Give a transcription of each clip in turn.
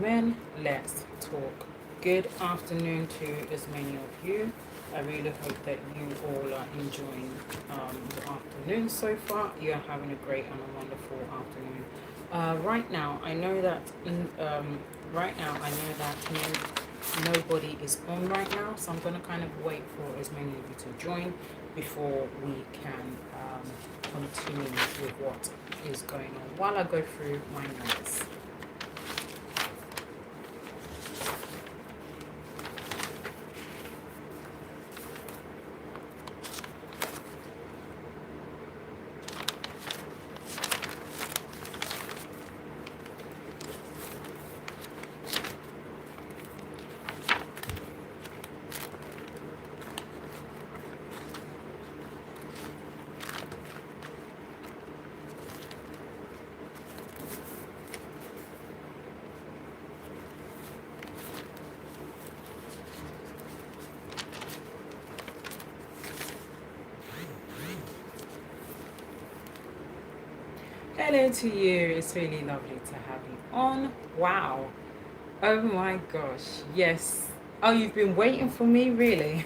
men, let's talk. Good afternoon to as many of you. I really hope that you all are enjoying the afternoon so far. You're having a great and a wonderful afternoon. Right now, I know that nobody is on right now, so I'm going to kind of wait for as many of you to join before we can continue with what is going on while I go through my notes. Hello to you. It's really lovely to have you on. Wow. Oh my gosh. Yes. Oh, you've been waiting for me, really?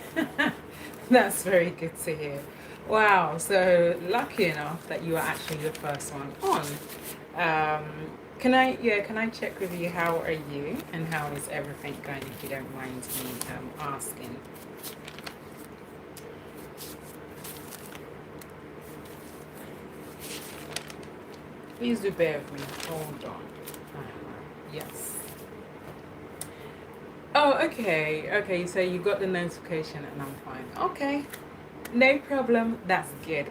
That's very good to hear. Wow. So lucky enough that you are actually the first one on. Um, can I check with you? How are you and how is everything going, if you don't mind me asking? Please do bear with me. Hold on. Yes. Oh, okay. Okay, so you got the notification and I'm fine. Okay. No problem. That's good.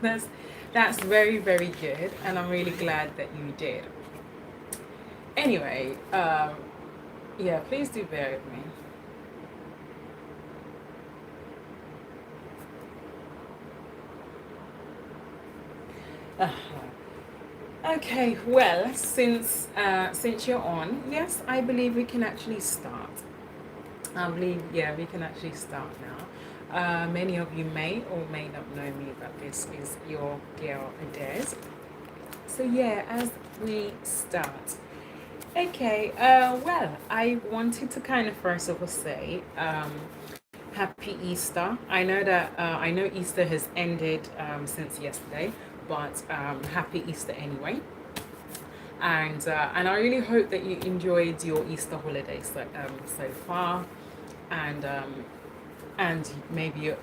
that's that's very, very good, and I'm really glad that you did. Anyway, yeah, please do bear with me. Uh, okay, well, since you're on, yes, I believe we can actually start. I believe, yeah, we can actually start now. Many of you may or may not know me, but this is your girl Adez. So yeah, as we start. Okay, well, I wanted to kind of first of all say Happy Easter. I know Easter has ended since yesterday, but Happy Easter anyway. And I really hope that you enjoyed your Easter holidays so far, and maybe you're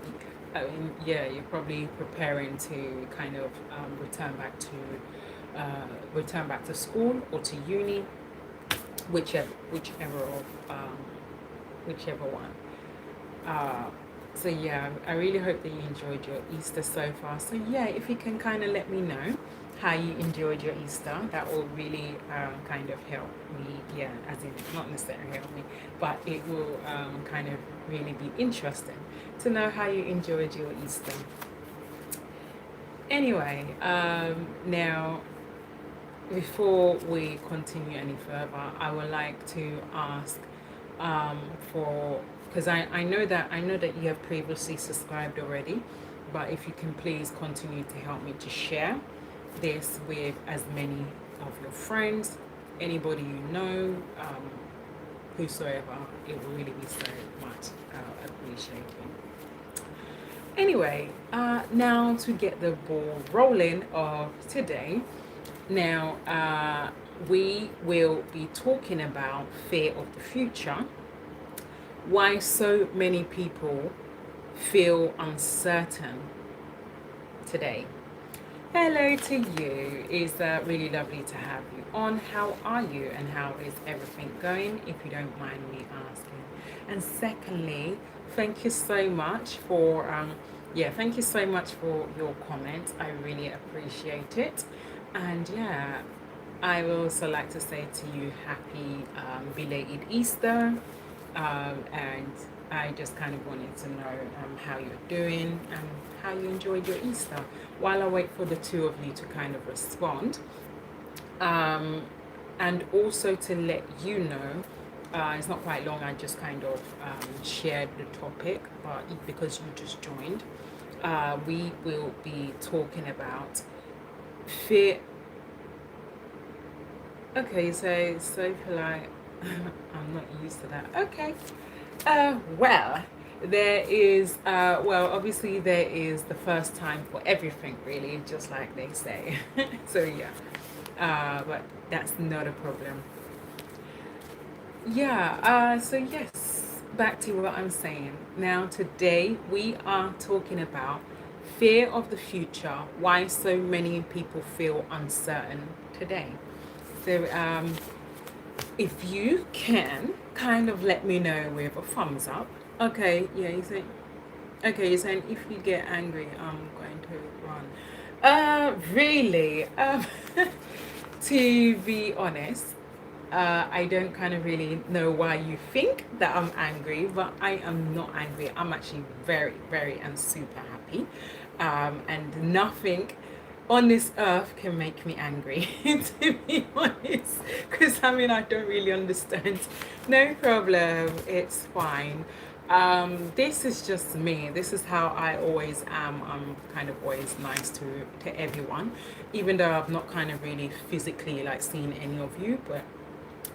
probably preparing to kind of return back to school or to uni, whichever of whichever one. Uh, so yeah, I really hope that you enjoyed your Easter so far. So yeah, if you can kind of let me know how you enjoyed your Easter, that will really kind of help me. Yeah, as in not necessarily help me, but it will kind of really be interesting to know how you enjoyed your Easter. Anyway, now before we continue any further, I would like to ask for, because I know that you have previously subscribed already, but if you can please continue to help me to share this with as many of your friends, anybody you know, whosoever, it will really be so much appreciated. Anyway, now to get the ball rolling of today. Now, we will be talking about fear of the future, why so many people feel uncertain today. Hello to you. It's really lovely to have you on. How are you and how is everything going, if you don't mind me asking? And secondly, thank you so much for thank you so much for your comments. I really appreciate it. And yeah, I would also like to say to you happy belated Easter. And I just kind of wanted to know how you're doing and how you enjoyed your Easter. While I wait for the two of you to kind of respond, and also to let you know, it's not quite long, I just kind of shared the topic, but because you just joined, we will be talking about fear. Okay, so polite. I'm not used to that. Okay. Well, there is, well, obviously, there is the first time for everything, really, just like they say. So, yeah. But that's not a problem. Yeah, so yes, back to what I'm saying. Now, today we are talking about fear of the future, why so many people feel uncertain today. So, if you can kind of let me know with a thumbs up. Okay, yeah, you say, okay, you're saying if you get angry, I'm going to run. Really? To be honest, I don't kind of really know why you think that I'm angry, but I am not angry. I'm actually very, very and super happy. And nothing on this earth can make me angry, to be honest. Because I mean, I don't really understand. No problem, it's fine. This is just me. This is how I always am. I'm kind of always nice to everyone, even though I've not kind of really physically like seen any of you, but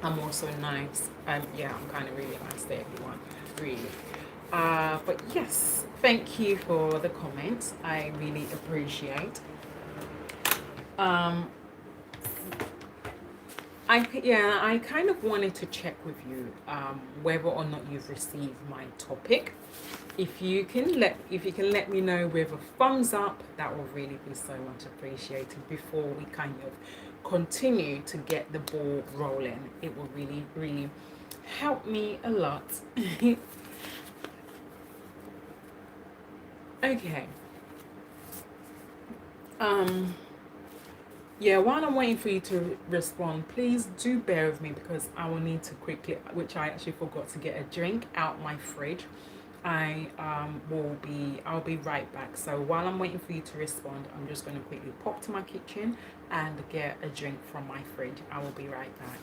I'm also nice. Yeah, I'm kind of really nice to everyone, really. But yes, thank you for the comments. I really appreciate. Um, I kind of wanted to check with you whether or not you've received my topic. If you can let me know with a thumbs up, that will really be so much appreciated before we kind of continue to get the ball rolling. It will really, really help me a lot. Okay. Um, Yeah, while I'm waiting for you to respond, please do bear with me because I will need to quickly, which I actually forgot to get a drink out my fridge. I'll be right back. So while I'm waiting for you to respond, I'm just going to quickly pop to my kitchen and get a drink from my fridge. I will be right back.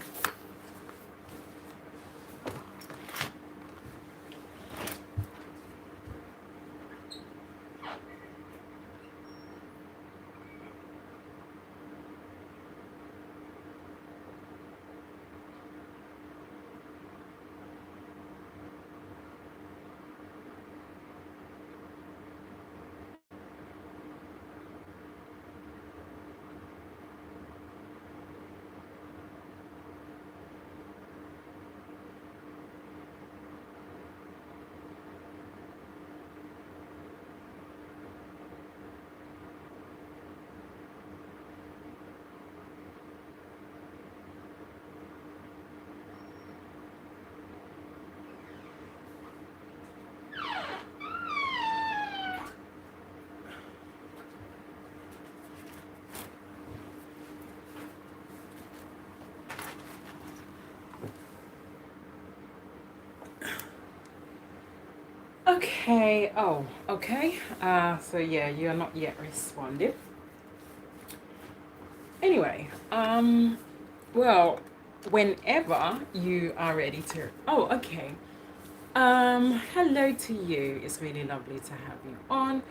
Okay. Oh, okay. So yeah, you're not yet responded. Anyway, well, whenever you are ready to. Oh, okay. Hello to you. It's really lovely to have you on.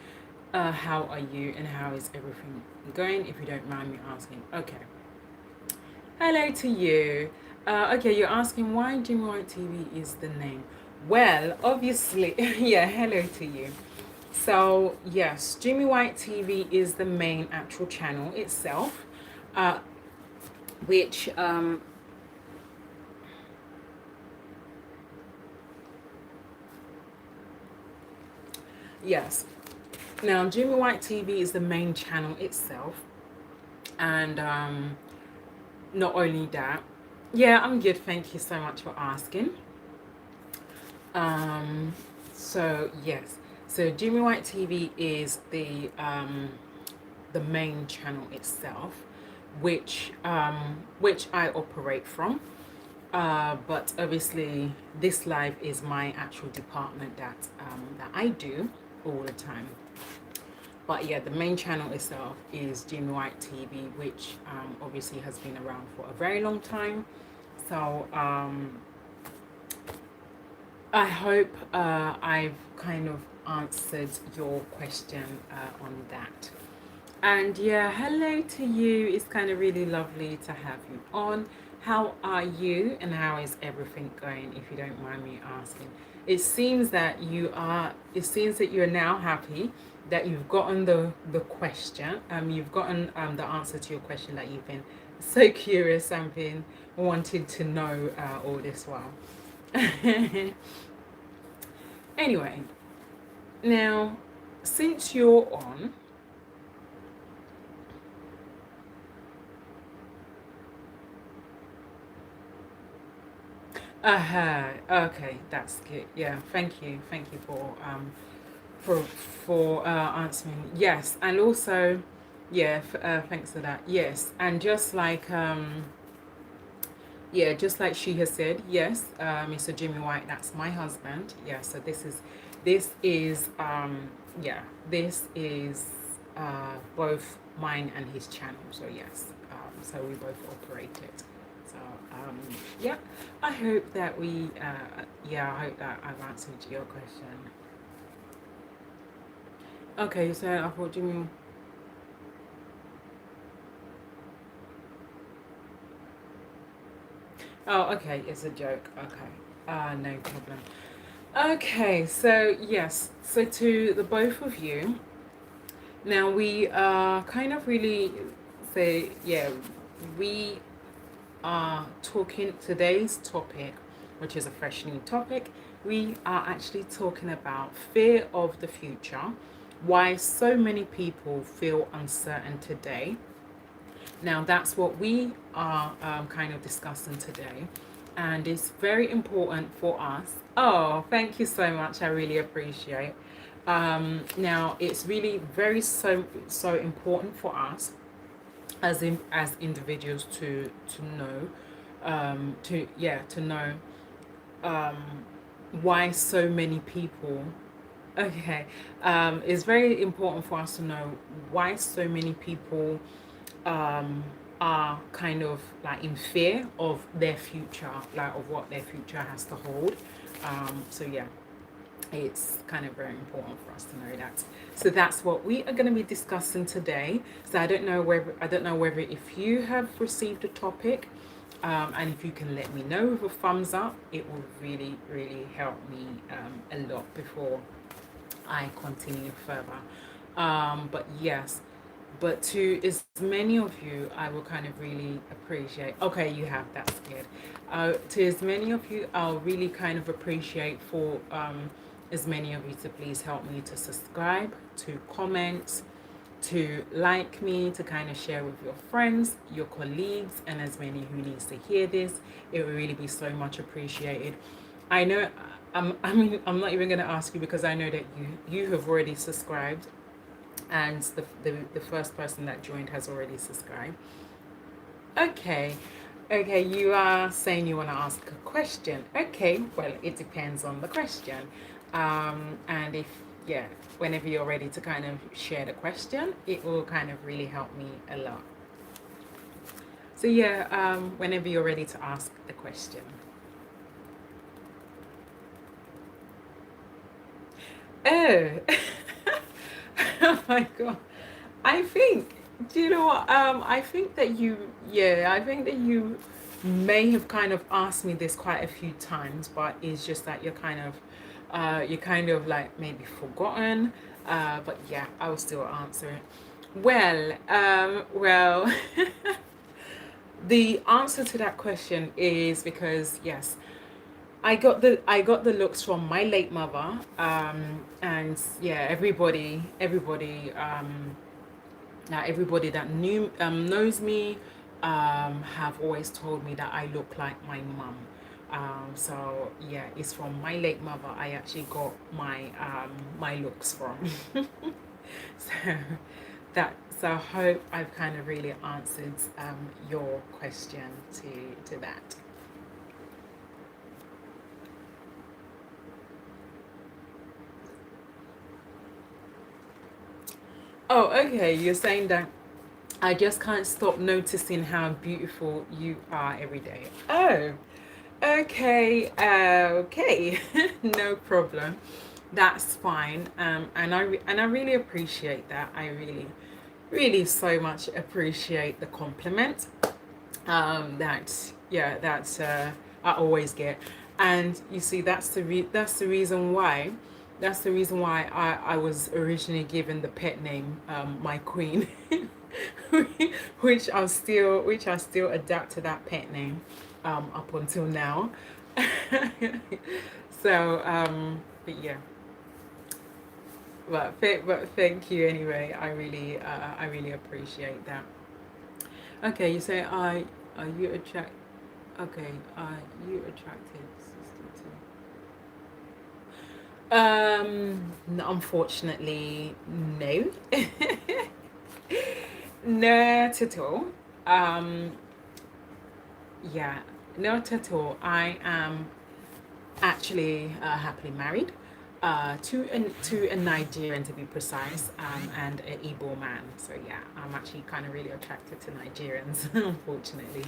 How are you and how is everything going? If you don't mind me asking. Okay. Hello to you. Okay, you're asking why Jimmy White TV is the name. Well, obviously, yeah, hello to you. So, yes, Jimmy White TV is the main actual channel itself, uh, which, yes. Now, Jimmy White TV is the main channel itself, and not only that, yeah, I'm good. Thank you so much for asking. Um, so yes, so Jimmy White TV is the main channel itself, which I operate from. But obviously, this live is my actual department that I do all the time. But yeah, the main channel itself is Jimmy White TV, which obviously has been around for a very long time. So I hope I've kind of answered your question on that. And yeah, hello to you. It's kind of really lovely to have you on. how are you and how is everything going, if you don't mind me asking? It seems that you're now happy that you've gotten the question, you've gotten the answer to your question that you've been so curious and been wanted to know all this while. Anyway, now since you're on, okay, that's good. Yeah, thank you for answering. Yes, and also, yeah, thanks for that. Yes, and just like yeah, just like she has said, yes, Mr. Jimmy White, that's my husband. Yeah, so this is yeah, this is both mine and his channel. So yes, so we both operate it. So yeah, I hope that yeah, I hope that I've answered your question. Okay, so I thought Jimmy. Oh, okay, it's a joke. Okay, no problem. Okay, so yes, so to the both of you, now we are kind of really say, yeah, we are talking today's topic, which is a fresh new topic. We are actually talking about fear of the future, why so many people feel uncertain today. Now, that's what we are kind of discussing today. And it's very important for us. Oh, thank you so much. I really appreciate. Now, it's really very so important for us as individuals to know to know um, why so many people. Okay, it's very important for us to know why so many people um, are kind of like in fear of their future, like of what their future has to hold. So yeah, it's kind of very important for us to know that. So that's what we are going to be discussing today. So I don't know whether if you have received a topic, and if you can let me know with a thumbs up, it will really help me a lot before I continue further. But yes, but to as many of you, I will kind of really appreciate. Okay, you have, that's good. To as many of you, I'll really kind of appreciate for as many of you to please help me to subscribe, to comment, to like me, to kind of share with your friends, your colleagues, and as many who needs to hear this. It will really be so much appreciated. I know. I mean, I'm not even going to ask you because I know that you have already subscribed, and the first person that joined has already subscribed. Okay, okay, you are saying you want to ask a question. Okay, well, it depends on the question. And if, yeah, whenever you're ready to kind of share the question, it will kind of really help me a lot. So, yeah, whenever you're ready to ask the question. Oh, oh my God. I think, do you know what? I think that I think that you may have kind of asked me this quite a few times, but it's just that you're kind of like maybe forgotten. But yeah, I will still answer it. Well, the answer to that question is because yes, I got the looks from my late mother, and yeah, everybody that knows me have always told me that I look like my mum. So yeah, it's from my late mother. I actually got my looks from. So that so I hope I've kind of really answered your question to that. Oh, okay. You're saying that I just can't stop noticing how beautiful you are every day. Oh, okay, okay, no problem. That's fine. And I really appreciate that. I really so much appreciate the compliment. That yeah, that's I always get. And you see, that's the reason why. That's the reason why I was originally given the pet name, my queen, which I still adapt to that pet name, up until now. So, but yeah, but thank you anyway. I really appreciate that. Okay, you say I are you attract? Okay, are you attracted, sister, to? Unfortunately, no, not at all. Um, yeah, not at all. I am actually happily married to a Nigerian, to be precise, and an Igbo man. So yeah, I'm actually kind of really attracted to Nigerians, unfortunately.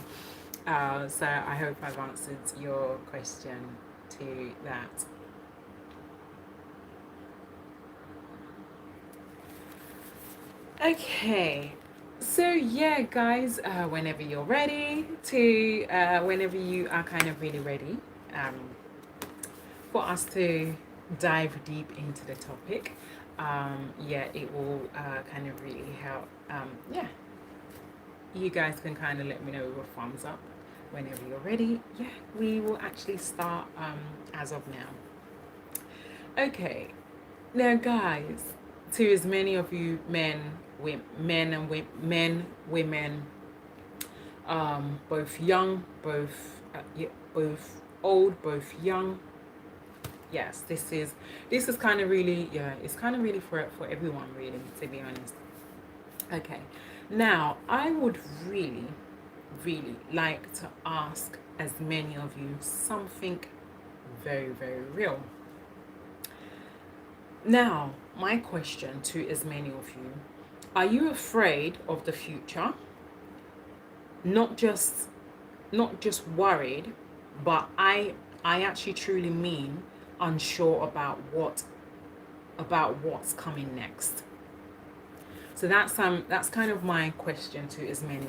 So I hope I've answered your question to that. Okay. So yeah, guys, whenever you are kind of really ready, um, for us to dive deep into the topic, yeah, it will kind of really help. Yeah, you guys can kind of let me know with a thumbs up whenever you're ready. Yeah, we will actually start as of now. Okay, now guys, to as many of you men, women, both young, both old, both young. Yes, this is kind of really, yeah, it's kind of really for everyone, really, to be honest. Okay, now I would really like to ask as many of you something very real. Now, my question to as many of you: are you afraid of the future? Not just not just worried, but I actually truly mean unsure about what's coming next. So that's kind of my question to as many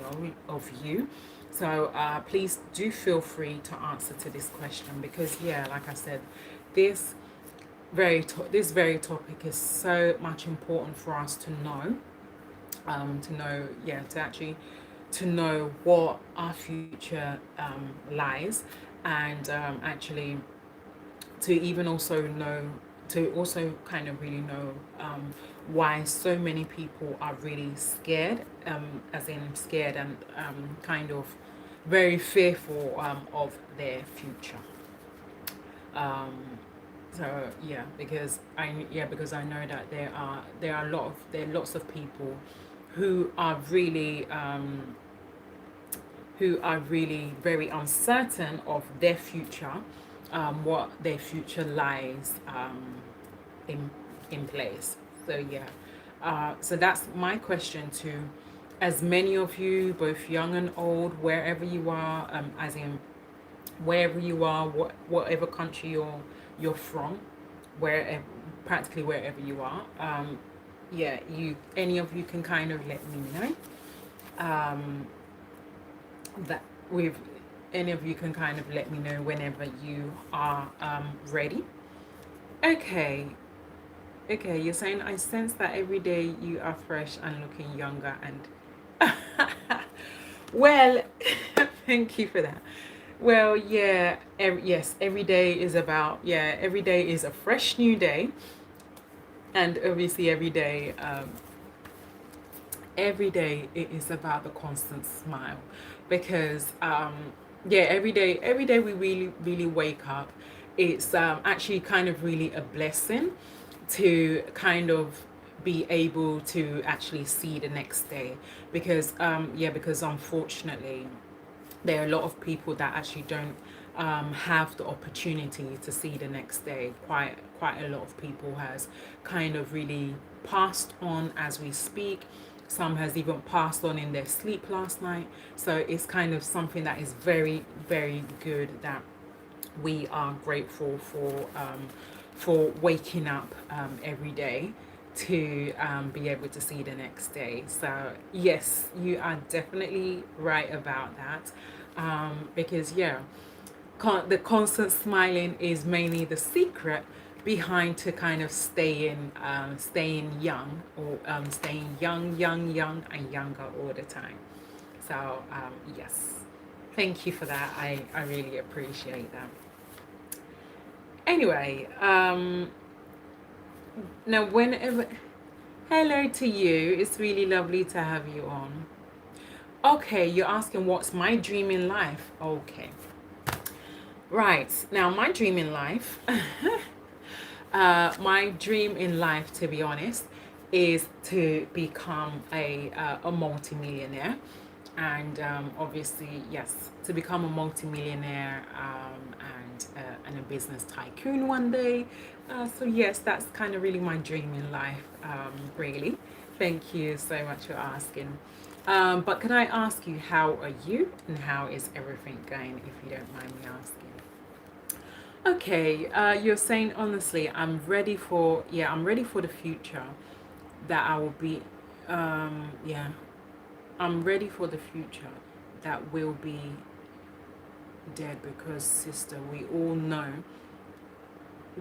of you. So please do feel free to answer to this question, because yeah, like I said, this this very topic is so much important for us to know, yeah, to actually to know what our future lies, and actually to even also know, to also kind of really know why so many people are really scared, as in scared and kind of very fearful of their future. Um, so yeah, because I know that there are lots of people who are really very uncertain of their future, what their future lies in in place. So yeah, so that's my question to as many of you, both young and old, wherever you are, as in wherever you are, whatever country you're from, wherever, practically wherever you are. Yeah, you any of you can kind of let me know that with any of you can kind of let me know whenever you are ready. Okay, okay, you're saying I sense that every day you are fresh and looking younger and well, thank you for that. Well, yeah, yes, every day is about, yeah, every day is a fresh new day, and obviously every day it is about the constant smile, because yeah, every day we really wake up, it's actually kind of really a blessing to kind of be able to actually see the next day, because yeah, because unfortunately there are a lot of people that actually don't have the opportunity to see the next day. Quite a lot of people has kind of really passed on as we speak. Some has even passed on in their sleep last night. So it's kind of something that is very good that we are grateful for waking up every day to be able to see the next day. So yes, you are definitely right about that. Because yeah, the constant smiling is mainly the secret behind to kind of staying young, or staying young and younger all the time. So yes, thank you for that. I really appreciate that. Anyway, now whenever, hello to you. It's really lovely to have you on. Okay, you're asking what's my dream in life. Okay. Right. Now, my dream in life, my dream in life, to be honest, is to become a multimillionaire. And obviously, yes, to become a multimillionaire and a business tycoon one day. So, yes, that's kind of really my dream in life, really. Thank you so much for asking. But can I ask you, how are you and how is everything going, if you don't mind me asking? Okay, you're saying honestly, I'm ready for the future that I will be, yeah, I'm ready for the future that will be dead because, sister, we all know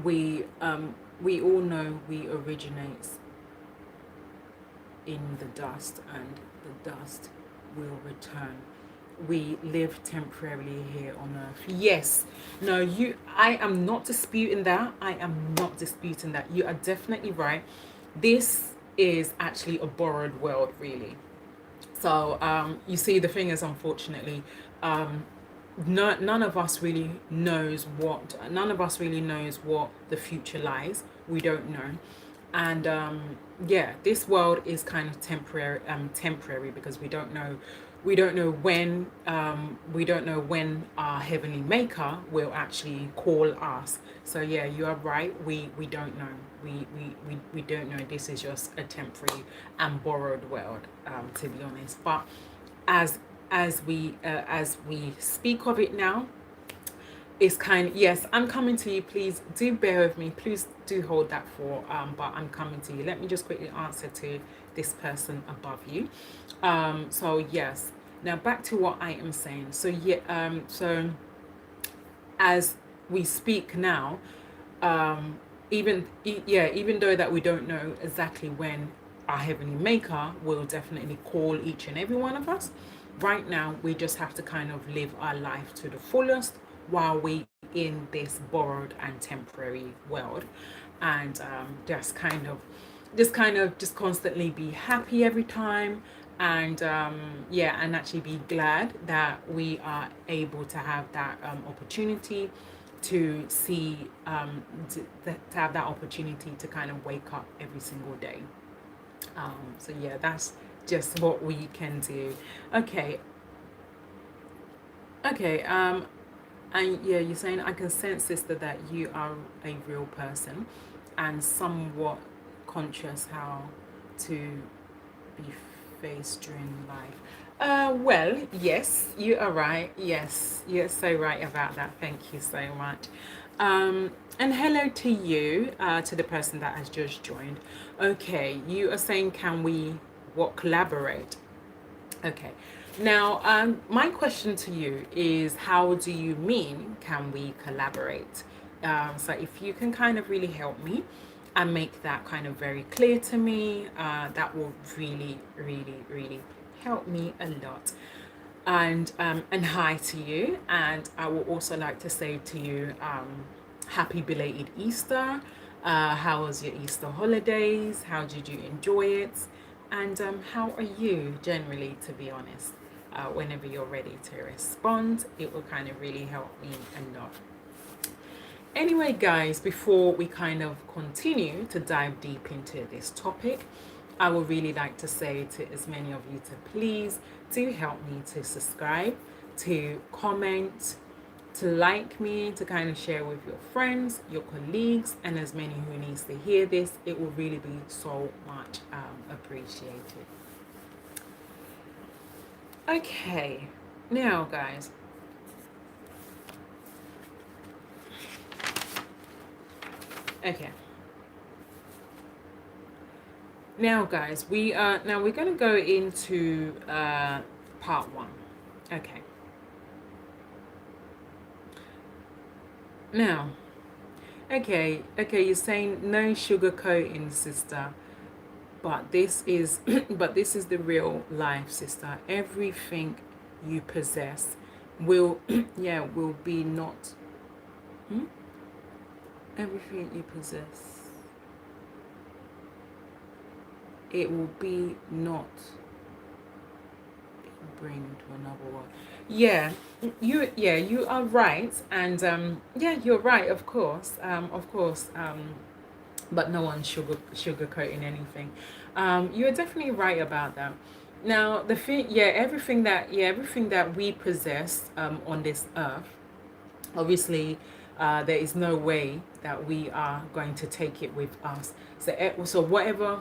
we originate in the dust, and the dust will return. We live temporarily here on earth. Yes. No, I am not disputing that. I am not disputing that. You are definitely right. This is actually a borrowed world, really. So you see, the thing is, unfortunately, um, none of us really knows what the future lies. We don't know. And yeah, this world is kind of temporary, because we don't know when our heavenly maker will actually call us. So yeah, you are right, we don't know. We don't know. This is just a temporary and borrowed world, to be honest. But as as we speak of it now, it's kind of, yes, I'm coming to you. Please do bear with me. Please do hold that for, but I'm coming to you. Let me just quickly answer to this person above you. So yes, now back to what I am saying. So yeah, so as we speak now, even though that we don't know exactly when our heavenly maker will definitely call each and every one of us, right now we just have to kind of live our life to the fullest while we in this borrowed and temporary world. And just constantly be happy every time. And yeah, and actually be glad that we are able to have that opportunity to see, to have that opportunity to kind of wake up every single day. So yeah, that's just what we can do. Okay. Okay. And yeah, you're saying, I can sense, sister, that you are a real person and somewhat conscious how to be faced during life. Well, yes, you are right. Yes, you're so right about that. Thank you so much. And hello to you, to the person that has just joined. Okay, you are saying, can we collaborate? Okay. Now, my question to you is, how do you mean, can we collaborate? So if you can kind of really help me and make that kind of very clear to me, that will really, really, really help me a lot. And hi to you. And I would also like to say to you, happy belated Easter. How was your Easter holidays? How did you enjoy it? And how are you generally, to be honest? Whenever you're ready to respond, it will kind of really help me a lot. Anyway, guys, before we kind of continue to dive deep into this topic, I would really like to say to as many of you to please do help me to subscribe, to comment, to like me, to kind of share with your friends, your colleagues, and as many who needs to hear this. It will really be so much appreciated. Okay, now guys, okay. Now guys, we're gonna go into part one. Okay. Now, okay, you're saying no sugar coating, sister. But this is but this is the real life, sister. Everything you possess will yeah, will be not hmm? Everything you possess, it will be not bring to another world. Yeah, you are right, and yeah, you're right, of course, but no one's sugarcoating anything. You're definitely right about that. Now the thing, everything that we possess on this earth, obviously, there is no way that we are going to take it with us. So whatever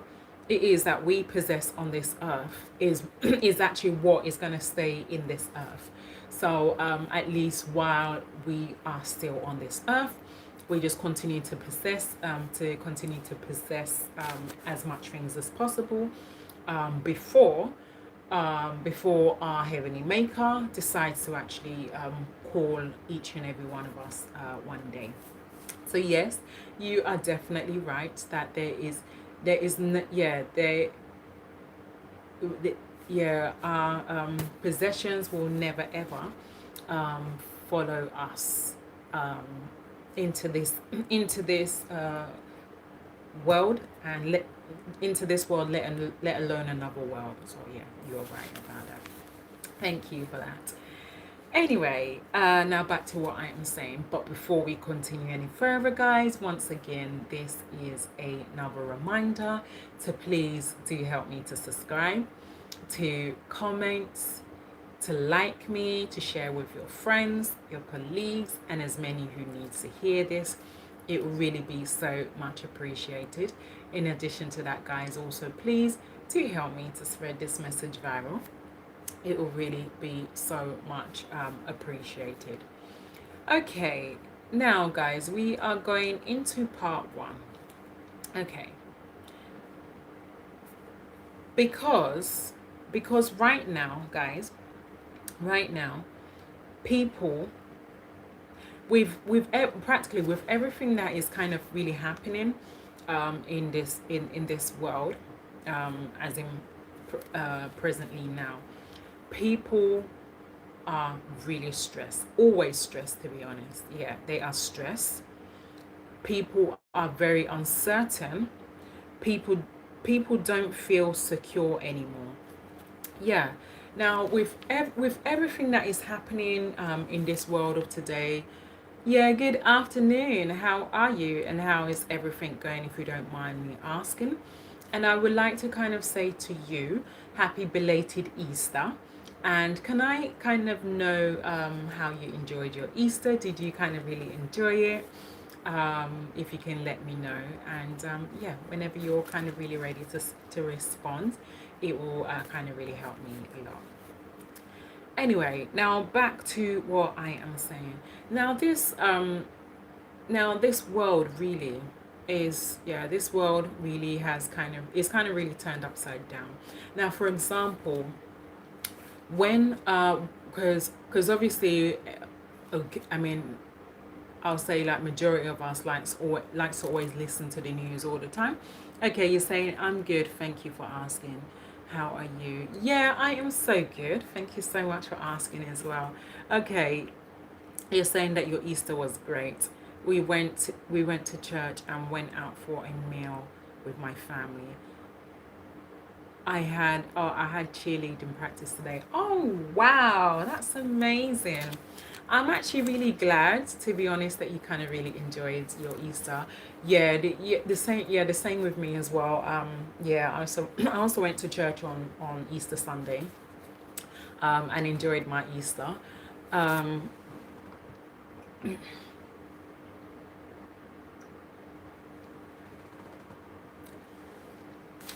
it is that we possess on this earth is is actually what is going to stay in this earth. So at least while we are still on this earth, we just continue to possess as much things as possible before before our heavenly maker decides to actually call each and every one of us one day. So yes, you are definitely right that there is yeah there the, yeah our possessions will never ever um, follow us um, into this into this world and into this world, let alone another world. So yeah, you're right about that. Thank you for that. Anyway, now back to what I am saying. But before we continue any further, guys, once again, this is another reminder to please do help me to subscribe, to comment, to like me, to share with your friends, your colleagues, and as many who need to hear this. It will really be so much appreciated. In addition to that, guys, also please do help me to spread this message viral. It will really be so much appreciated. Okay, now, guys, we are going into part one. Okay, because right now, guys, right now, people practically with everything that is kind of really happening in this world, as in presently now, people are really stressed, always stressed, to be honest. Yeah, they are stressed. People are very uncertain. people People don't feel secure anymore. Yeah. Now with everything that is happening in this world of today, yeah, good afternoon. How are you? And how is everything going, if you don't mind me asking? And I would like to kind of say to you, happy belated Easter. And can I kind of know how you enjoyed your Easter? Did you kind of really enjoy it? If you can let me know. And yeah, whenever you're kind of really ready to respond, it will kind of really help me a lot. Anyway, now back to what I am saying. Now this world really is, yeah, this world really has kind of, is kind of really turned upside down. Now, for example, when because obviously, okay, I mean, I'll say like majority of us likes to always listen to the news all the time. Okay, you're saying I'm good. Thank you for asking. How are you? Yeah, I am so good. Thank you so much for asking as well. Okay, you're saying that your Easter was great. We went to church and went out for a meal with my family. I had cheerleading practice today. Oh wow, that's amazing. I'm actually really glad, to be honest, that you kind of really enjoyed your Easter. The same with me as well. Yeah, I also went to church on Easter Sunday, and enjoyed my Easter. Um,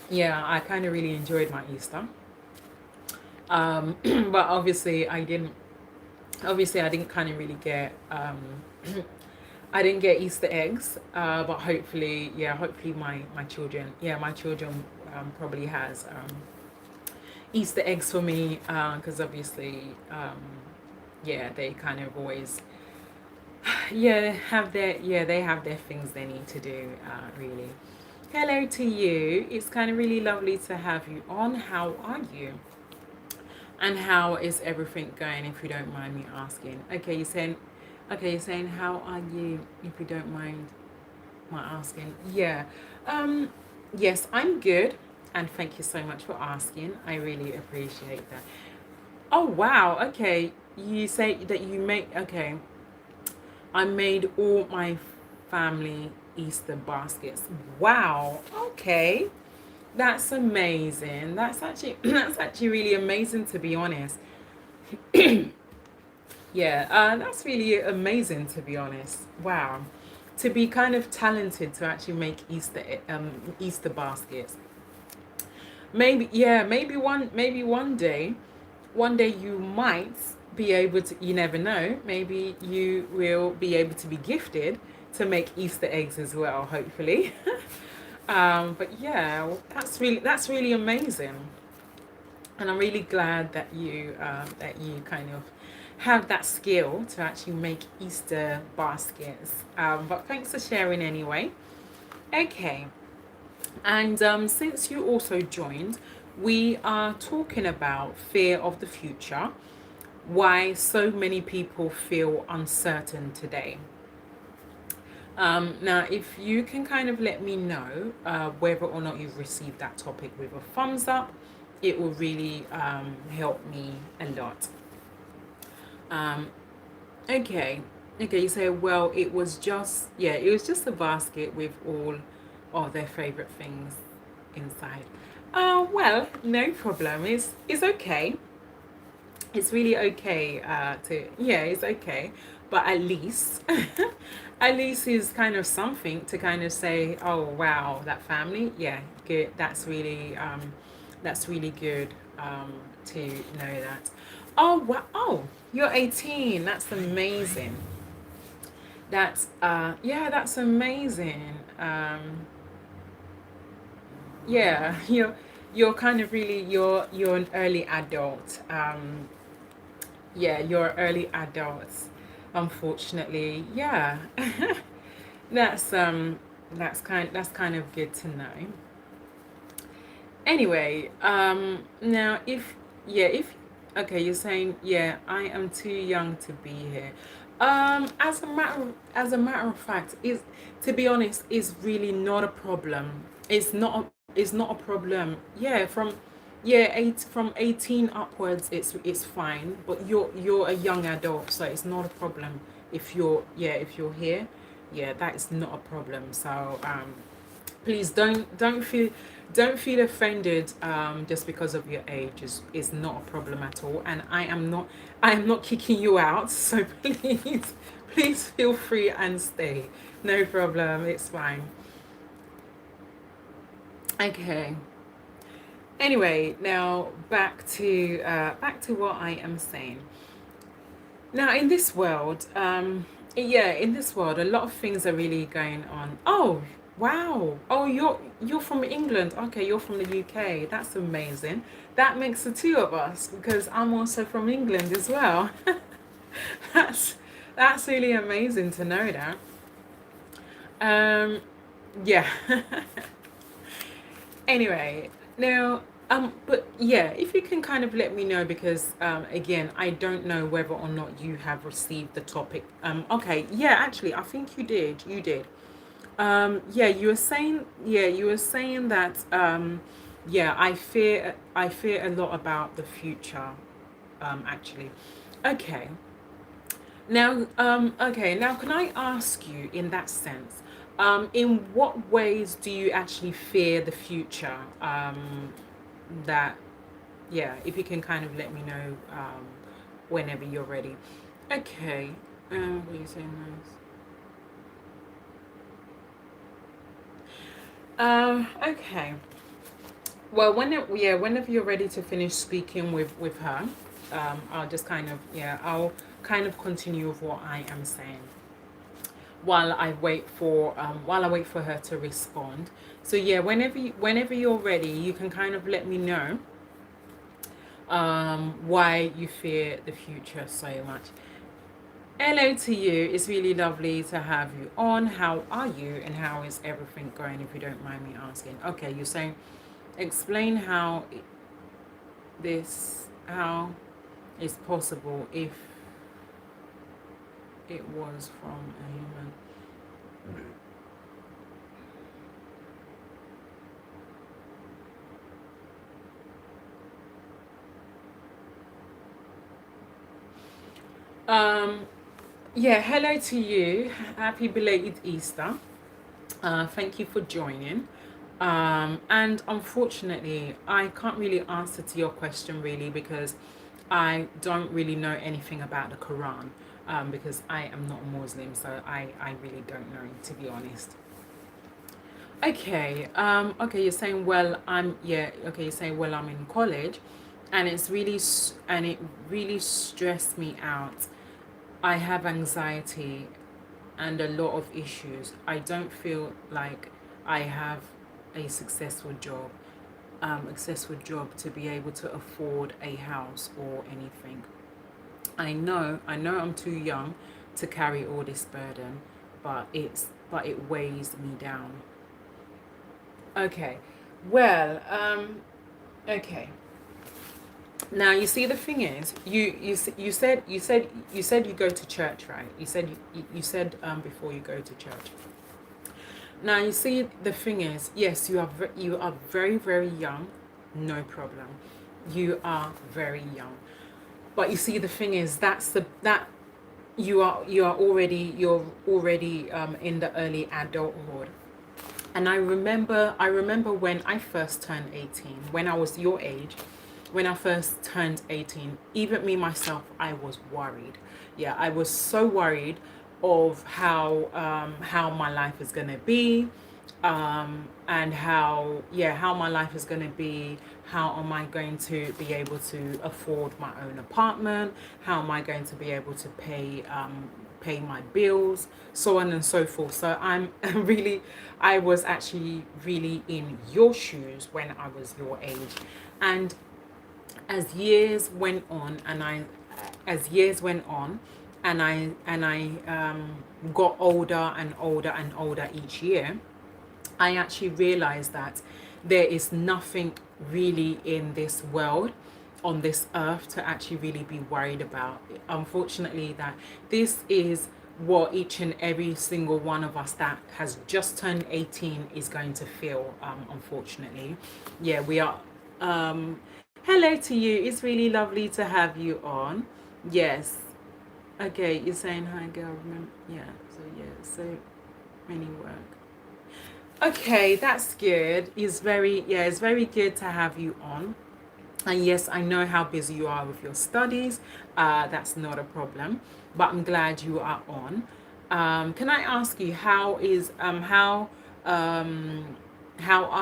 yeah, I kind of really enjoyed my Easter. But obviously I didn't kind of really get I didn't get Easter eggs, but hopefully, yeah, hopefully my children, yeah, my children probably has Easter eggs for me, because obviously, yeah, they kind of always Yeah, they have their things they need to do, really. Hello to you. It's kind of really lovely to have you on. How are you? And how is everything going, if you don't mind me asking? Okay, you're saying how are you, if you don't mind my asking? Yeah. Um, yes, I'm good, and thank you so much for asking. I really appreciate that. Oh wow. Okay, you say that you make. Okay, I made all my family Easter baskets. Wow. Okay. That's amazing. That's actually that's actually really amazing, to be honest. Yeah, that's really amazing, to be honest. Wow. To be kind of talented to actually make Easter baskets. Maybe, yeah, maybe one day you might be able to, you never know, maybe you will be able to be gifted to make Easter eggs as well, hopefully. But yeah, well, that's really amazing, and I'm really glad that you kind of have that skill to actually make Easter baskets. But thanks for sharing anyway. Okay, and since you also joined, we are talking about fear of the future, why so many people feel uncertain today. Now, if you can kind of let me know whether or not you've received that topic with a thumbs up, it will really help me a lot. Um, okay, okay. You say, well, it was just a basket with all of their favorite things inside. Well, no problem. It's okay. It's really okay it's okay, but at least at least is kind of something to kind of say, oh wow, that family, yeah, good. That's really good to know that. Oh wow, oh, you're 18. That's amazing. That's amazing. Yeah, you're kind of really you're an early adult. Yeah, you're early adults, unfortunately. Yeah. that's um that's kind of good to know. Anyway, now if okay, you're saying, yeah, I am too young to be here. As a matter of fact, is to be honest, is really not a problem. It's not a problem. Yeah, from 18 upwards, it's fine. But you're a young adult, so it's not a problem if you're here. Yeah, that is not a problem. So please don't feel offended just because of your age. Is not a problem at all, and I am not kicking you out. So please feel free and stay. No problem. It's fine. Okay. Anyway, now back to what I am saying. Now, in this world, in this world, a lot of things are really going on. Oh, wow! Oh, you're from England. Okay, you're from the UK. That's amazing. That makes the two of us because I'm also from England as well. that's that's really amazing to know that. Um, yeah. Anyway, now, but yeah, if you can kind of let me know because again, I don't know whether or not you have received the topic. Okay, yeah, actually, I think you did. You did. Yeah, you were saying that. Yeah, I fear a lot about the future. Actually, okay. Now, can I ask you in that sense, in what ways do you actually fear the future? That, yeah, if you can kind of let me know whenever you're ready. Okay. What are you saying, Rose? Okay. Well, whenever you're ready to finish speaking with her, I'll just kind of I'll kind of continue with what I am saying while I wait for her to respond. So yeah, whenever you're ready, you can kind of let me know why you fear the future so much. Hello to you. It's really lovely to have you on. How are you and how is everything going, if you don't mind me asking? Okay, you're saying explain how it's possible if it was from a human. Um, yeah, hello to you. Happy belated Easter. Thank you for joining. And unfortunately, I can't really answer to your question really because I don't really know anything about the Quran because I am not a Muslim, so I really don't know, to be honest. Okay, you're saying, well, you're saying, well, I'm in college and and it really stressed me out. I have anxiety and a lot of issues. I don't feel like I have a successful job to be able to afford a house or anything. I know I'm too young to carry all this burden, but it weighs me down. Okay, well, okay. Now you see the thing is, you said you go to church, right? You said before you go to church. Now you see the thing is, yes, you are very very young, no problem. You are very young, but you see the thing is that you're already in the early adulthood. And I remember when I first turned 18, when I was your age, when I first turned 18, even me myself, I was worried. Yeah, I was so worried of how my life is going to be, and how my life is going to be. How am I going to be able to afford my own apartment? How am I going to be able to pay my bills, so on and so forth. So I'm really, I was actually really in your shoes when I was your age. And as years went on and I as years went on and I got older and older and older each year, I actually realized that there is nothing really in this world, on this earth, to actually really be worried about. Unfortunately, that this is what each and every single one of us that has just turned 18 is going to feel, unfortunately. Yeah, we are. Hello to you. It's really lovely to have you on. Yes. Okay, you're saying hi, girl. Remember? So many work. Okay, that's good. It's very good to have you on. And yes, I know how busy you are with your studies. That's not a problem, but I'm glad you are on. Can I ask you how are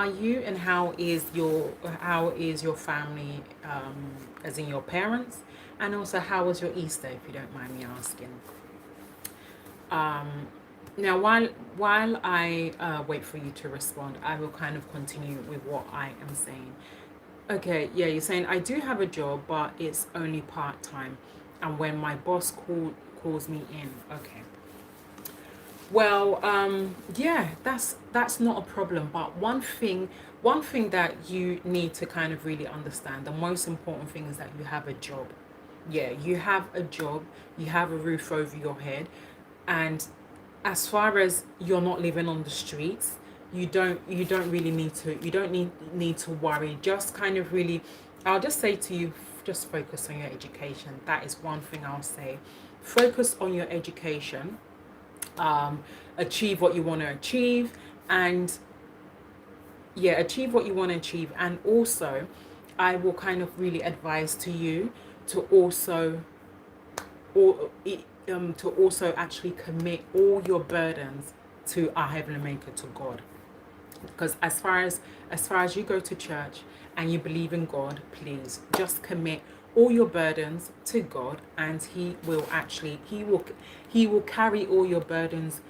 you and how is your family, as in your parents, and also how was your Easter, if you don't mind me asking. Um, Now, while I wait for you to respond, I will kind of continue with what I am saying. Okay, yeah, you're saying I do have a job, but it's only part time, and when my boss calls me in. Okay. Well, yeah, that's not a problem. But one thing that you need to kind of really understand, the most important thing is that you have a job. Yeah, you have a job, you have a roof over your head, and as far as you're not living on the streets, you don't really need to worry. Just kind of really, I'll just say to you, just focus on your education. That is one thing I'll say. Focus on your education, achieve what you want to achieve, and yeah, achieve what you want to achieve. And also, I will kind of really advise to you to also or to also actually commit all your burdens to our heavenly maker, to God. Because as far as you go to church and you believe in God, please just commit all your burdens to God, and he will carry all your burdens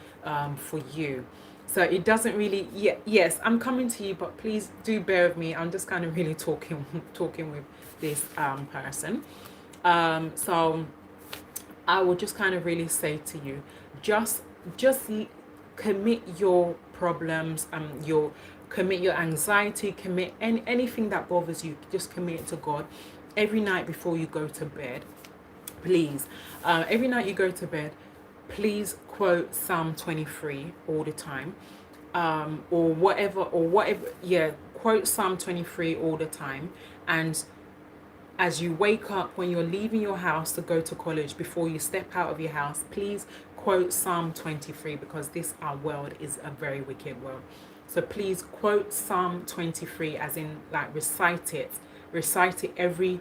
for you. So it doesn't really, yeah, yes, I'm coming to you, but please do bear with me. I'm just kind of really talking talking with this person. So I would just kind of really say to you, just just commit your problems, your commit your anxiety, commit anything that bothers you, just commit it to God every night before you go to bed. Please, every night you go to bed, please quote Psalm 23 all the time, or whatever. Yeah, quote Psalm 23 all the time, and as you wake up, when you're leaving your house to go to college, before you step out of your house, please quote Psalm 23, because this our world is a very wicked world. So please quote Psalm 23, as in like recite it every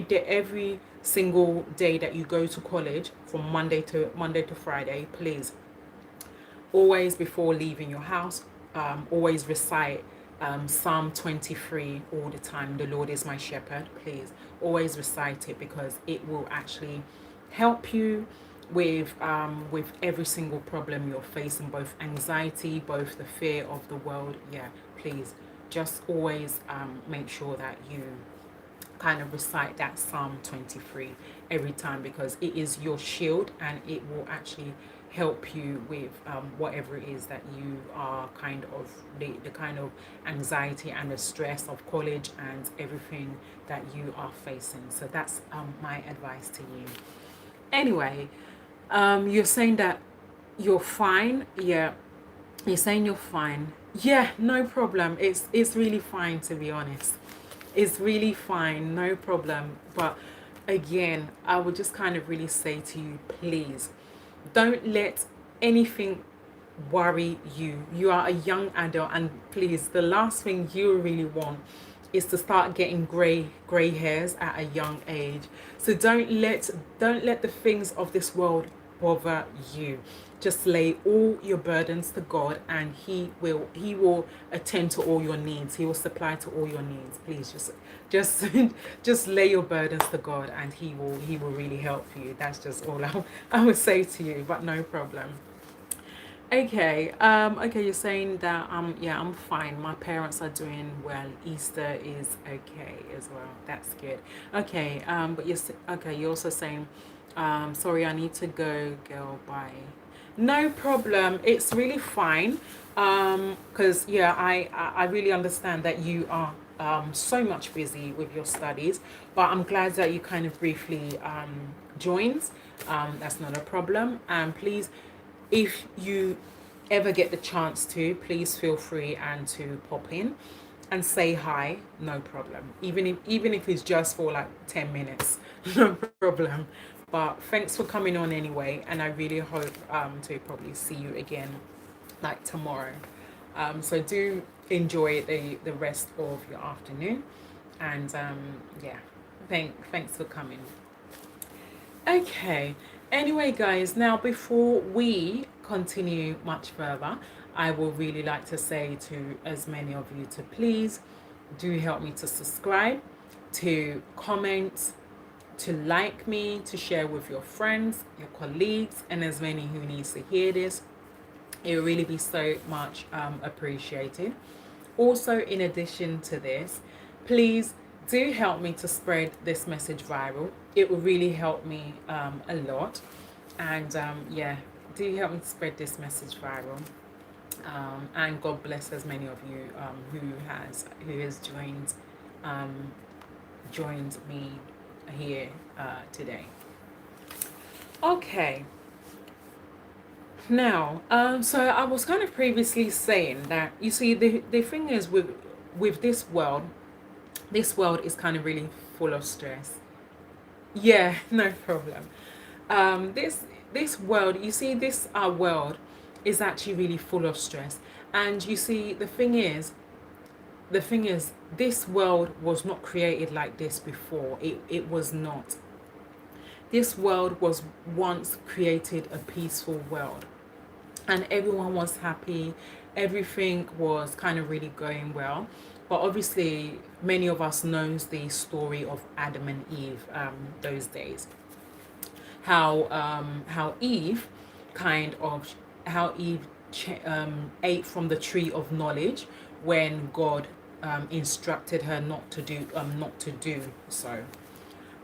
day, every single day that you go to college, from Monday to Friday. Please, always before leaving your house, always recite Psalm 23 all the time. The Lord is my shepherd. Please always recite it, because it will actually help you with every single problem you're facing, both anxiety, both the fear of the world. Yeah, please just always make sure that you kind of recite that Psalm 23 every time, because it is your shield, and it will actually help you with whatever it is that you are kind of the kind of anxiety and the stress of college and everything that you are facing. So that's my advice to you. Anyway, you're saying that you're fine. Yeah, you're saying you're fine. Yeah, no problem. It's really fine, to be honest. It's really fine, no problem. But again, I would just kind of really say to you, please don't let anything worry you. You are a young adult, and please, the last thing you really want is to start getting grey hairs at a young age. So don't let the things of this world bother you. Just lay all your burdens to God, and he will attend to all your needs. He will supply to all your needs. Please just just lay your burdens to God, and he will really help you. That's just all I would say to you. But no problem. Okay, okay, you're saying that yeah, I'm fine. My parents are doing well. Easter is okay as well. That's good. Okay, but okay, you're also saying, sorry, I need to go, girl, bye. No problem. It's really fine. Because yeah, I really understand that you are so much busy with your studies, but I'm glad that you kind of briefly joined. That's not a problem. And please, if you ever get the chance to, please feel free and to pop in and say hi. No problem. Even if it's just for like 10 minutes, no problem. But thanks for coming on anyway, and I really hope to probably see you again like tomorrow. So do enjoy the rest of your afternoon, and yeah, thanks for coming. Okay. Anyway, guys, now before we continue much further, I would really like to say to as many of you to please do help me to subscribe, to comment, to like me, to share with your friends, your colleagues, and as many who needs to hear this. It will really be so much appreciated. Also, in addition to this, please do help me to spread this message viral. It will really help me a lot. And yeah, do help me to spread this message viral. And God bless as many of you who has joined me here today. Okay. Now, so I was kind of previously saying that, you see, the thing is with this world is kind of really full of stress. Yeah, no problem. This world, you see, this our world is actually really full of stress. And you see, the thing is, this world was not created like this before. It was not. This world was once created a peaceful world, and everyone was happy. Everything was kind of really going well. But obviously, many of us knows the story of Adam and Eve, those days. How Eve kind of how Eve ate from the tree of knowledge when God instructed her not to do so.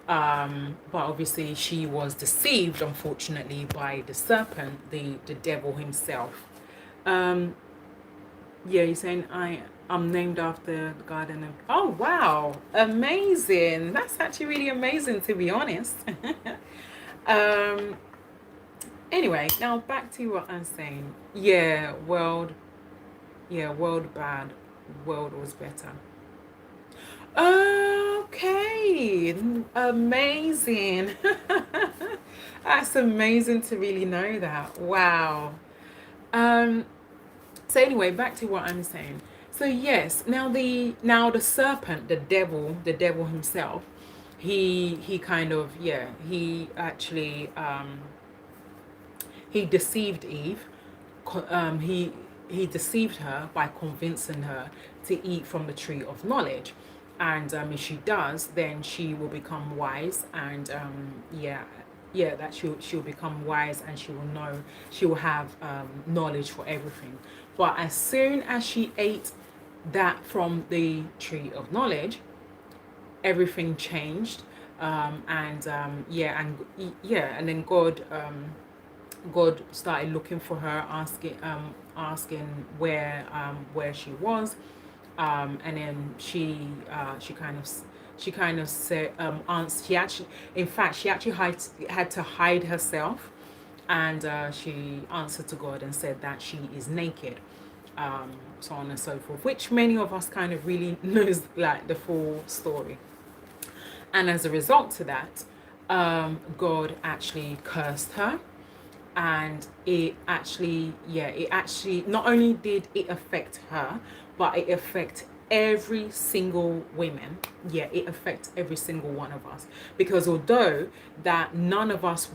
But obviously she was deceived, unfortunately, by the serpent, the devil himself. Um, yeah, you're saying I'm named after the garden of. Oh wow, amazing! That's actually really amazing, to be honest. um. Anyway, now back to what I'm saying. Yeah, world. Yeah, world bad. World was better. Okay, amazing. That's amazing to really know that. Wow. Um, so anyway, back to what I'm saying. So yes, now the serpent, the devil himself, he kind of, yeah, he actually he deceived Eve. He deceived her by convincing her to eat from the tree of knowledge, and if she does, then she will become wise, and yeah, that she'll become wise, and she will know, she will have knowledge for everything. But as soon as she ate that from the tree of knowledge, everything changed, and then God started looking for her, asking where she was, and then she kind of said, she actually, in fact, she actually had to hide herself, and she answered to God and said that she is naked, so on and so forth, which many of us kind of really knows like the full story. And as a result to that, God actually cursed her, and it actually, not only did it affect her, but it affect every single woman. Yeah, it affects every single one of us, because although that none of us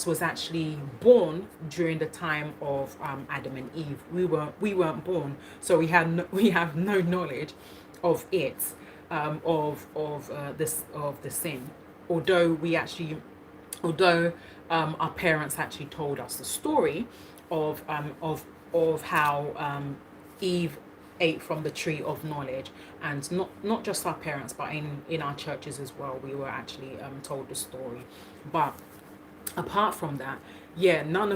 was actually born during the time of Adam and Eve. We weren't born, so we have no knowledge of it, of the sin, although we actually although our parents actually told us the story of how Eve ate from the tree of knowledge, and not just our parents, but in our churches as well, we were actually told the story. But apart from that, yeah, none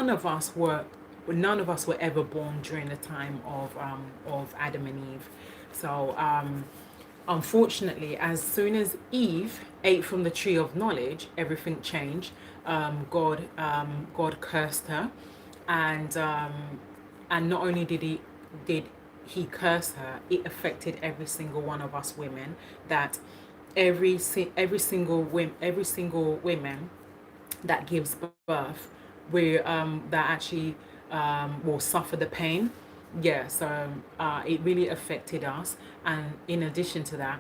of us were ever born during the time of Adam and Eve. So unfortunately, as soon as Eve ate from the tree of knowledge, everything changed. God cursed her, and not only did he curse her, it affected every single one of us women. That every single women that gives birth, that actually will suffer the pain. Yeah, so it really affected us, and in addition to that,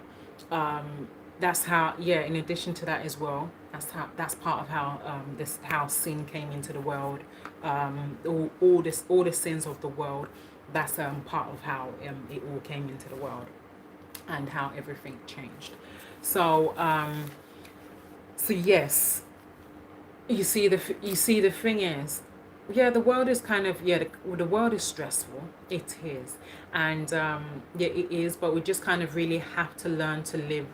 that's how, yeah, in addition to that as well, that's part of how this how sin came into the world. All the sins of the world, that's part of how it all came into the world, and how everything changed. So yes, you see the thing is, yeah, the world is kind of, yeah, the world is stressful, it is, and yeah, it is, but we just kind of really have to learn to live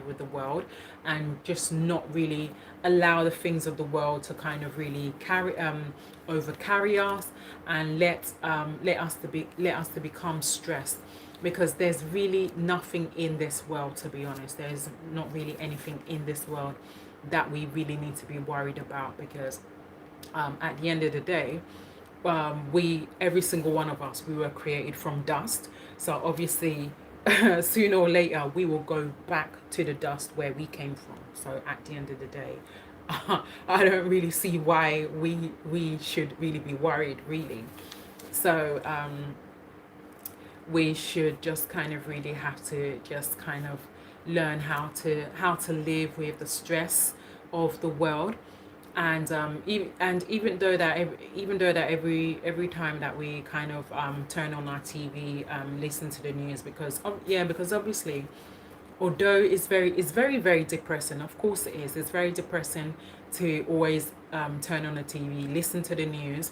with the world, and just not really allow the things of the world to kind of really over carry us, and let us to become stressed, because there's really nothing in this world, to be honest. There's not really anything in this world that we really need to be worried about, because at the end of the day, every single one of us, we were created from dust. So obviously, sooner or later, we will go back to the dust where we came from. So at the end of the day, I don't really see why we should really be worried, really. So we should just kind of really have to just kind of learn how to live with the stress of the world, and even though that every time that we kind of turn on our TV, listen to the news, because because obviously, although it's very very depressing, of course it is, it's very depressing to always turn on the TV, listen to the news.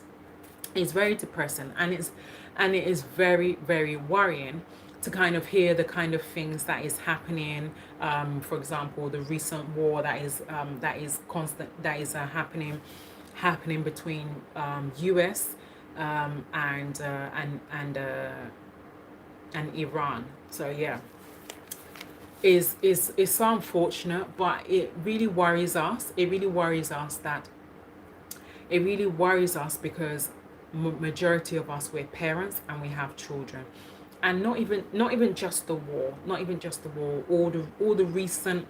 It's very depressing, and it is very very worrying to kind of hear the kind of things that is happening. For example, the recent war that is constant, that is happening between U.S. And Iran. So yeah, is so unfortunate, but it really worries us. It really worries us that it really worries us because majority of us, we're parents and we have children, and not even just the war, not even just the war, all the recent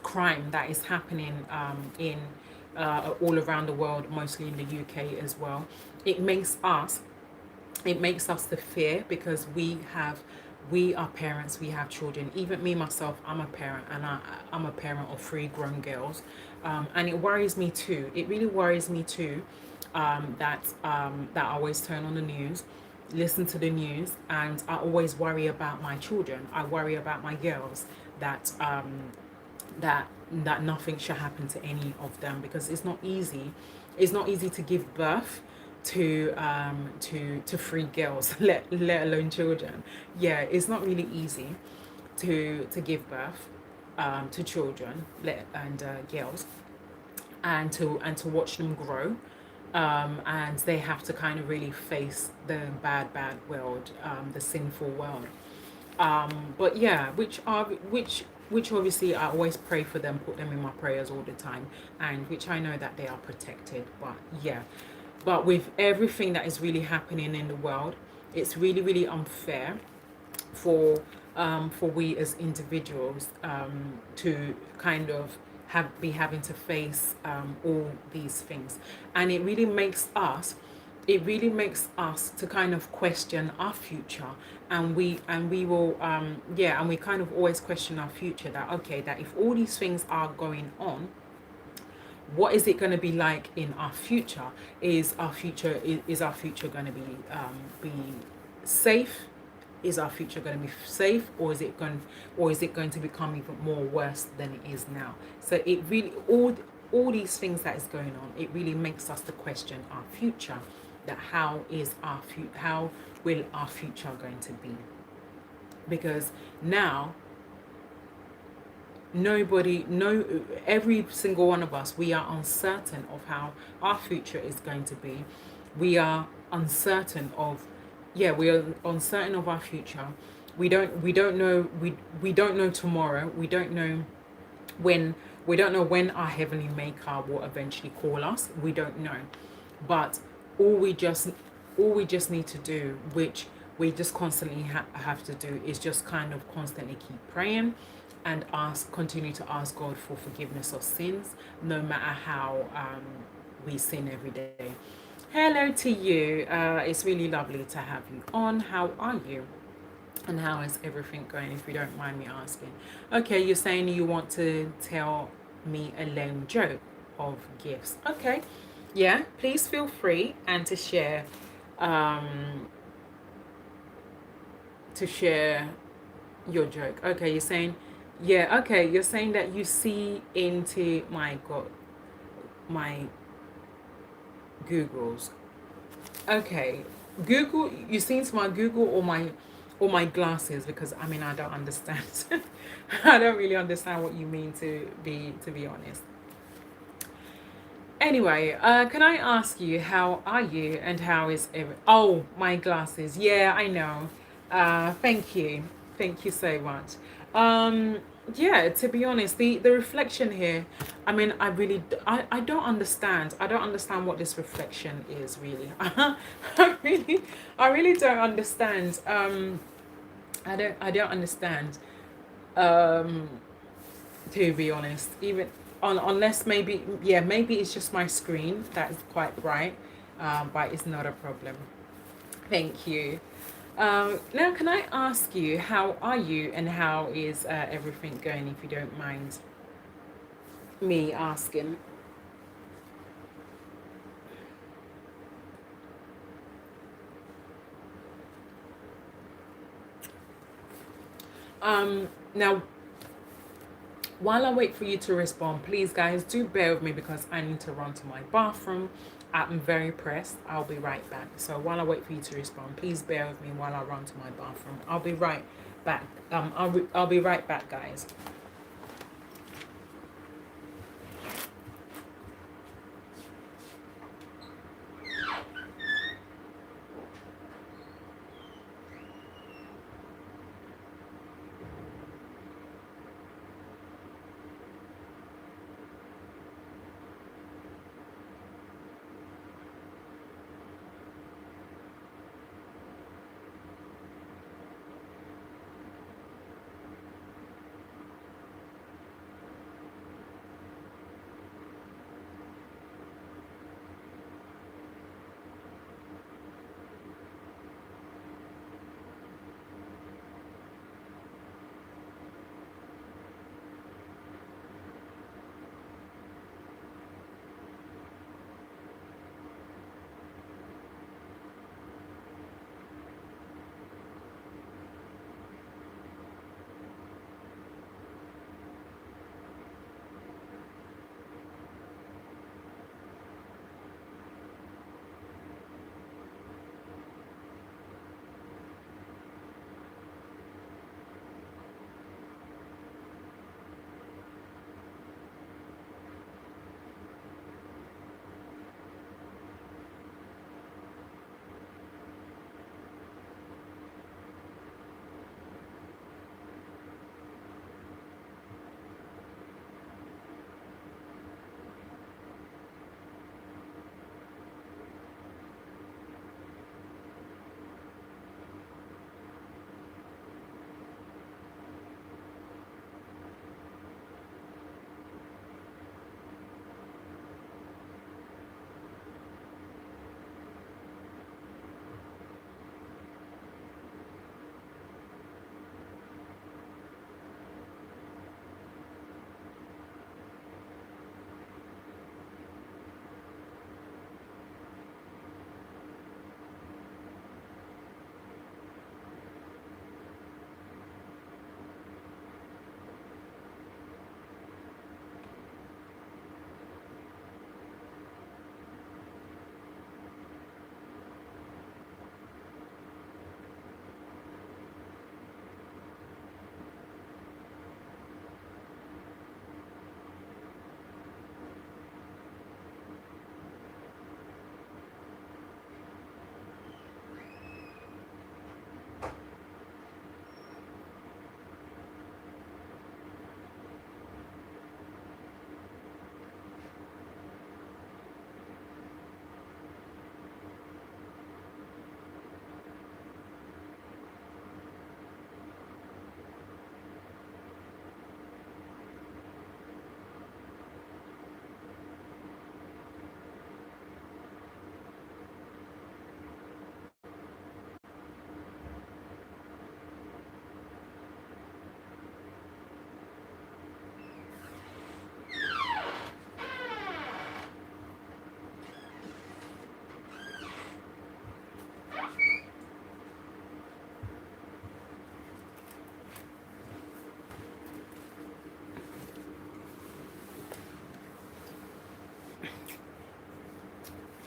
crime that is happening in all around the world, mostly in the UK as well. It makes us it makes us to fear because we are parents, we have children. Even me myself, I'm a parent, and I'm a parent of three grown girls, and it worries me too. It really worries me too, that I always turn on the news, listen to the news, and I always worry about my children. I worry about my girls, that that nothing should happen to any of them, because it's not easy. It's not easy to give birth to three girls, let alone children. Yeah, it's not really easy to give birth to children, and girls, and to watch them grow, and they have to kind of really face the bad world, the sinful world. But yeah, which obviously I always pray for them, put them in my prayers all the time, and which I know that they are protected. But yeah, but with everything that is really happening in the world, it's really really unfair for we as individuals to kind of be having to face all these things, and it really makes us to kind of question our future, and we will yeah, and we kind of always question our future, that okay, that if all these things are going on, what is it going to be like in our future? Is our future going to be safe? Is our future going to be safe, or is it going to become even more worse than it is now? So it really, all these things that is going on, it really makes us to question our future, that how will our future going to be? Because now nobody no every single one of us, we are uncertain of how our future is going to be. We are uncertain of, yeah, we are uncertain of our future. We don't know tomorrow. When we don't know when our heavenly maker will eventually call us. We don't know. But all we just all we just need to do, which we just constantly have to do, is just kind of constantly keep praying and continue to ask God for forgiveness of sins, no matter how we sin every day. Hello to you. It's really lovely to have you on. How are you? And how is everything going, if you don't mind me asking? Okay, you're saying you want to tell me a lame joke of gifts. Okay, yeah, please feel free and um, to share your joke. Okay, you're saying, yeah, okay, you're saying that you see into my Googles. Okay, Google. You see into my Google, or my glasses, because I mean I don't understand. I don't really understand what you mean, to be honest. Anyway, can I ask you, how are you, and how is oh, my glasses. Yeah, I know. Thank you so much. Um, yeah, to be honest, the reflection here, I mean, I don't understand. I don't understand what this reflection is really. I really don't understand. I don't understand. Um, to be honest, even unless maybe, yeah, maybe it's just my screen that is quite bright, but it's not a problem. Thank you. Now, can I ask you, how are you, and how is everything going, if you don't mind me asking? Now, while I wait for you to respond, please, guys, do bear with me because I need to run to my bathroom I'm very pressed. I'll be right back. So while I wait for you to respond, please bear with me while I run to my bathroom. I'll be right back. I'll be right back, guys.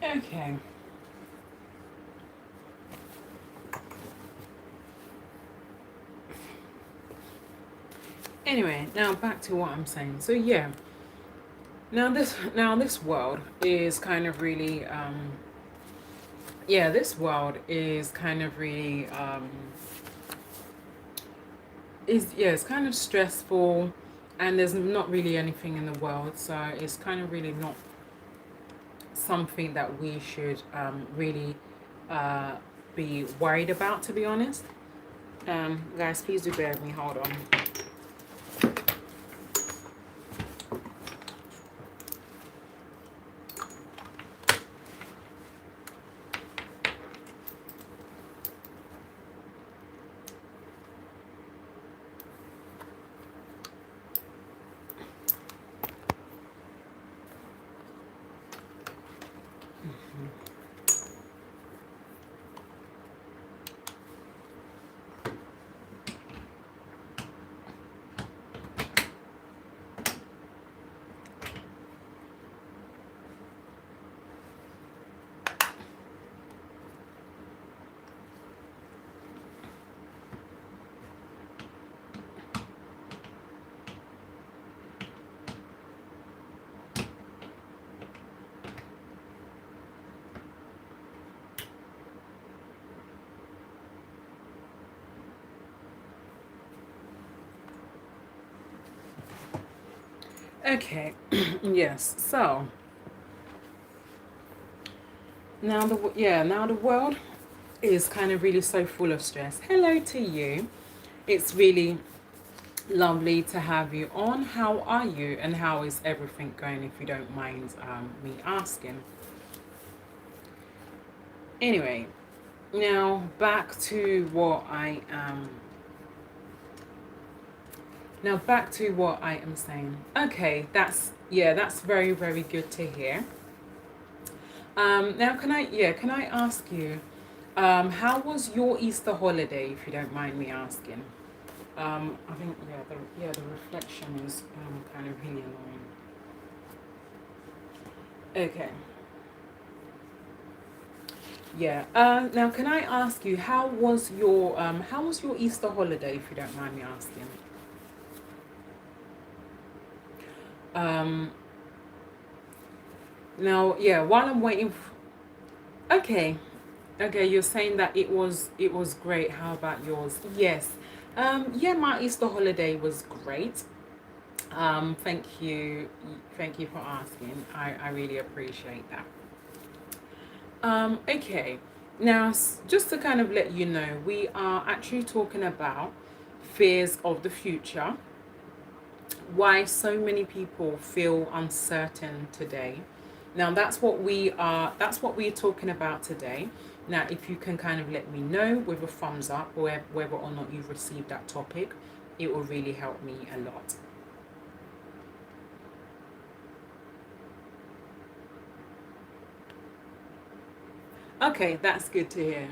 Okay. Anyway, now back to what I'm saying. So yeah, now this world is kind of really yeah, this world is kind of really is yeah, it's kind of stressful, and there's not really anything in the world, so it's kind of really not something that we should really uh, be worried about, to be honest. Guys, please do bear with me. Hold on. Okay. Yes. So now the world is kind of really so full of stress. Hello to you. It's really lovely to have you on. How are you, and how is everything going? If you don't mind me asking. Anyway, now back to what I am. Now back to what I am saying. Okay, that's very very good to hear. Now can I ask you, how was your Easter holiday, if you don't mind me asking? I think the reflection is kind of really annoying. Okay. Yeah. Now can I ask you, how was your Easter holiday, if you don't mind me asking? Um, Now while I'm waiting. Okay. Okay, you're saying that it was great. How about yours? Yes. Yeah, my Easter holiday was great. Thank you for asking. I really appreciate that. Okay. Now, just to kind of let you know, we are actually talking about fears of the future, why so many people feel uncertain today. Now, that's what we're talking about today. Now, if you can kind of let me know with a thumbs up, whether or not you've received that topic, it will really help me a lot. Okay, that's good to hear.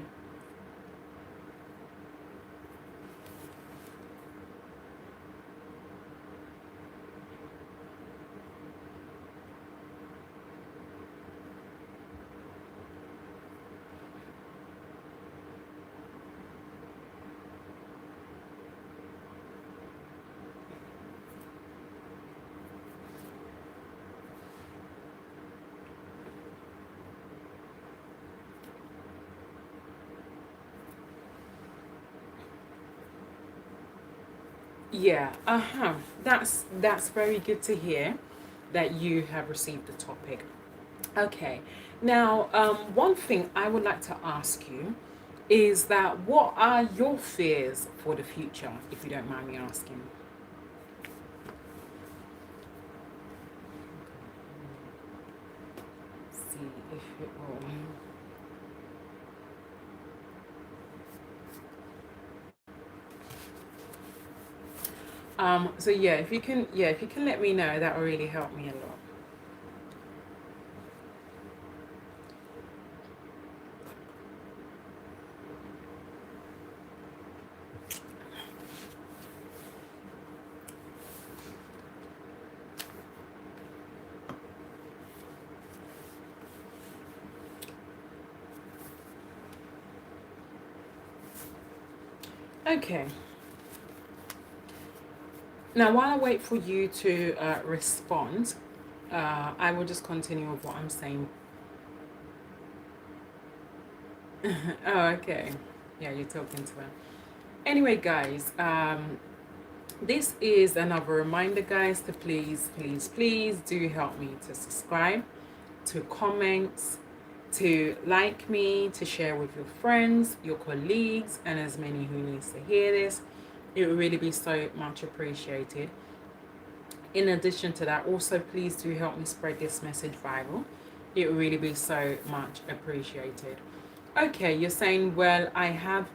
Yeah, that's very good to hear that you have received the topic. Okay, now one thing I would like to ask you is that what are your fears for the future, if you don't mind me asking? See if it will. So if you can let me know, that will really help me a lot. Okay. Now, while I wait for you to respond, I will just continue with what I'm saying. Oh, okay. Yeah, you're talking to her. Anyway, guys, this is another reminder, guys, to please, please, please do help me to subscribe, to comment, to like me, to share with your friends, your colleagues, and as many who needs to hear this. It would really be so much appreciated. In addition to that, also please do help me spread this message viral. It would really be so much appreciated. Okay, you're saying, well, I have.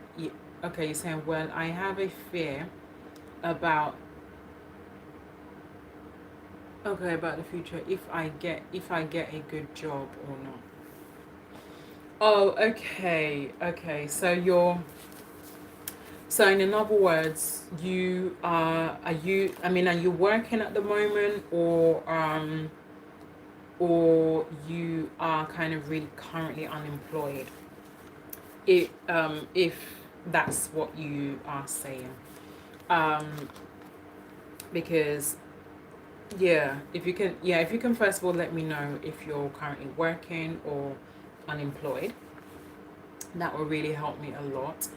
Okay, you're saying, well, I have a fear about. Okay, about the future. If I get a good job or not. Oh, okay, okay. So in other words, are you working at the moment, or you are kind of really currently unemployed? If that's what you are saying, um, because if you can first of all let me know if you're currently working or unemployed, that will really help me a lot.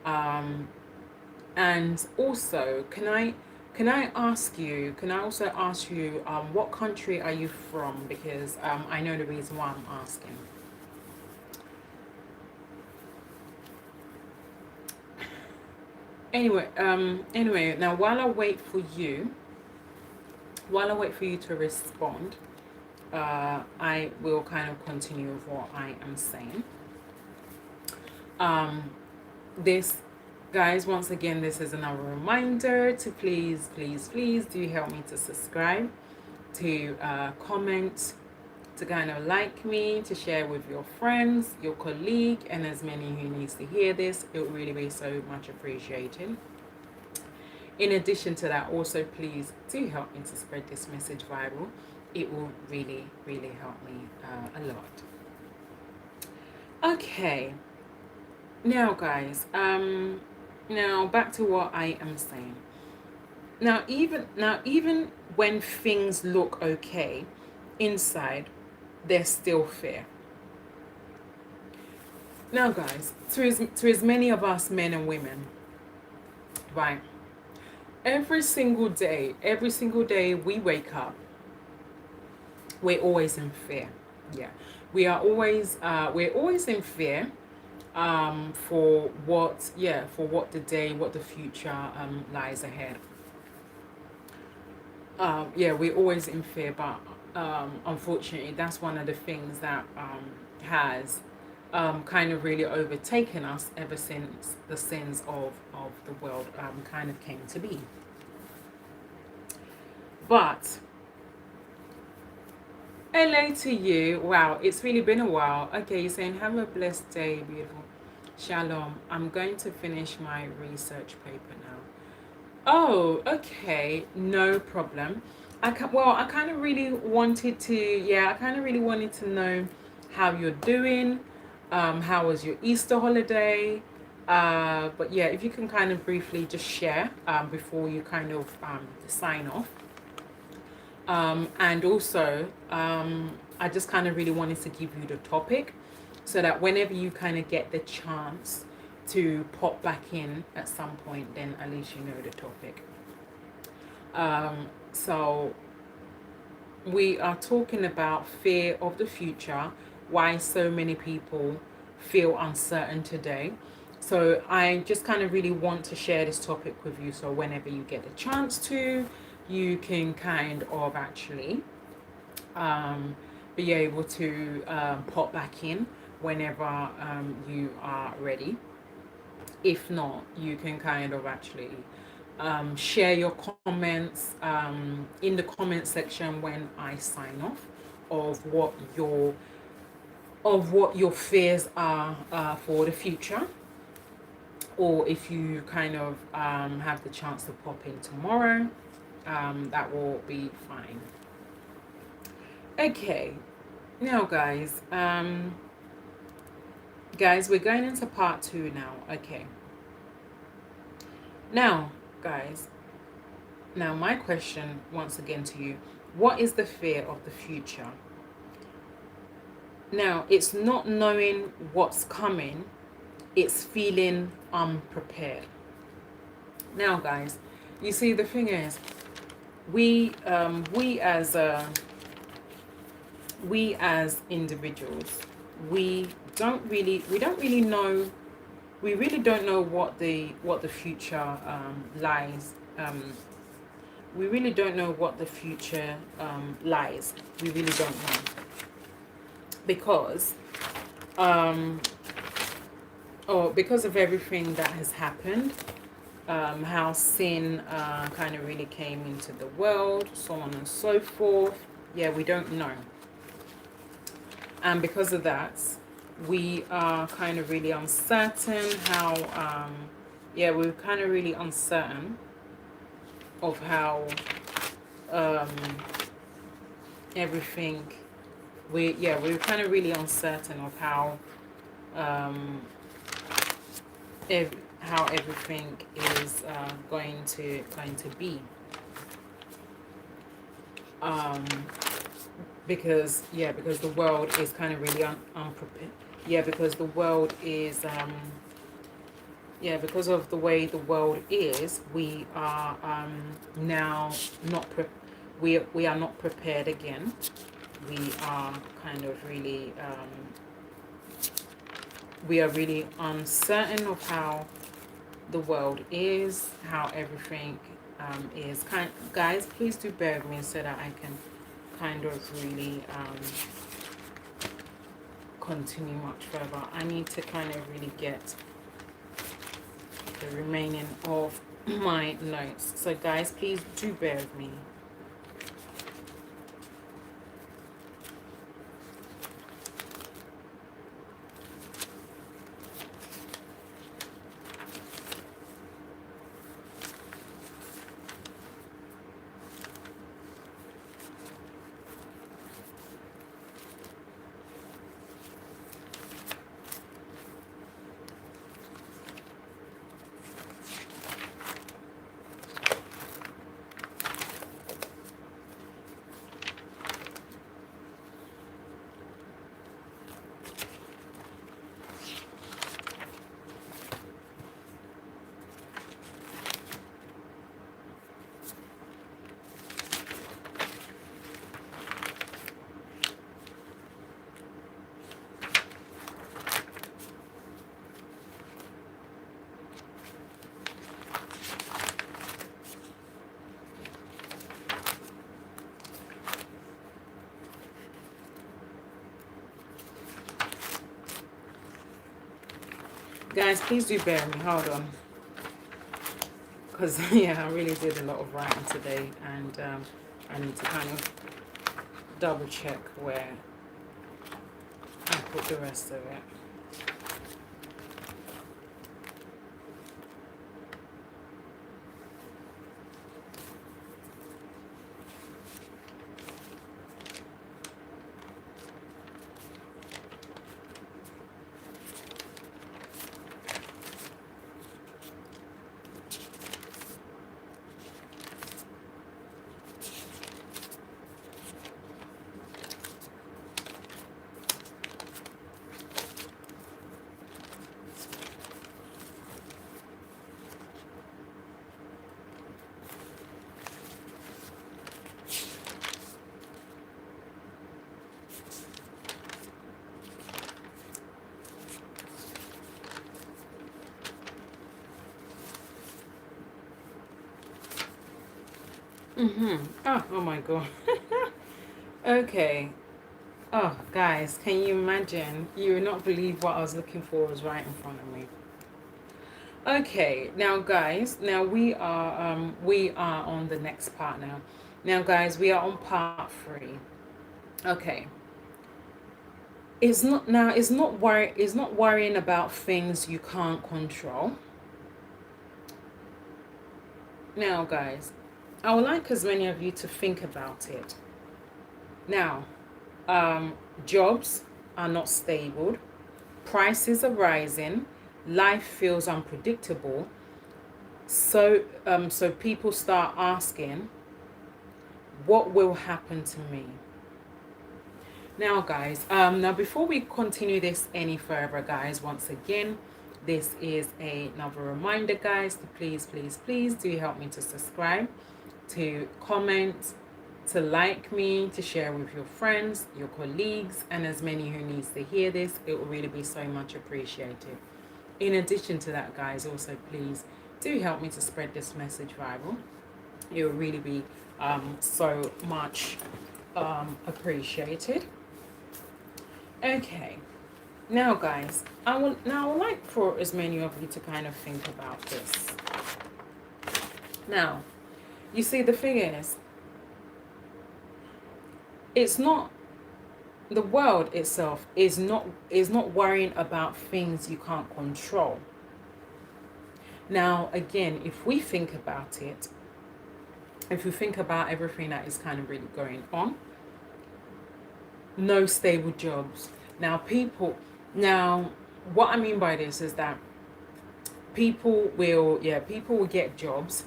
Um, and also, can I Can I ask you, can I also ask you, what country are you from? Because I know the reason why I'm asking. Anyway, now while I wait for you to respond, I will kind of continue with what I am saying. Um, this, guys, once again, this is another reminder to please do help me to subscribe, to comment, to kind of like me, to share with your friends, your colleague, and as many who needs to hear this. It would really be so much appreciated. In addition to that, also please do help me to spread this message viral. It will really help me a lot. Okay, now guys, now back to what I am saying. Even when things look okay inside, there's still fear. Now guys, to as many of us men and women, right, every single day we wake up, we're always in fear. Yeah, we're always in fear, for what the day, what the future lies ahead. Yeah, we're always in fear, but unfortunately, that's one of the things that has kind of really overtaken us ever since the sins of the world kind of came to be. But hello to you. Wow, it's really been a while. Okay, you're saying have a blessed day, beautiful. Shalom. I'm going to finish my research paper now. Oh, okay, no problem. I kind of really wanted to, yeah, I kind of really wanted to know how you're doing. How was your Easter holiday? But yeah, if you can kind of briefly just share before you kind of sign off. And also, I just kind of really wanted to give you the topic so that whenever you kind of get the chance to pop back in at some point, then at least you know the topic. So we are talking about fear of the future, why so many people feel uncertain today. So I just kind of really want to share this topic with you, so whenever you get a chance to, you can kind of actually be able to pop back in whenever you are ready. If not, you can kind of actually share your comments in the comment section when I sign off of what your fears are for the future, or if you kind of have the chance to pop in tomorrow, that will be fine. Okay, now guys, we're going into part 2 now. Okay, now guys, now my question once again to you, what is the fear of the future? Now, it's not knowing what's coming, it's feeling unprepared. Now guys, you see, the thing is, we as individuals, we really don't know what the future lies. We really don't know what the future lies. We really don't know, because because of everything that has happened, how sin kind of really came into the world, so on and so forth. Yeah, we don't know. And because of that, we are kind of really uncertain how, we're kind of really uncertain of how everything, we're kind of really uncertain of how how everything is going to be. Because the world is kind of really unprepared. Yeah, because the world is yeah, because of the way the world is, we are now not we are not prepared again. We are kind of really we are really uncertain of how the world is, how everything is. Guys, please do bear with me so that I can kind of really continue much further. I need to kind of really get the remaining of my notes. So guys, please do bear with me. Guys, please do bear with me. Hold on. Because, yeah, I really did a lot of writing today. And I need to kind of double check where I put the rest of it. Oh my god. Okay. Oh, guys, can you imagine? You would not believe what I was looking for was right in front of me. Okay, now guys, now we are on the next part now. Now guys, we are on part 3. Okay. It's not worrying about things you can't control. Now guys, I would like as many of you to think about it. Now, jobs are not stable, prices are rising, life feels unpredictable. So people start asking, what will happen to me? Now guys, now before we continue this any further, guys, once again, this is another reminder, guys, to please do help me to subscribe, to comment, to like me, to share with your friends, your colleagues, and as many who needs to hear this. It will really be so much appreciated. In addition to that, guys, also please do help me to spread this message viral. It will really be so much appreciated. Okay, now guys, I would like for as many of you to kind of think about this. Now, you see, the thing is, it's not, the world itself is not worrying about things you can't control. Now again, if we think about it, if you think about everything that is kind of really going on, no stable jobs. Now what I mean by this is that people will get jobs.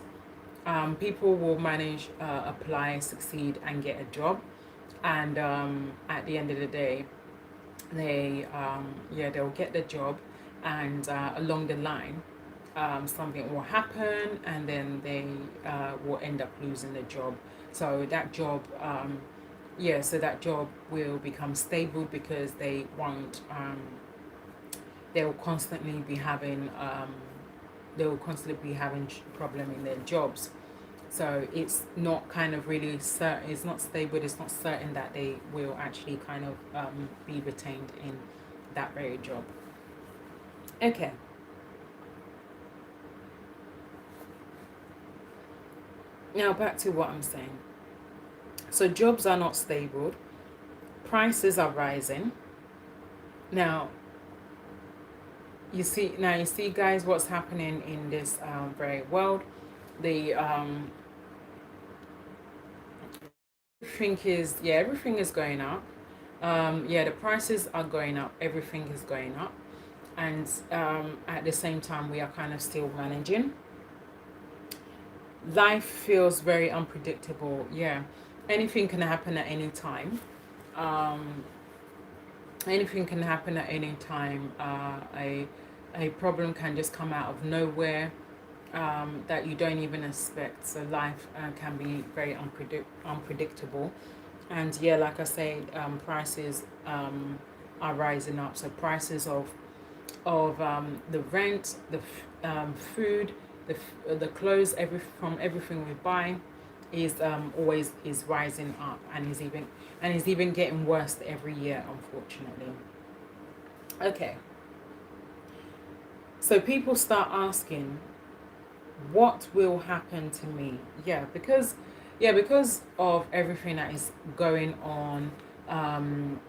People will manage, apply, succeed, and get a job. And at the end of the day, they'll get the job, and along the line, something will happen, and then they will end up losing the job. So that job, so that job will become stable because they will constantly be having problem in their jobs. So it's not kind of really certain, it's not stable, it's not certain that they will actually kind of be retained in that very job. Okay. Now back to what I'm saying. So jobs are not stable, prices are rising. Now you see guys, what's happening in this very world. The everything is going up. The prices are going up, everything is going up, and at the same time we are kind of still managing. Life feels very unpredictable. Anything can happen at any time. Anything can happen at any time. A problem can just come out of nowhere, that you don't even expect. So life can be very unpredictable. And like I said, prices are rising up. So prices of the rent, the food, the clothes, everything we buy is always is rising up, and is even getting worse every year, unfortunately. Okay. So people start asking, what will happen to me? Because of everything that is going on.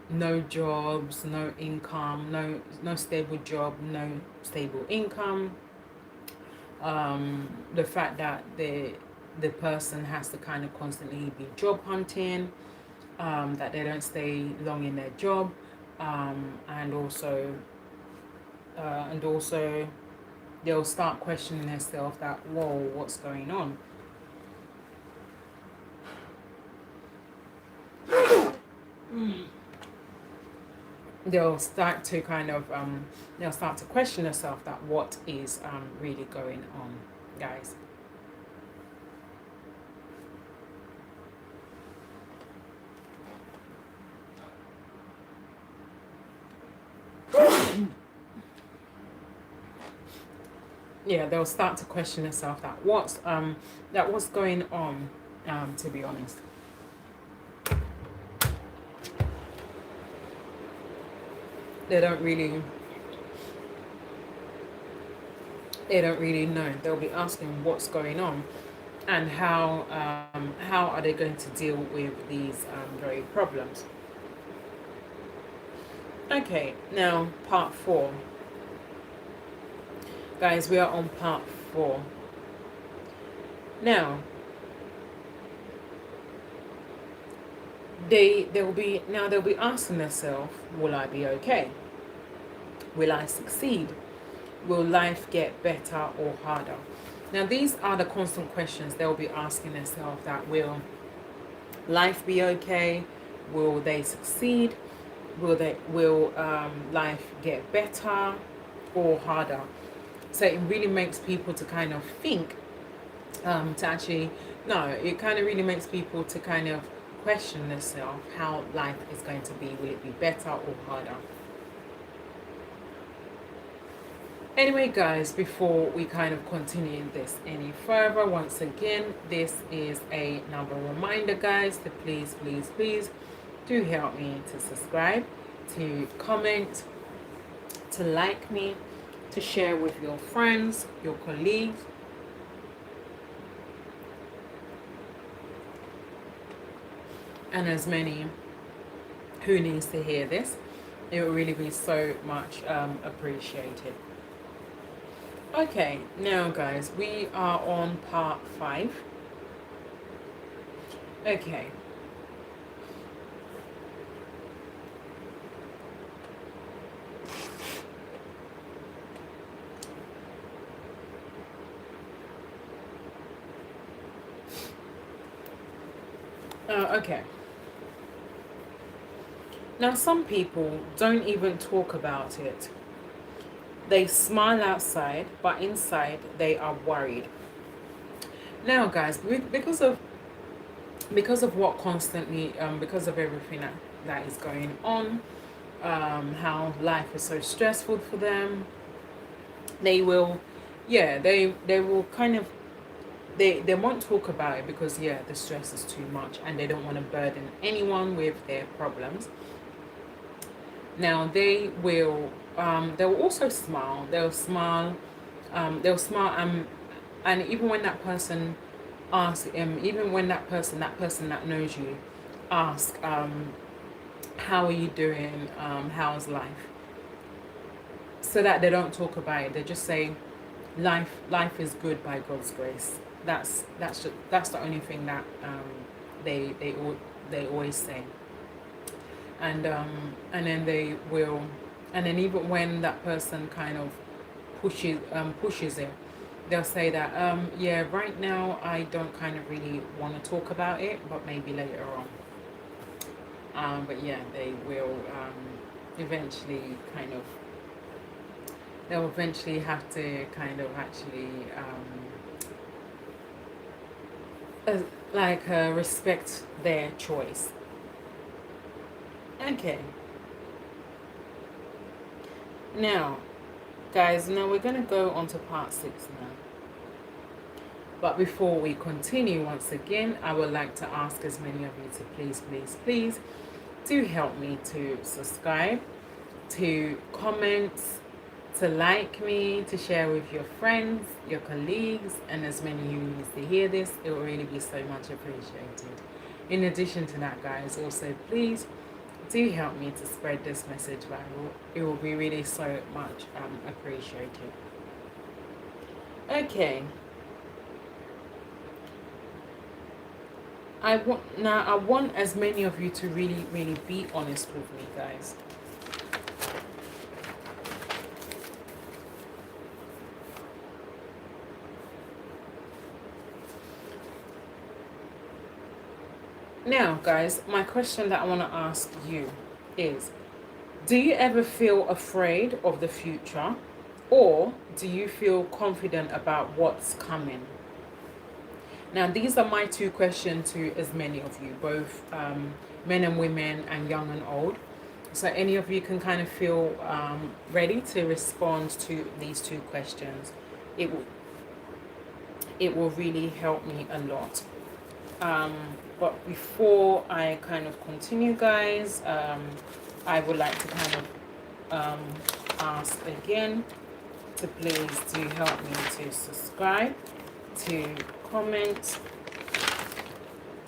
No jobs, no income, no stable job, no stable income. The fact that the person has to kind of constantly be job hunting, that they don't stay long in their job, and also they'll start questioning themselves that, whoa, what's going on? They'll start to question themselves that what is really going on, guys. They'll start to question themselves that what's going on, to be honest. They don't really know. They'll be asking what's going on, and how are they going to deal with these very problems. Okay, now part 4. Guys, we are on part 4. Now, they'll be asking themselves, will I be okay? Will I succeed? Will life get better or harder? Now, these are the constant questions they'll be asking themselves, that will life be okay? Will they succeed? Will life get better or harder? So it really makes people to kind of think, it kind of really makes people to kind of question themselves how life is going to be. Will it be better or harder? Anyway, guys, before we kind of continue this any further, once again, this is another reminder, guys, to please do help me to subscribe, to comment, to like me, to share with your friends, your colleagues, and as many who needs to hear this. It will really be so much appreciated. Okay, now guys, we are on part 5. Okay. Okay. Now, some people don't even talk about it. They smile outside, but inside they are worried. Now, guys, because of what constantly, because of everything that is going on, how life is so stressful for them, they will, yeah, they will kind of, they won't talk about it because, yeah, the stress is too much and they don't want to burden anyone with their problems. Now they'll also smile. They'll smile, and even when that person asks, even when that person that knows you, ask, how are you doing? How's life? So that they don't talk about it. They just say, life is good by God's grace. That's the only thing that they always say. And then they will, and then even when that person kind of pushes it, they'll say that, yeah, right now I don't kind of really want to talk about it, but maybe later on. But yeah, they will, eventually kind of, they'll eventually have to kind of actually, respect their choice. Okay. Now, guys, now we're going to go on to part 6 now. But before we continue, once again, I would like to ask as many of you to please do help me to subscribe, to comment, to like me, to share with your friends, your colleagues, and as many who needs to hear this. It will really be so much appreciated. In addition to that, guys, also please do help me to spread this message viral. It will be really so much appreciated. Okay. I want as many of you to really be honest with me, guys. Now, guys, my question that I want to ask you is, do you ever feel afraid of the future, or do you feel confident about what's coming? Now, these are my 2 questions to as many of you, both men and women and young and old. So any of you can kind of feel ready to respond to these 2 questions. It will really help me a lot. But before I kind of continue, guys, I would like to kind of ask again to please do help me to subscribe, to comment,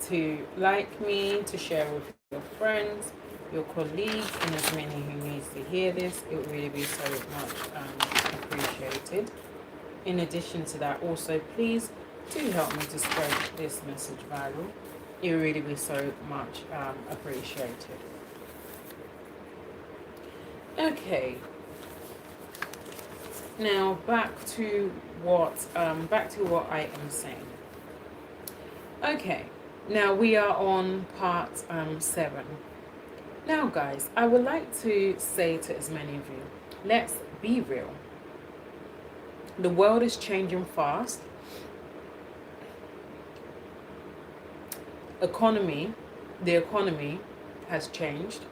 to like me, to share with your friends, your colleagues, and as many who needs to hear this. It would really be so much appreciated. In addition to that, also please do help me to spread this message viral. It would really be so much appreciated. Okay. Now back to what I am saying. Okay. Now we are on part 7. Now, guys, I would like to say to as many of you, let's be real. The world is changing fast. The economy has changed.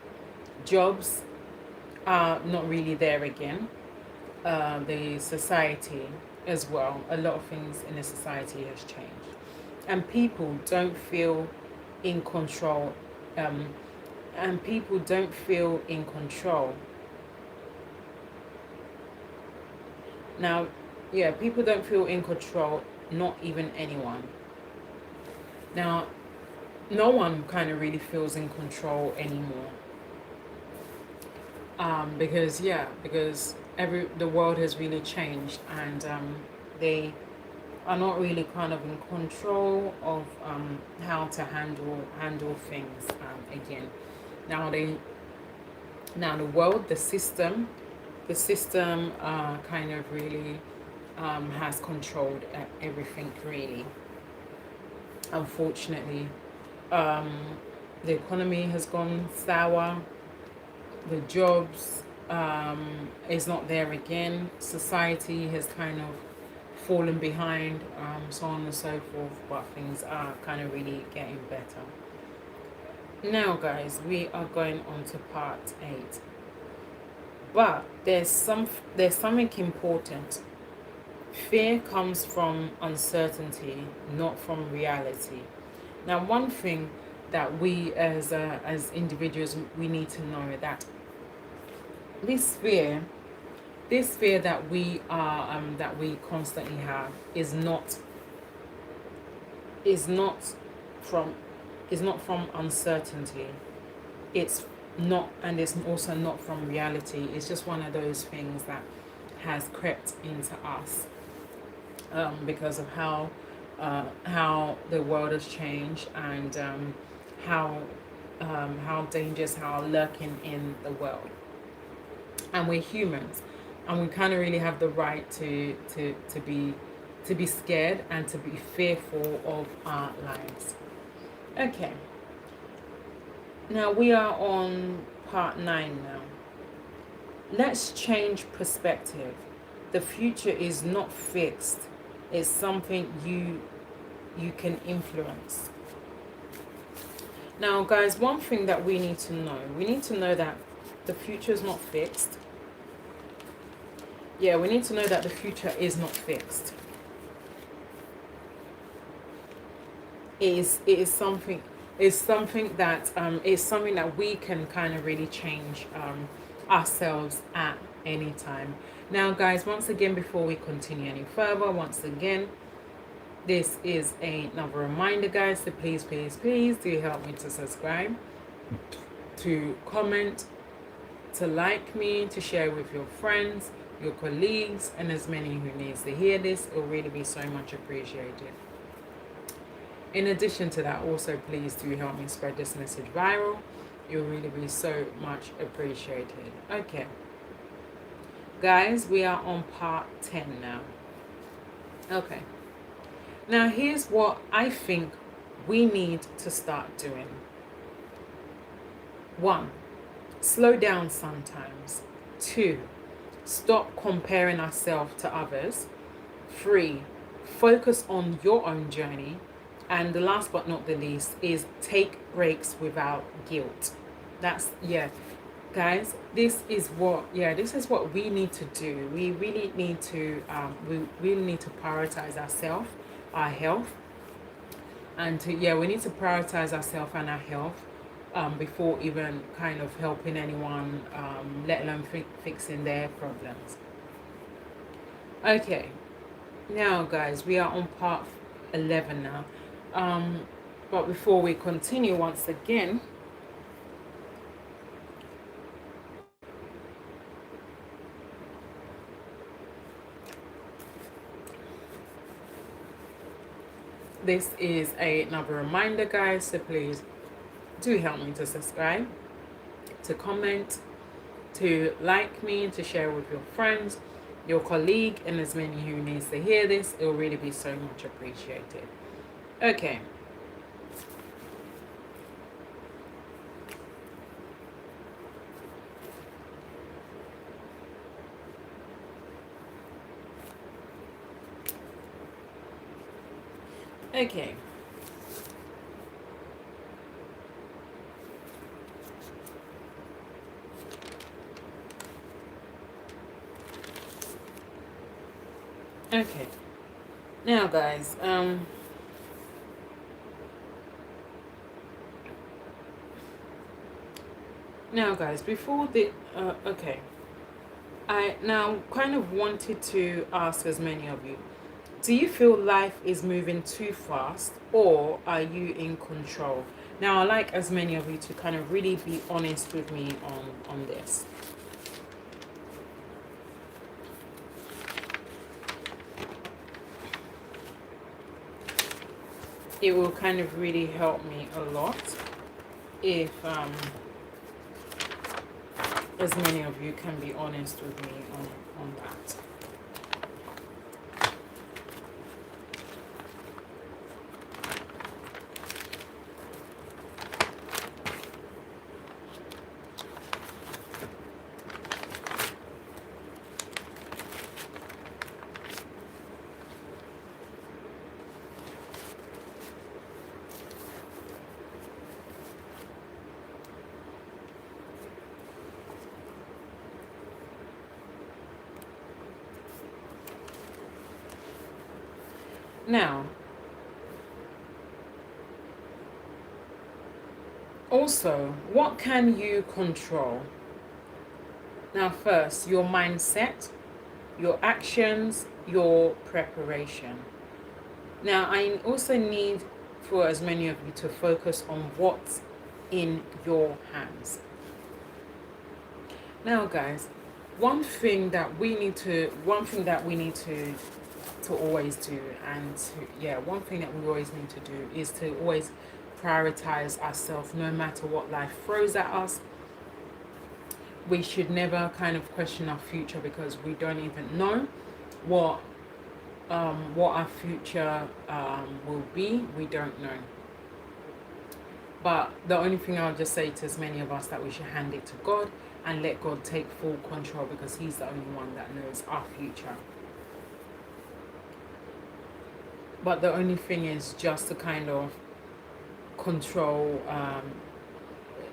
Jobs are not really there again. The society as well, a lot of things in the society has changed. And people don't feel in control. Now, yeah, people don't feel in control, not even anyone. Now, no one kind of really feels in control anymore. Because the world has really changed, and they are not really kind of in control of how to handle things again. Now the world, the system kind of really has controlled everything, really. Unfortunately, the economy has gone sour. The jobs is not there again. Society has kind of fallen behind, so on and so forth, but things are kind of really getting better. Now, guys, we are going on to part 8. But there's something important. Fear comes from uncertainty, not from reality. Now, one thing that we as individuals we need to know that this fear, that we constantly have is not from uncertainty. It's not, and it's also not from reality. It's just one of those things that has crept into us, because of how the world has changed, and how dangerous, how lurking in the world. And we're humans, and we kind of really have the right to be scared and to be fearful of our lives. Okay. Now we are on part 9 now. Let's change perspective. The future is not fixed. It's something you can influence. Now, guys, one thing that we need to know that the future is not fixed. Yeah, we need to know that the future is not fixed. It is something that we can kind of really change ourselves at any time. Now, guys, once again, before we continue any further, once again, this is another reminder, guys, to please do help me to subscribe, to comment, to like me, to share with your friends, your colleagues, and as many who needs to hear this. It will really be so much appreciated. In addition to that, also please do help me spread this message viral. It will really be so much appreciated. Okay, guys, we are on part 10 now. Okay, now here's what I think we need to start doing. 1, slow down sometimes. 2, stop comparing ourselves to others. 3, focus on your own journey. And the last but not the least is take breaks without guilt. That's, yeah, guys, this is what we need to do. We really need to prioritize ourselves, our health, and we need to prioritize ourselves and our health before even kind of helping anyone, let alone fixing their problems. Okay, now, guys, we are on part 11 now. But before we continue, once again, this is another reminder, guys, so please do help me to subscribe, to comment, to like me, to share with your friends, your colleague, and as many who needs to hear this. It will really be so much appreciated. Okay. Okay. Okay. Now, guys, before the okay, I now kind of wanted to ask as many of you, do you feel life is moving too fast, or are you in control? Now, I'd like as many of you to kind of really be honest with me on this. It will kind of really help me a lot if as many of you can be honest with me on that. Now, also, what can you control? Now, first, your mindset, your actions, your preparation. Now, I also need for as many of you to focus on what's in your hands. Now, guys, one thing that we need to always do, one thing that we always need to do is to always prioritize ourselves, no matter what life throws at us. We should never kind of question our future, because we don't even know what our future will be. We don't know. But the only thing I'll just say to as many of us, that we should hand it to God and let God take full control, because He's the only one that knows our future. But the only thing is just to kind of control,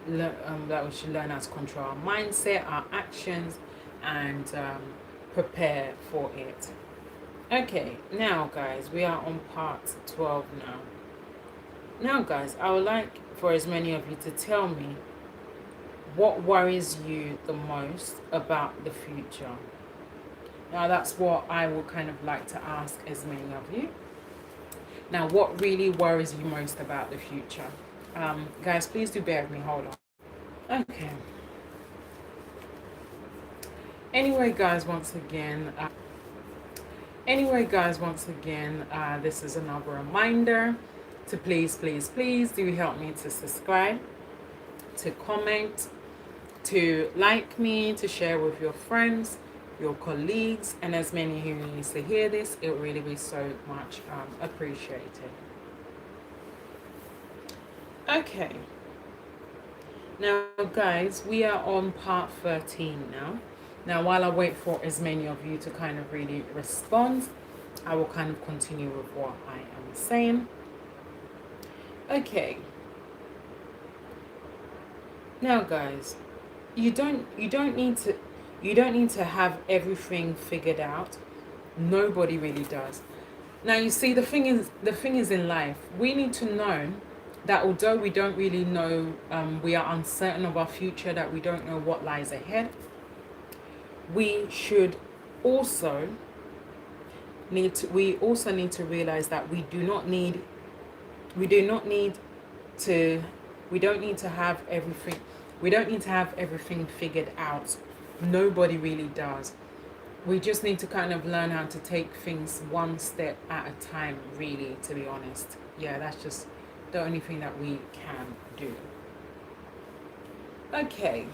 that we should learn how to control our mindset, our actions, and prepare for it. Okay, now guys, we are on part 12 now. Now guys, I would like for as many of you to tell me what worries you the most about the future. Now that's what I would kind of like to ask as many of you. Now, what really worries you most about the future? Guys, please do bear with me. Hold on. Okay. Anyway, guys, once again, this is another reminder to please do help me to subscribe, to comment, to like me, to share with your friends, your colleagues, and as many who needs to hear this. It will really be so much appreciated. Okay. Now, guys, we are on part 13 now. Now, while I wait for as many of you to kind of really respond, I will kind of continue with what I am saying. Okay. Now, guys, you don't need to have everything figured out. Nobody really does. Now, you see, the thing is in life, we need to know that although we don't really know, we are uncertain of our future, that we don't know what lies ahead, we also need to realize that we don't need to have everything figured out. Nobody really does. We just need to kind of learn how to take things one step at a time, really, to be honest. Yeah, that's just the only thing that we can do. Okay.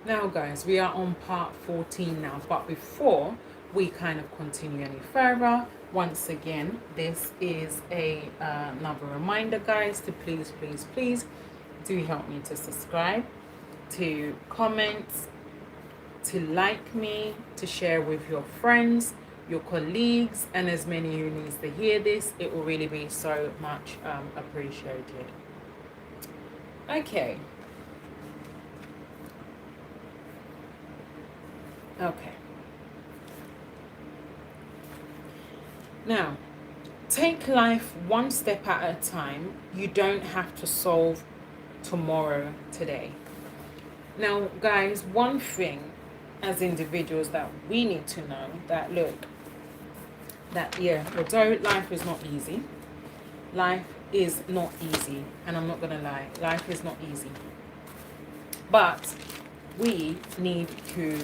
Now, guys, we are on part 14 now, but before we kind of continue any further, once again, this is another reminder, guys, to please do help me to subscribe, to comment, to like me, to share with your friends, your colleagues, and as many who needs to hear this. It will really be so much appreciated. Okay. Now, take life one step at a time. You don't have to solve tomorrow today. Now, guys, one thing as individuals that we need to know, that look, that although life is not easy, and I'm not gonna lie, life is not easy, but we need to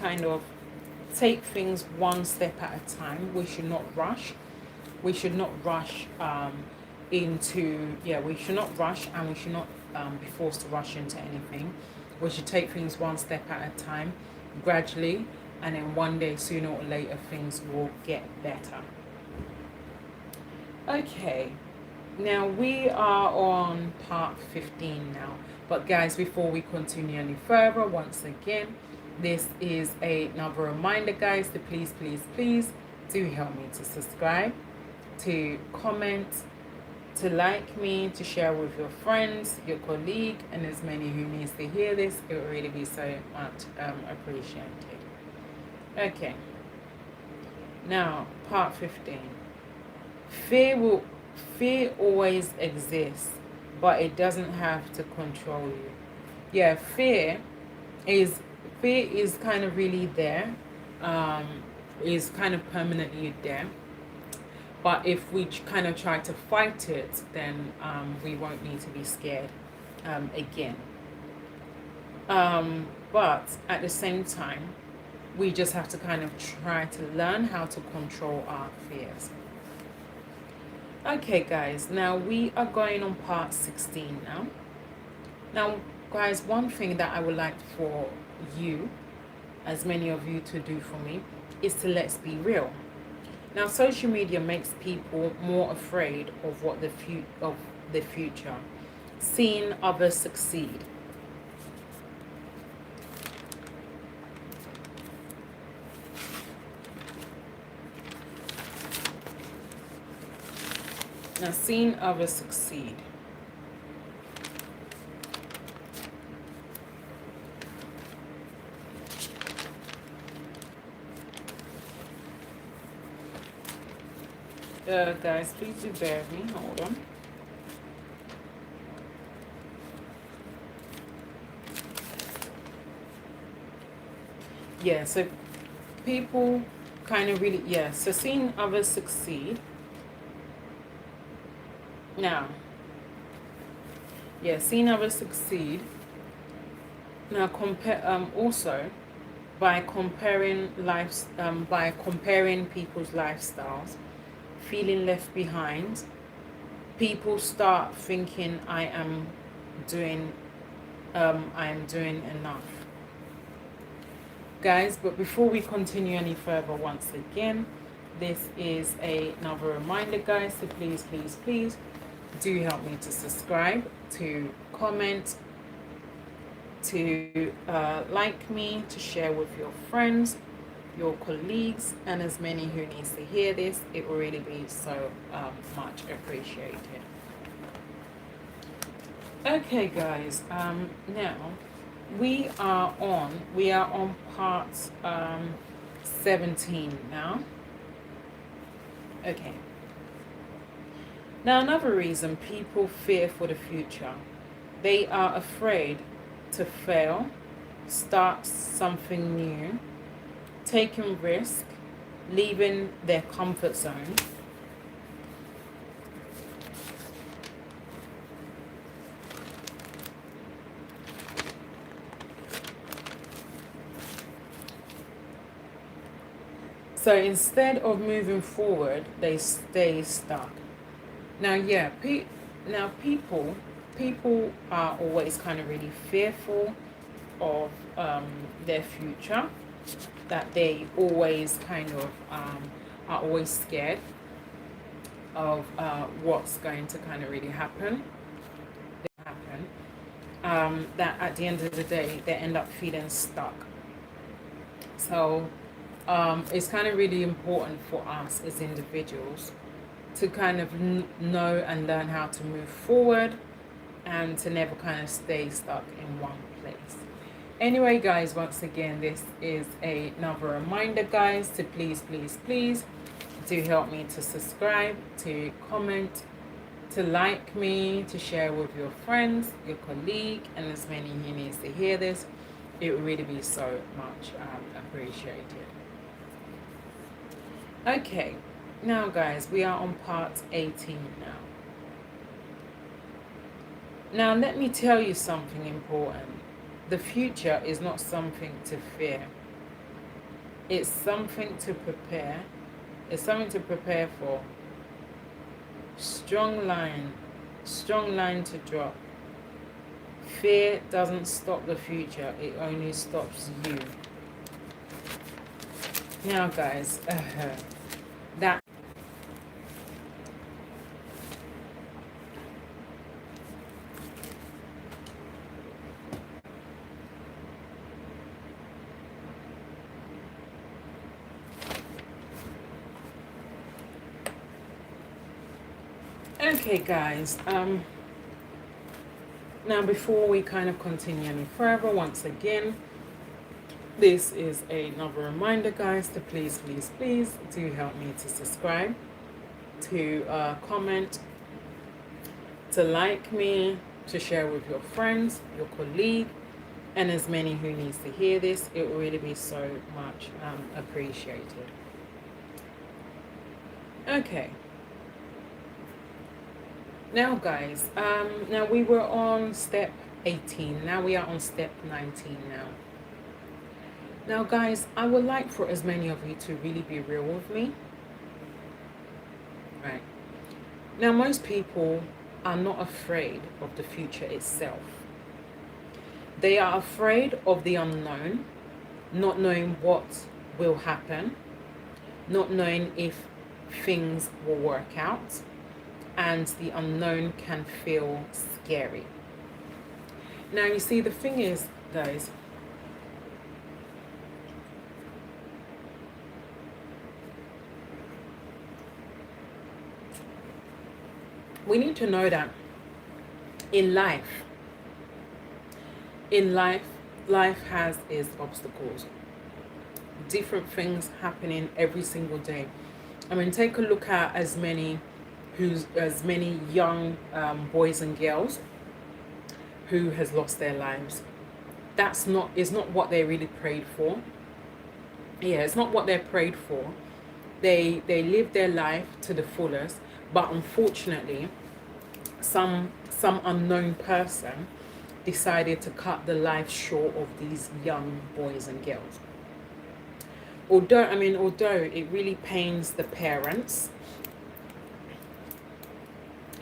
kind of take things one step at a time. We should not rush. We should not rush and we should not be forced to rush into anything. We should take things one step at a time, gradually, and then one day, sooner or later, things will get better. Okay, now we are on part 15 now. But guys, before we continue any further, once again, this is another reminder, guys, to please do help me to subscribe, to comment, to like me, to share with your friends, your colleague, and as many who needs to hear this. It will really be so much appreciated. Okay. Now, part 15. Fear always exists, but it doesn't have to control you. Yeah, is fear is kind of really there, um, is kind of permanently there. But if we kind of try to fight it, then we won't need to be scared again. But at the same time, we just have to kind of try to learn how to control our fears. Okay, guys, now we are going on part 16 now. Now, guys, one thing that I would like for you, as many of you, to do for me is to let's be real. Now, social media makes people more afraid of what the future, seeing others succeed. Now, seeing others succeed. Guys, please do bear with me. Hold on. Yeah, so people kind of really, yeah, so seeing others succeed. Now, yeah, seeing others succeed. Now, also by comparing by comparing people's lifestyles, feeling left behind, people start thinking I am doing enough. Guys, but before we continue any further, once again, this is another reminder, guys, so please do help me to subscribe, to comment, to like me, to share with your friends, your colleagues, and as many who needs to hear this. It will really be so much appreciated. Okay, guys, now we are on part 17 now. Okay. Now, another reason people fear for the future, they are afraid to fail, start something new, taking risk, leaving their comfort zone. So instead of moving forward, they stay stuck. Now, yeah, people are always kind of really fearful of their future, that they always kind of are always scared of what's going to kind of really happen. That at the end of the day, they end up feeling stuck. So it's kind of really important for us as individuals to kind of know and learn how to move forward and to never kind of stay stuck in one place. Anyway, guys, once again, this is another reminder, guys, to please do help me to subscribe, to comment, to like me, to share with your friends, your colleague, and as many who needs to hear this. It would really be so much appreciated. Okay, now, guys, we are on part 18 now. Now, let me tell you something important. The future is not something to fear. It's something to prepare. It's something to prepare for. Strong line to drop. Fear doesn't stop the future. It only stops you. Now, guys, that okay, guys, now before we kind of continue any further, once again, This is another reminder, guys, to please, please, please do help me to subscribe, to comment, to like me, to share with your friends, your colleague, and as many who needs to hear this. It will really be so much appreciated. Okay. Now, guys, now we were on step 18. Now we are on step 19 now. Now, guys, I would like for as many of you to really be real with me. Right. Now, most people are not afraid of the future itself. They are afraid of the unknown, not knowing what will happen, not knowing if things will work out, and the unknown can feel scary. Now, you see, the thing is, guys, we need to know that in life, life has its obstacles. Different things happening every single day. I mean, take a look at as many young boys and girls who has lost their lives. Is not what they really prayed for. Yeah, it's not what they prayed for. They live their life to the fullest, but unfortunately, some unknown person decided to cut the life short of these young boys and girls. Although it really pains the parents.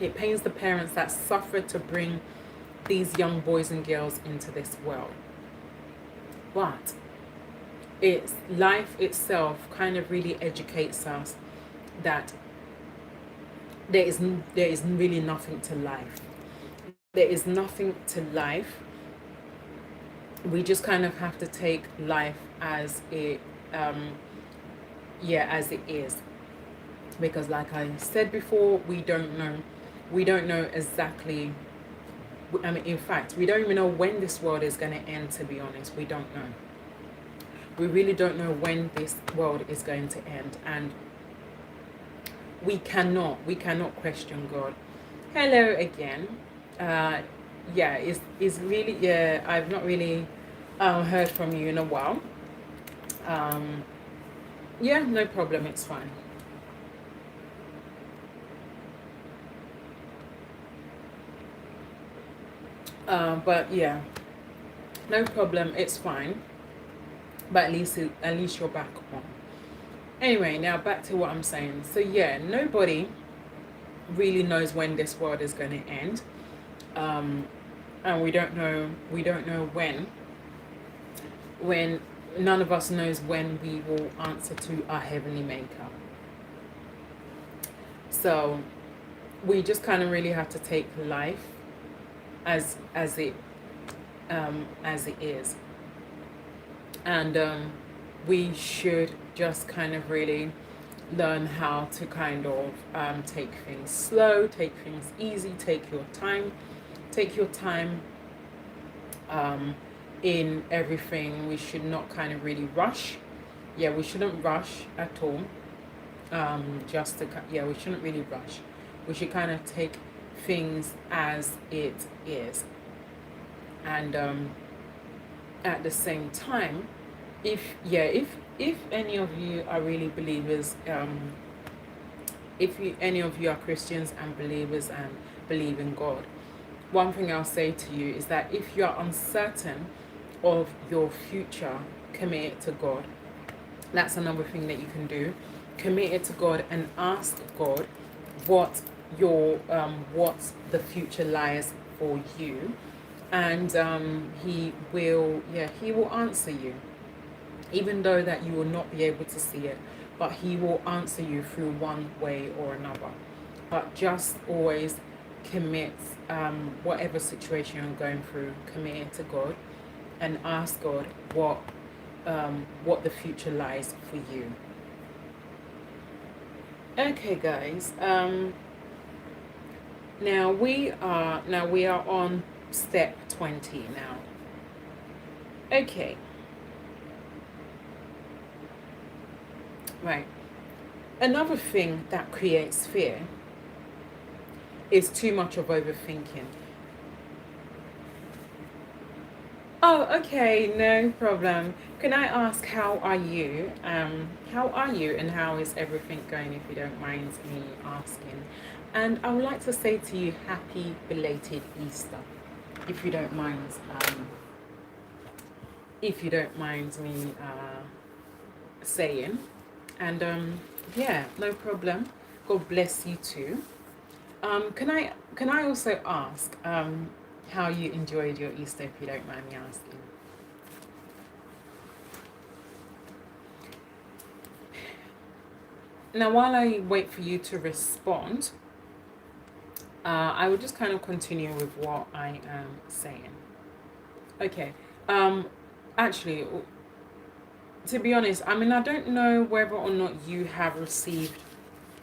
It pains the parents that suffered to bring these young boys and girls into this world. But it's life itself kind of really educates us that there is really nothing to life. There is nothing to life. We just kind of have to take life as it as it is, because like I said before, we don't know exactly. I mean, in fact, we don't even know when this world is going to end, to be honest. We don't know. We really don't know when this world is going to end, and we cannot question God. Hello again. It's really, I've not really heard from you in a while. No problem, it's fine. But yeah, no problem, it's fine. But at least you're back on. Anyway, now back to what I'm saying. So yeah, nobody really knows when this world is going to end, and we don't know when none of us knows when we will answer to our heavenly maker. So we just kind of really have to take life as it is, and we should just kind of really learn how to kind of take things slow, take things easy, take your time in everything. We should not kind of really rush. We shouldn't rush at all. We shouldn't really rush. We should kind of take things as it is, and at the same time, if any of you are really believers, any of you are Christians and believers and believe in God, one thing I'll say to you is that if you are uncertain of your future, commit it to God. That's another thing that you can do. Commit it to God and ask God what the future lies for you, and he will answer you, even though that you will not be able to see it, but he will answer you through one way or another. But just always commit whatever situation you're going through, commit it to God and ask God what the future lies for you. Okay, guys, now we are on step 20 now. Okay, Right. Another thing that creates fear is too much of overthinking. Oh, okay, no problem. Can I ask how are you? How are you and how is everything going if you don't mind me asking? And I would like to say to you happy belated Easter, if you don't mind if you don't mind me saying. And yeah, no problem. God bless you too. Can I also ask how you enjoyed your Easter if you don't mind me asking? Now, while I wait for you to respond, I will just kind of continue with what I am saying. Okay. Um, actually, to be honest, I mean, I don't know whether or not you have received,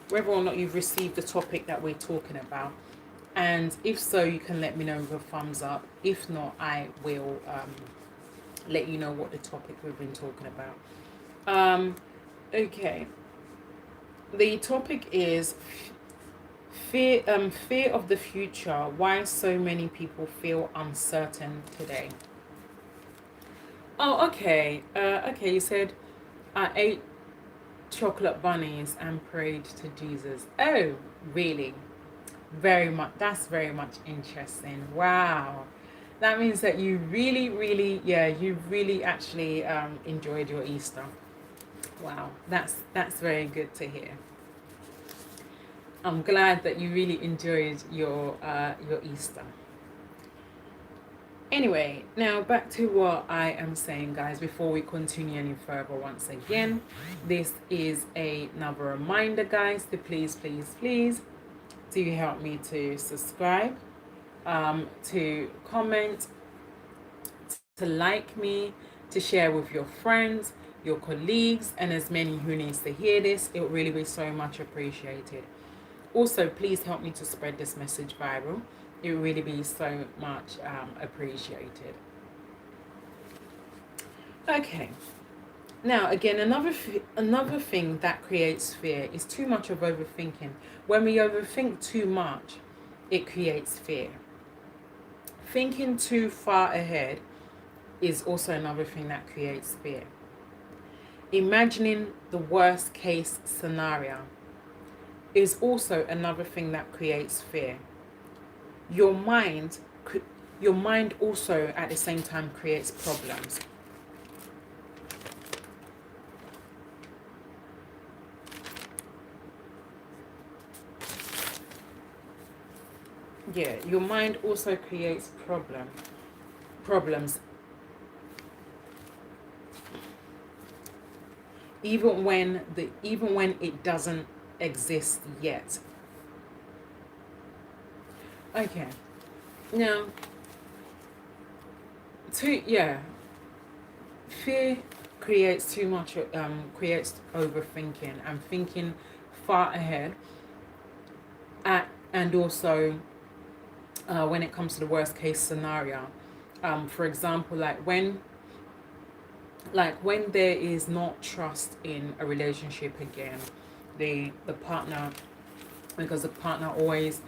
whether or not you've received the topic that we're talking about. And if so, you can let me know with a thumbs up. If not, I will let you know what the topic we've been talking about. Okay. The topic is fear of the future. Why so many people feel uncertain today. Oh, okay. Okay, you said I ate chocolate bunnies and prayed to Jesus. Oh, really? Very much. That's very much interesting. Wow. That means that you really, really, yeah, you really actually enjoyed your Easter. Wow, that's very good to hear. I'm glad that you really enjoyed your Easter. Anyway, now back to what I am saying, guys, before we continue any further. Once again, this is another reminder, guys, to please, please, please do help me to subscribe, to comment, to like me, to share with your friends, your colleagues, and as many who needs to hear this. It would really be so much appreciated. Also, please help me to spread this message viral. It would really be so much appreciated. Okay. Now, again, another thing that creates fear is too much of overthinking. When we overthink too much, it creates fear. Thinking too far ahead is also another thing that creates fear. Imagining the worst case scenario is also another thing that creates fear. Your mind your mind also at the same time creates problems. Yeah, your mind also creates problems even when it doesn't exist yet. Okay. Now, fear creates too much creates overthinking and thinking far ahead and also when it comes to the worst case scenario. For example, when there is not trust in a relationship again, the partner, because the partner always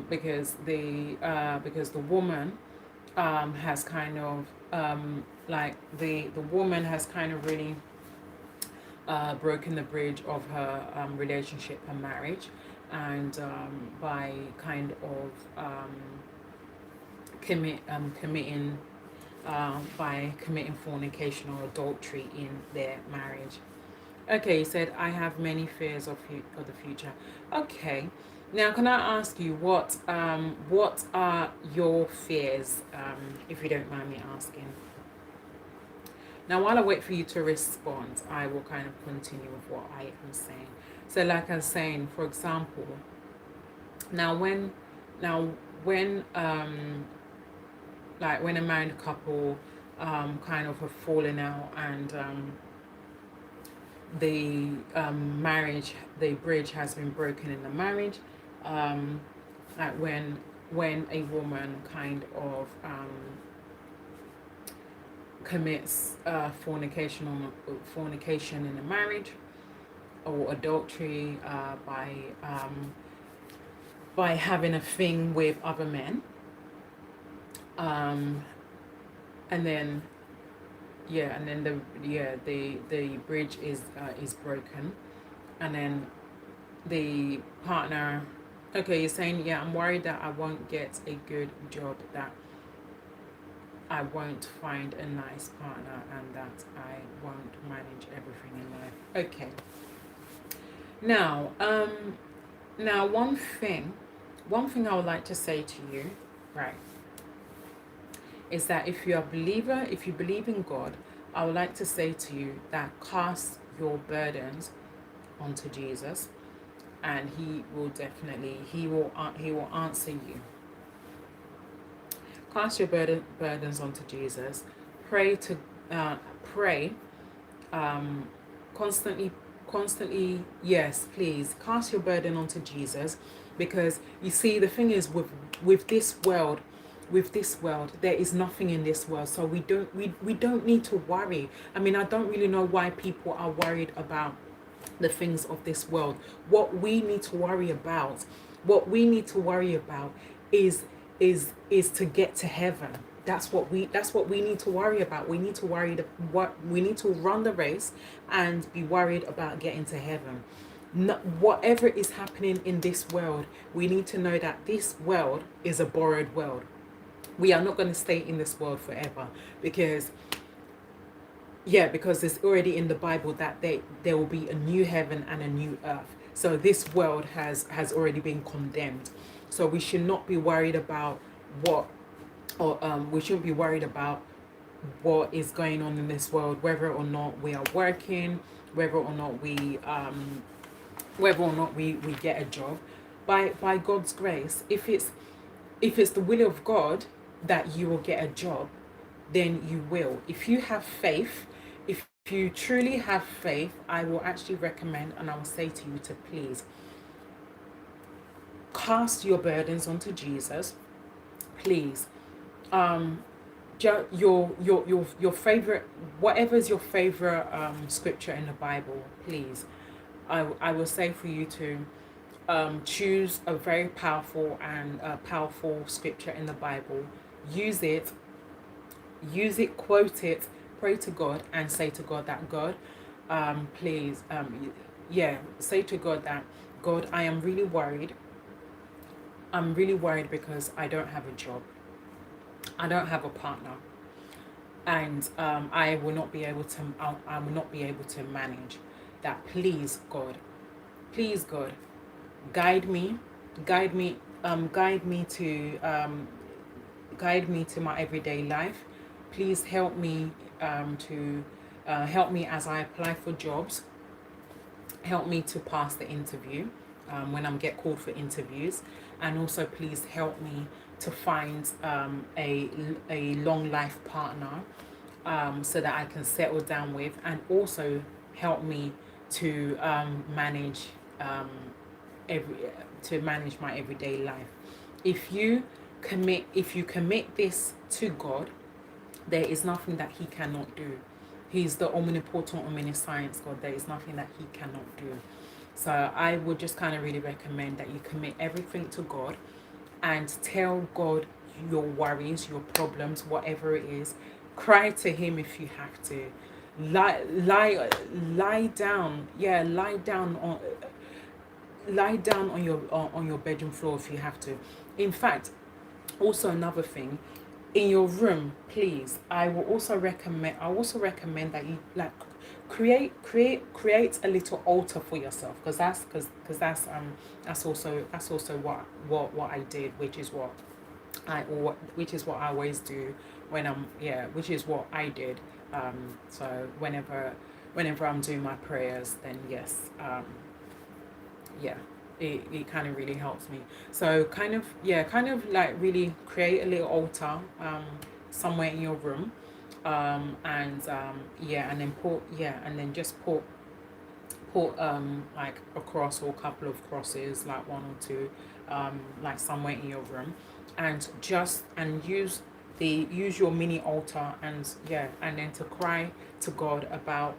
because the woman has kind of the woman has kind of really broken the bridge of her relationship and marriage, and by kind of committing by committing fornication or adultery in their marriage. Okay, you said I have many fears of the future. Okay, now can I ask you what are your fears, if you don't mind me asking? Now, while I wait for you to respond, I will kind of continue with what I am saying. So, like I was saying, for example, now when like when a married couple kind of have fallen out and the bridge has been broken in the marriage, like when a woman kind of commits fornication in a marriage, or adultery, by having a thing with other men. um, and then the bridge is broken, and then the partner, okay, you're saying, yeah, I'm worried that I won't get a good job, that I won't find a nice partner, and that I won't manage everything in life. Okay. Now, now one thing I would like to say to you, right, is that if you're a believer, if you believe in God, I would like to say to you that cast your burdens onto Jesus, and he will definitely, he will answer you. Cast your burdens onto Jesus. Pray to pray constantly, yes, please cast your burden onto Jesus, because you see, the thing is, with this world, there is nothing in this world, so we don't need to worry. I mean, I don't really know why people are worried about the things of this world. What we need to worry about, is is to get to heaven. That's what we need to worry about. We need to we need to run the race and be worried about getting to heaven. No, whatever is happening in this world, we need to know that this world is a borrowed world. We are not going to stay in this world forever, because it's already in the Bible that there will be a new heaven and a new earth. So this world has already been condemned. So we should not be worried about what, or we shouldn't be worried about what is going on in this world, whether or not we are working, whether or not we get a job. By God's grace, if it's the will of God that you will get a job, then you will. If you have faith, if you truly have faith, I will actually recommend, and I will say to you, to please cast your burdens onto Jesus. Please, your favorite, whatever's your favorite scripture in the Bible, please, I will say for you to choose a very powerful scripture in the Bible. Use it, quote it, pray to God, and say to God that, God, please, say to God that, God, I am really worried. I'm really worried because I don't have a job. I don't have a partner, and I will not be able to. I will not be able to manage that. Please, God, guide me, guide me, guide me to guide me to my everyday life. Please help me to help me as I apply for jobs. Help me to pass the interview when I get called for interviews, and also please help me to find a long life partner, so that I can settle down with, and also help me to manage every to manage my everyday life. If you commit this to God, there is nothing that He cannot do. He's the omnipotent, omniscience God. There is nothing that He cannot do. So I would just kind of really recommend that you commit everything to God, and tell God your worries, your problems, whatever it is. Cry to Him if you have to. Lie down. Yeah, lie down on your bedroom floor if you have to. In fact, also another thing, in your room, please, I also recommend that you create a little altar for yourself, because that's also what I did, which is what I always do when which is what I did. So whenever I'm doing my prayers, then yes, it kind of really helps me. So kind of like really create a little altar somewhere in your room, and and then just put like a cross or a couple of crosses, like one or two, like somewhere in your room, and use your mini altar, and then to cry to God about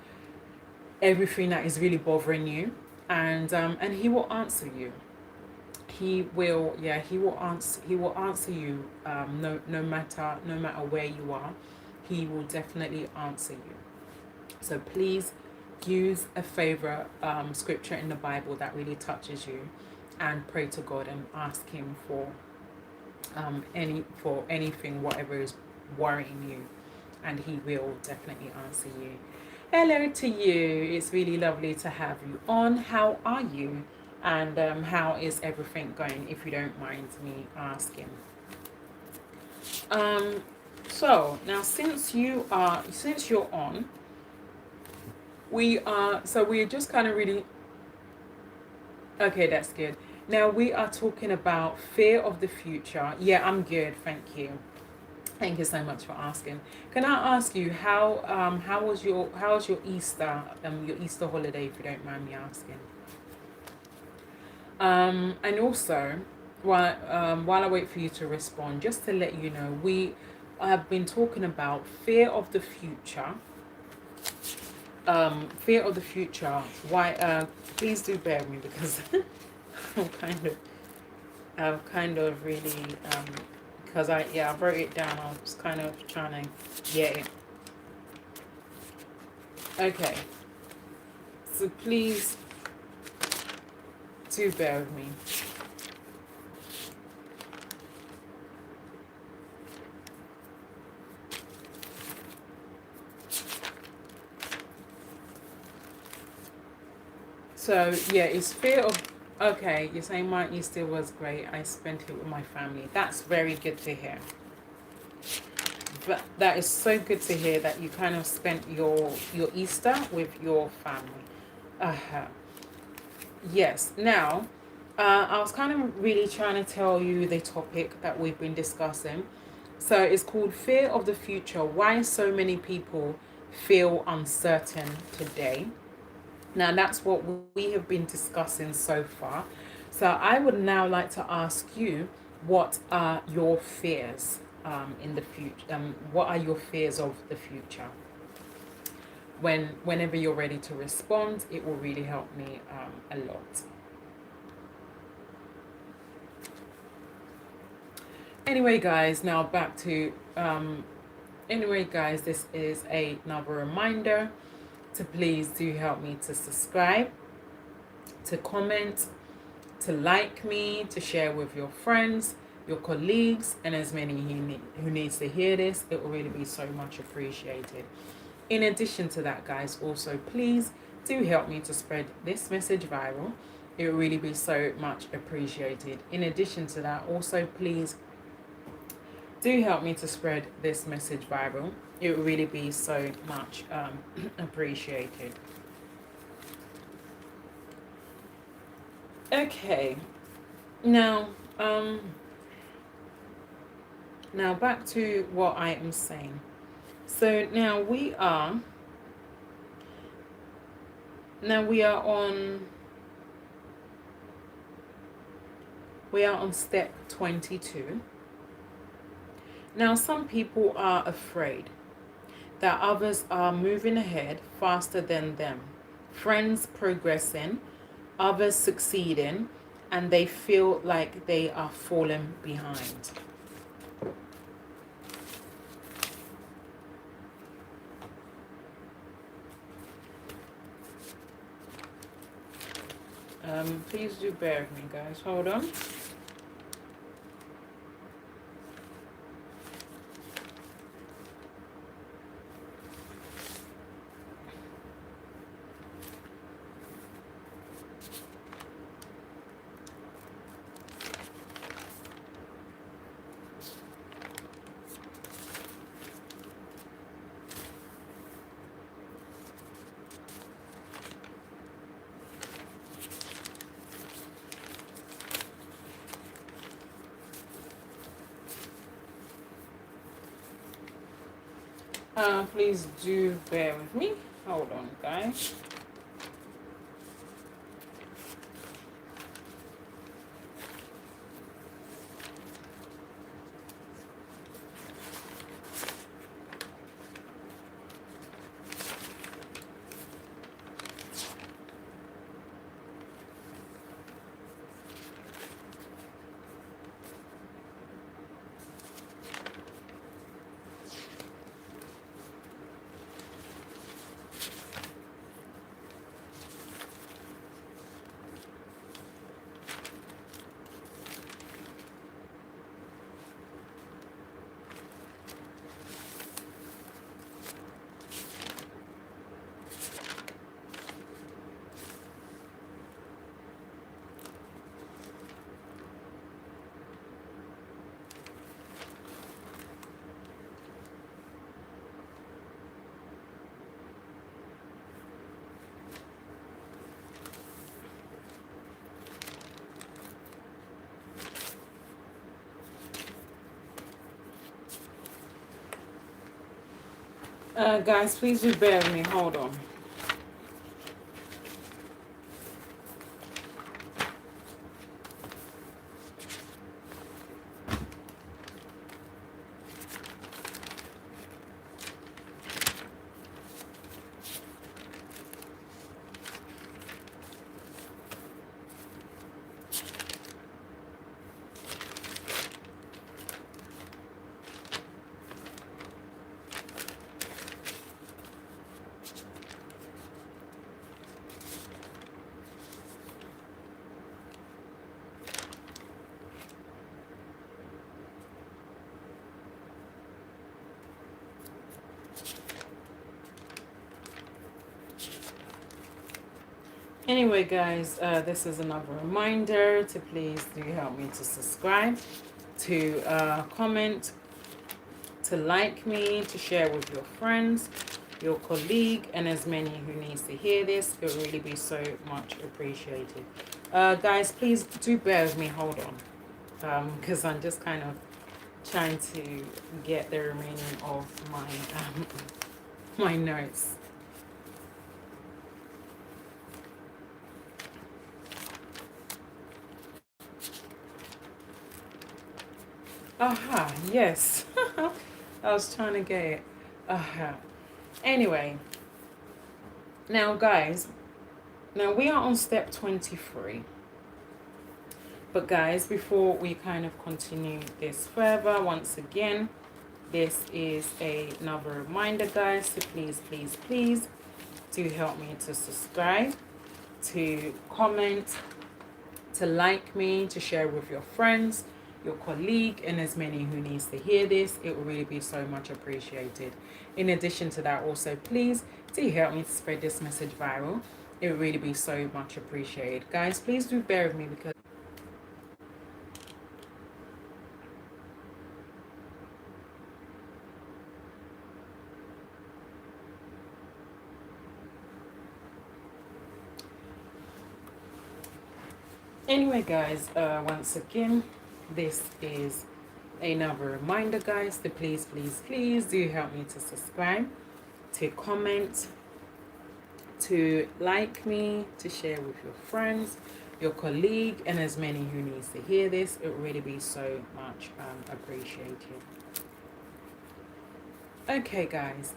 everything that is really bothering you, and he will answer you. He will answer you, no matter where you are. He will definitely answer you. So please use a favorite scripture in the Bible that really touches you, and pray to God and ask him for anything, whatever is worrying you, and he will definitely answer you. Hello to you. It's really lovely to have you on. How are you? And how is everything going, if you don't mind me asking? So now, since you're on, we're just kind of really, okay, that's good. Now we are talking about fear of the future. Yeah, I'm good, thank you. Thank you so much for asking. Can I ask you how was your your Easter holiday, if you don't mind me asking? And also, while I wait for you to respond, just to let you know, we have been talking about fear of the future. Fear of the future. Why? Please do bear with me, because I'm kind of really because I wrote it down. I was kind of trying to get it. Okay. So please do bear with me. So yeah, it's fear of. Okay, you're saying my Easter was great. I spent it with my family. That's very good to hear. But that is so good to hear that you kind of spent your Easter with your family. Uh-huh. Yes. Now, I was kind of really trying to tell you the topic that we've been discussing. So it's called Fear of the Future. Why so many people feel uncertain today. Now, that's what we have been discussing so far. So I would now like to ask you, what are your fears in the future? What are your fears of the future? Whenever you're ready to respond, it will really help me a lot. Anyway, guys, now back to anyway, guys, this is another reminder to please do help me to subscribe, to comment, to like me, to share with your friends, your colleagues, and as many who needs to hear this. It will really be so much appreciated. In addition to that, guys, also please do help me to spread this message viral. It will really be so much appreciated. In addition to that, also please do help me to spread this message viral. It will really be so much appreciated. Okay, now now back to what I am saying. So now we are on step 22. Now, some people are afraid that others are moving ahead faster than them, friends progressing, others succeeding, and they feel like they are falling behind. Please do bear with me, guys. Hold on. Please do bear with me. Hold on, guys. Guys, please do bear with me. Hold on. Anyway, guys, this is another reminder to please do help me to subscribe, to comment, to like me, to share with your friends, your colleague, and as many who needs to hear this. It will really be so much appreciated. Guys, please do bear with me. Hold on, because I'm just kind of trying to get the remaining of my my notes. Aha, yes. I was trying to get it. Aha. Anyway, now guys, now we are on step 23. But guys, before we kind of continue this further, once again, this is another reminder, guys, to please do help me to subscribe, to comment, to like me, to share with your friends, your colleague, and as many who needs to hear this. It will really be so much appreciated. In addition to that, also please do help me to spread this message viral. It will really be so much appreciated. Guys, please do bear with me because anyway, guys, once again, this is another reminder, guys, to please do help me to subscribe, to comment, to like me, to share with your friends, your colleague, and as many who needs to hear this. It would really be so much appreciated. Okay, guys,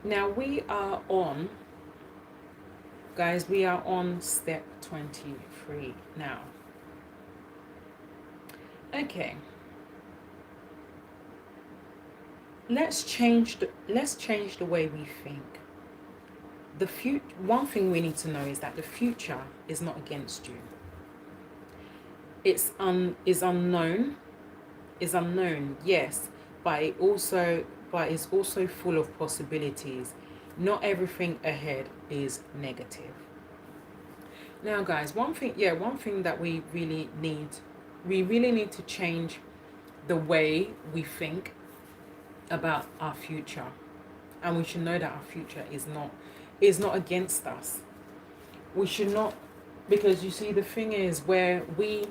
now we are on step 23 now. Okay, let's change the way we think. One thing we need to know is that the future is not against you. It's unknown, yes, but it's also full of possibilities. Not everything ahead is negative. Now, guys, one thing that we really need to change the way we think about our future, and we should know that our future is not against us. We should not, because you see, the thing is where we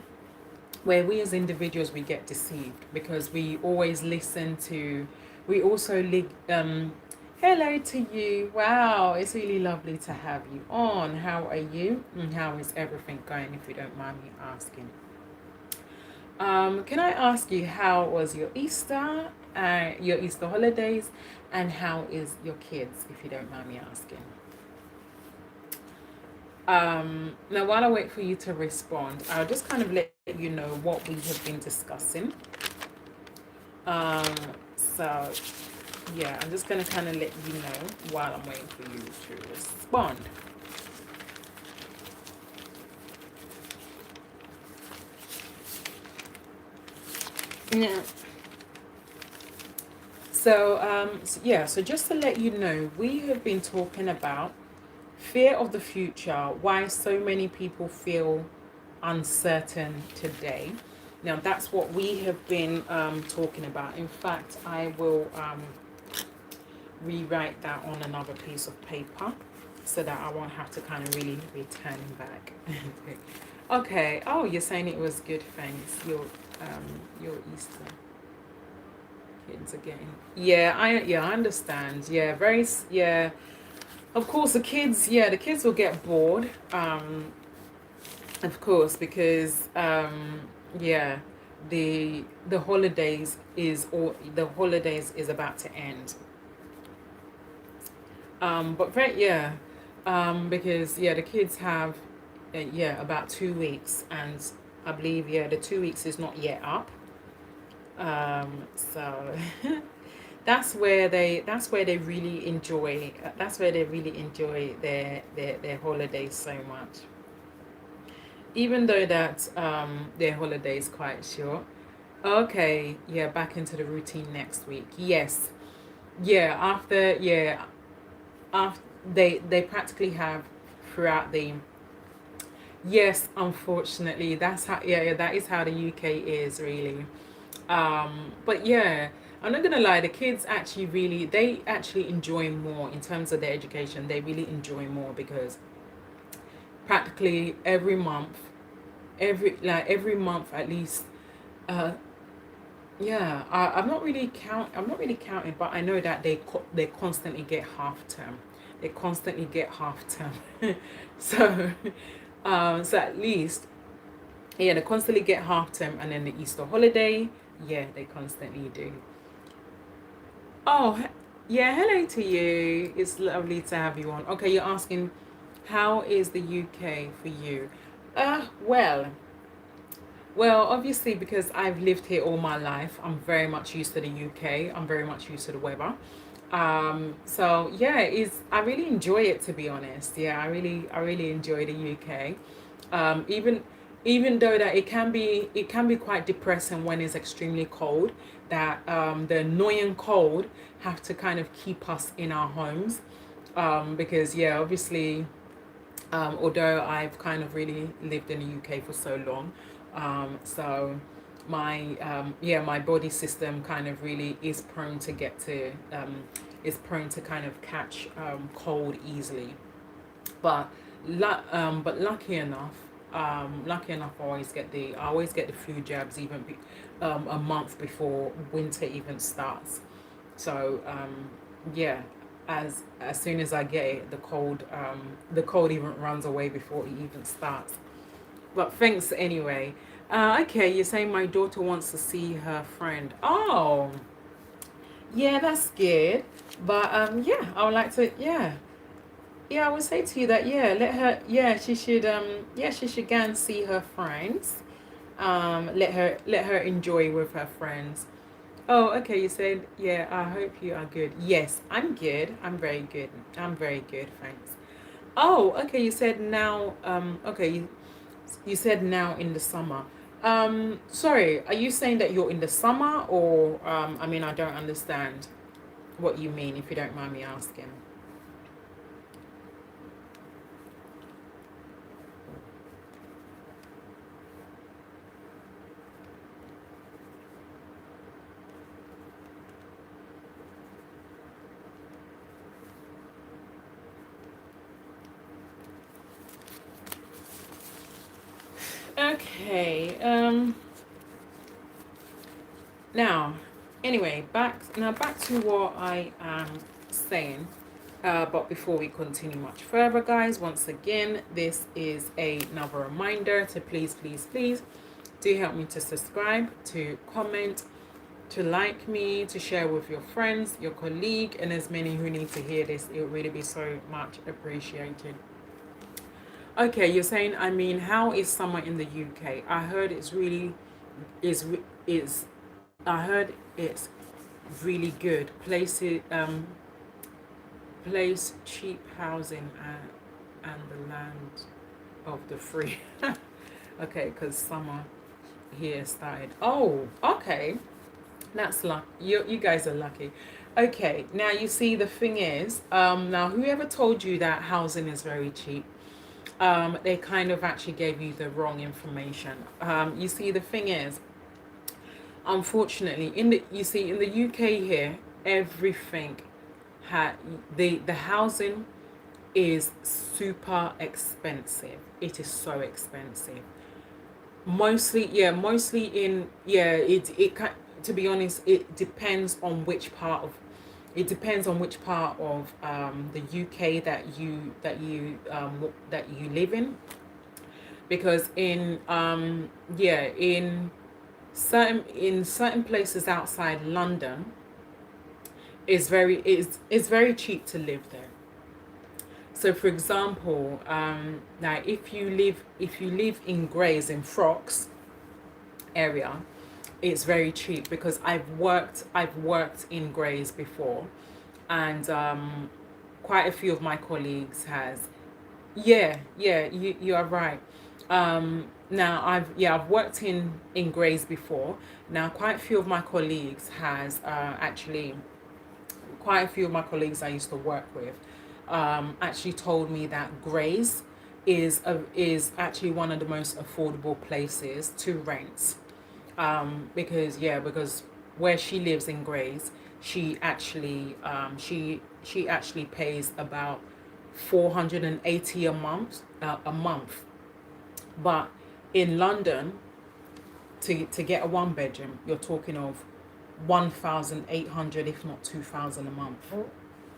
as individuals, we get deceived because we always listen to, we also hello to you. Wow, it's really lovely to have you on. How are you? And how is everything going, if you don't mind me asking? Can I ask you, how was your Easter holidays, and how is your kids, if you don't mind me asking? Now, while I wait for you to respond, I'll just kind of let you know what we have been discussing. So, yeah, I'm just going to kind of let you know while I'm waiting for you to respond. Yeah. So just to let you know, we have been talking about fear of the future, why so many people feel uncertain today. Now, that's what we have been talking about. In fact, I will rewrite that on another piece of paper so that I won't have to kind of really be turning back. Okay. Oh, you're saying it was good. Thanks. Your Easter. kids again. Yeah, I understand. Yeah, yeah. Of course, the kids will get bored. Of course, because yeah, the holidays is about to end. But very yeah, because yeah, the kids have yeah about 2 weeks, and I believe yeah the 2 weeks is not yet up. So that's where they really enjoy their holidays so much, even though that their holiday is quite short. Okay, yeah, back into the routine next week. Yes, yeah, after they practically have throughout the yes, unfortunately, that's how yeah, that is how the UK is really. But yeah, I'm not gonna lie, the kids actually really they actually enjoy more in terms of their education. They really enjoy more because practically every month at least. Uh, yeah, I'm not really counting, but I know that they constantly get half term. They constantly get half term. So, so at least yeah, they constantly get half term, and then the Easter holiday. Yeah, they constantly do. Oh, yeah, hello to you. It's lovely to have you on. Okay, you're asking, how is the UK for you? Well, obviously, because I've lived here all my life, I'm very much used to the UK. I'm very much used to the weather. So yeah, I really enjoy it, to be honest. Yeah, I really enjoy the UK. Even though that it can be quite depressing when it's extremely cold. That the annoying cold have to kind of keep us in our homes. Because yeah, obviously although I've kind of really lived in the UK for so long, so my body system kind of really is prone to is prone to kind of catch cold easily. But lucky enough, I always get the flu jabs even a month before winter even starts. So yeah, as soon as I get it, the cold even runs away before it even starts. But thanks anyway. Okay, you're saying my daughter wants to see her friend. Oh, yeah, that's good. But yeah, I would like to. Yeah, I would say to you that yeah, let her. Yeah, she should go and see her friends. Let her enjoy with her friends. Oh, okay. You said, yeah, I hope you are good. Yes, I'm good. I'm very good. I'm very good, thanks. Oh, okay. You said now, okay, you said now in the summer. Sorry, are you saying that you're in the summer or, I mean, I don't understand what you mean if you don't mind me asking. Okay, now, anyway, back to what I am saying. But before we continue much further, guys, once again, this is another reminder to please do help me to subscribe, to comment, to like me, to share with your friends, your colleague, and as many who need to hear this. It would really be so much appreciated. Okay, you're saying, I mean, how is summer in the UK? I heard it's really is I heard it's really good. Place cheap housing and the land of the free. Okay, because summer here started. Oh, okay. That's luck. You guys are lucky. Okay, now you see the thing is, now whoever told you that housing is very cheap, they kind of actually gave you the wrong information. You see, the thing is, unfortunately, in the UK here, everything had the housing is super expensive. It is so expensive. Mostly in yeah, it to be honest, it depends on which part of the UK that you live in, because in certain places outside London, it's very cheap to live there. So, for example, now if you live in Grays in Frocks area, it's very cheap because I've worked in Grays before, and quite a few of my colleagues has. Yeah, you are right. Now I've worked in Grays before. Now quite a few of my colleagues has actually quite a few of my colleagues I used to work with actually told me that Grays is actually one of the most affordable places to rent. Because where she lives in Grays, she actually pays about 480 a month. But in London, to get a one bedroom, you're talking of 1,800, if not 2,000 a month.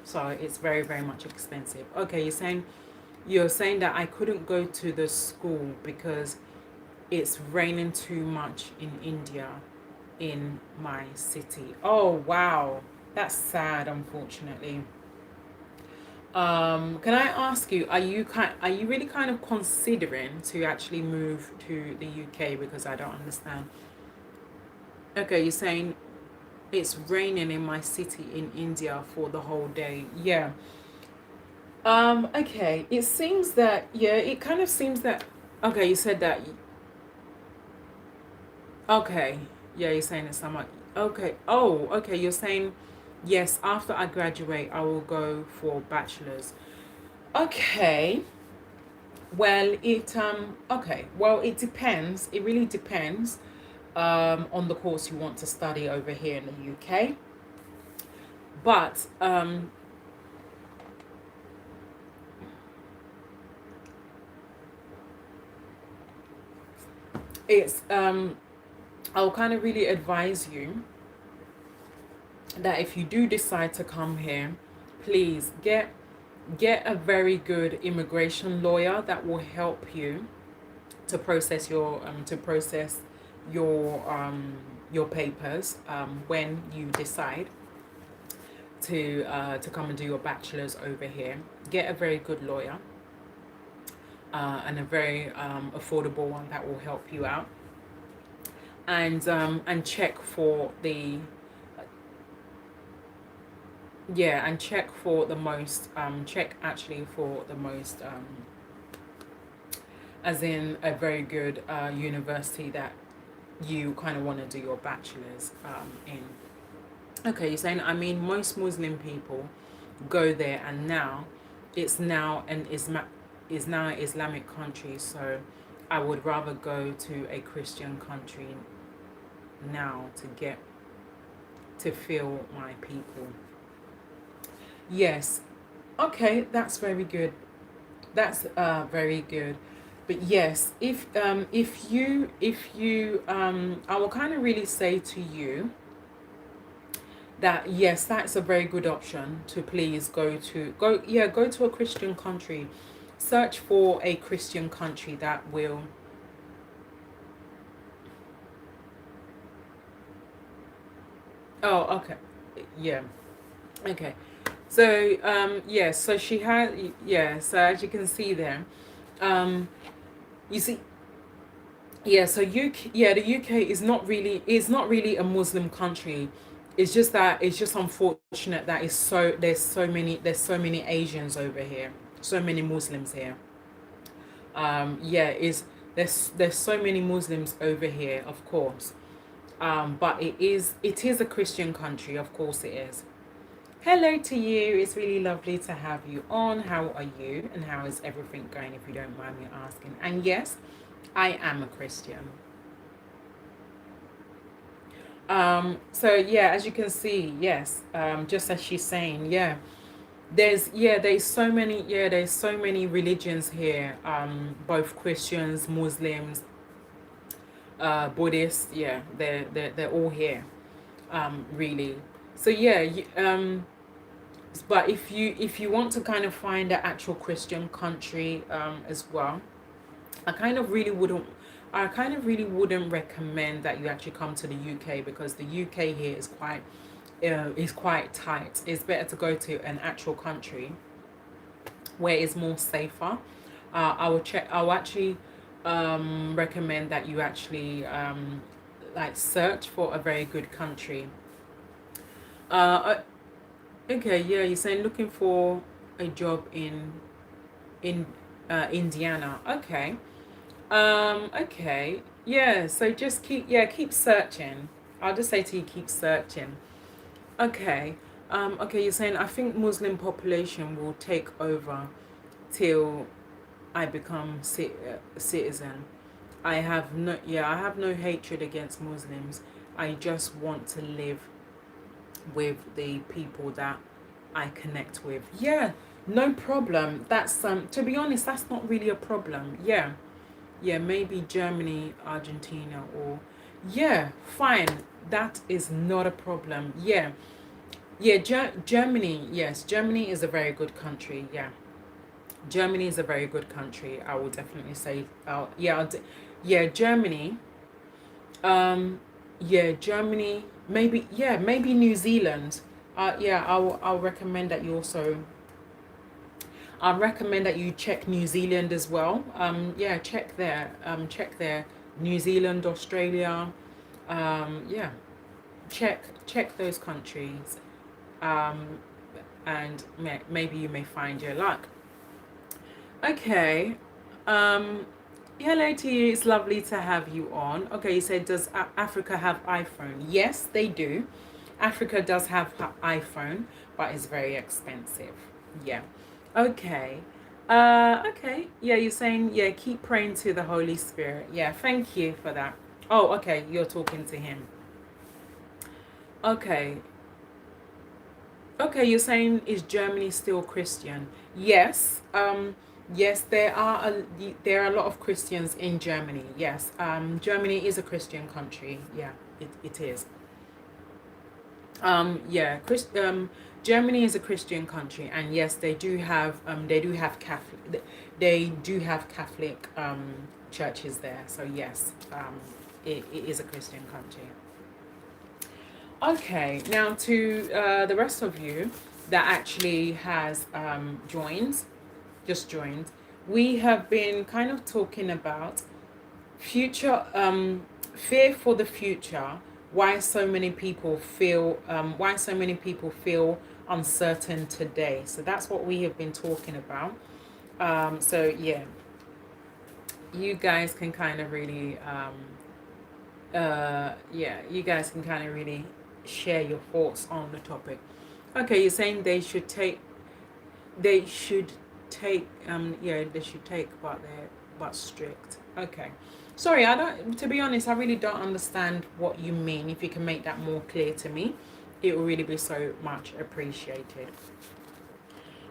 So it's very, very much expensive. Okay, you're saying that I couldn't go to the school because it's raining too much in India in my city. Oh wow, that's sad, unfortunately. Can I ask you, are you really kind of considering to actually move to the UK? Because I don't understand. Okay, you're saying it's raining in my city in India for the whole day. Yeah. Okay. It seems that it kind of seems that okay, you said that okay. Yeah, you're saying it's somewhat okay. Oh, okay, you're saying yes, after I graduate I will go for bachelor's. Okay. Well, it depends. It really depends on the course you want to study over here in the UK. But it's I'll kind of really advise you that if you do decide to come here, please get a very good immigration lawyer that will help you to process your papers when you decide to come and do your bachelor's over here. Get a very good lawyer and a very affordable one that will help you out, and check for the and check for the most check actually for the most as in a very good university that you kind of want to do your bachelor's in. Okay, you're saying, I mean, most Muslim people go there, and now it's now an Islamic country, so I would rather go to a Christian country now to feel my people. Yes. Okay, that's very good. That's very good. But yes, if you I will kind of really say to you that yes, that's a very good option to please go to a Christian country. Search for a Christian country that will Oh, okay. Yeah. Okay. So so she had so as you can see there, um you see so the UK is not really a Muslim country. It's just that it's just unfortunate that there's so many Asians over here, so many Muslims here. Is there's so many Muslims over here, of course. But it is a Christian country, of course it is. Hello to you. It's really lovely to have you on. How are you? And how is everything going, if you don't mind me asking? And yes, I am a Christian. So as you can see, yes, just as she's saying, there's so many religions here, both Christians, Muslims, Buddhists, they're all here. really. So yeah, but if you want to kind of find an actual Christian country as well, I kind of really wouldn't I kind of really wouldn't recommend that you actually come to the UK, because the UK here is quite tight. It's better to go to an actual country where it's more safer. I will actually recommend that you actually like search for a very good country. Uh, okay, yeah, you're saying looking for a job in Indiana. Okay. Okay. Yeah, so just keep searching. I'll just say to you, keep searching. Okay. Okay, you're saying I think Muslim population will take over till I become citizen. I have no hatred against Muslims. I just want to live with the people that I connect with. Yeah, no problem. That's to be honest, that's not really a problem. Yeah. Yeah, maybe Germany, Argentina, or yeah, fine. That is not a problem. Yeah. Yeah, Germany, yes, Germany is a very good country. Yeah. Germany is a very good country. I will definitely say yeah, Germany. Um yeah, Germany, maybe New Zealand. Yeah, I'll recommend that you also I recommend that you check New Zealand as well. Yeah, check there. Check there. New Zealand, Australia. Yeah, check those countries. Um, and maybe you may find your luck. Okay. Um, Hello to you. It's lovely to have you on. Okay, you said, does Africa have iPhone? Yes, they do. Africa does have iPhone, but it's very expensive. Yeah. Okay. Okay. Yeah, you're saying, yeah, keep praying to the Holy Spirit. Yeah, thank you for that. Oh, okay. You're talking to him. Okay. Okay, you're saying, is Germany still Christian? Yes. Yes, there are a lot of Christians in Germany. Yes. Germany is a Christian country. Yeah, it is. Yeah, Germany is a Christian country, and yes, they do have Catholic churches there. So yes, it is a Christian country. Okay, now to the rest of you that actually has just joined, we have been kind of talking about future fear for the future. Why so many people feel uncertain today. So that's what we have been talking about. So yeah, you guys can kind of really yeah, you guys can kind of really share your thoughts on the topic. Okay, you're saying they should yeah, they should take, but they're but strict. Okay. Sorry, I don't, to be honest, I really don't understand what you mean. If you can make that more clear to me, it will really be so much appreciated.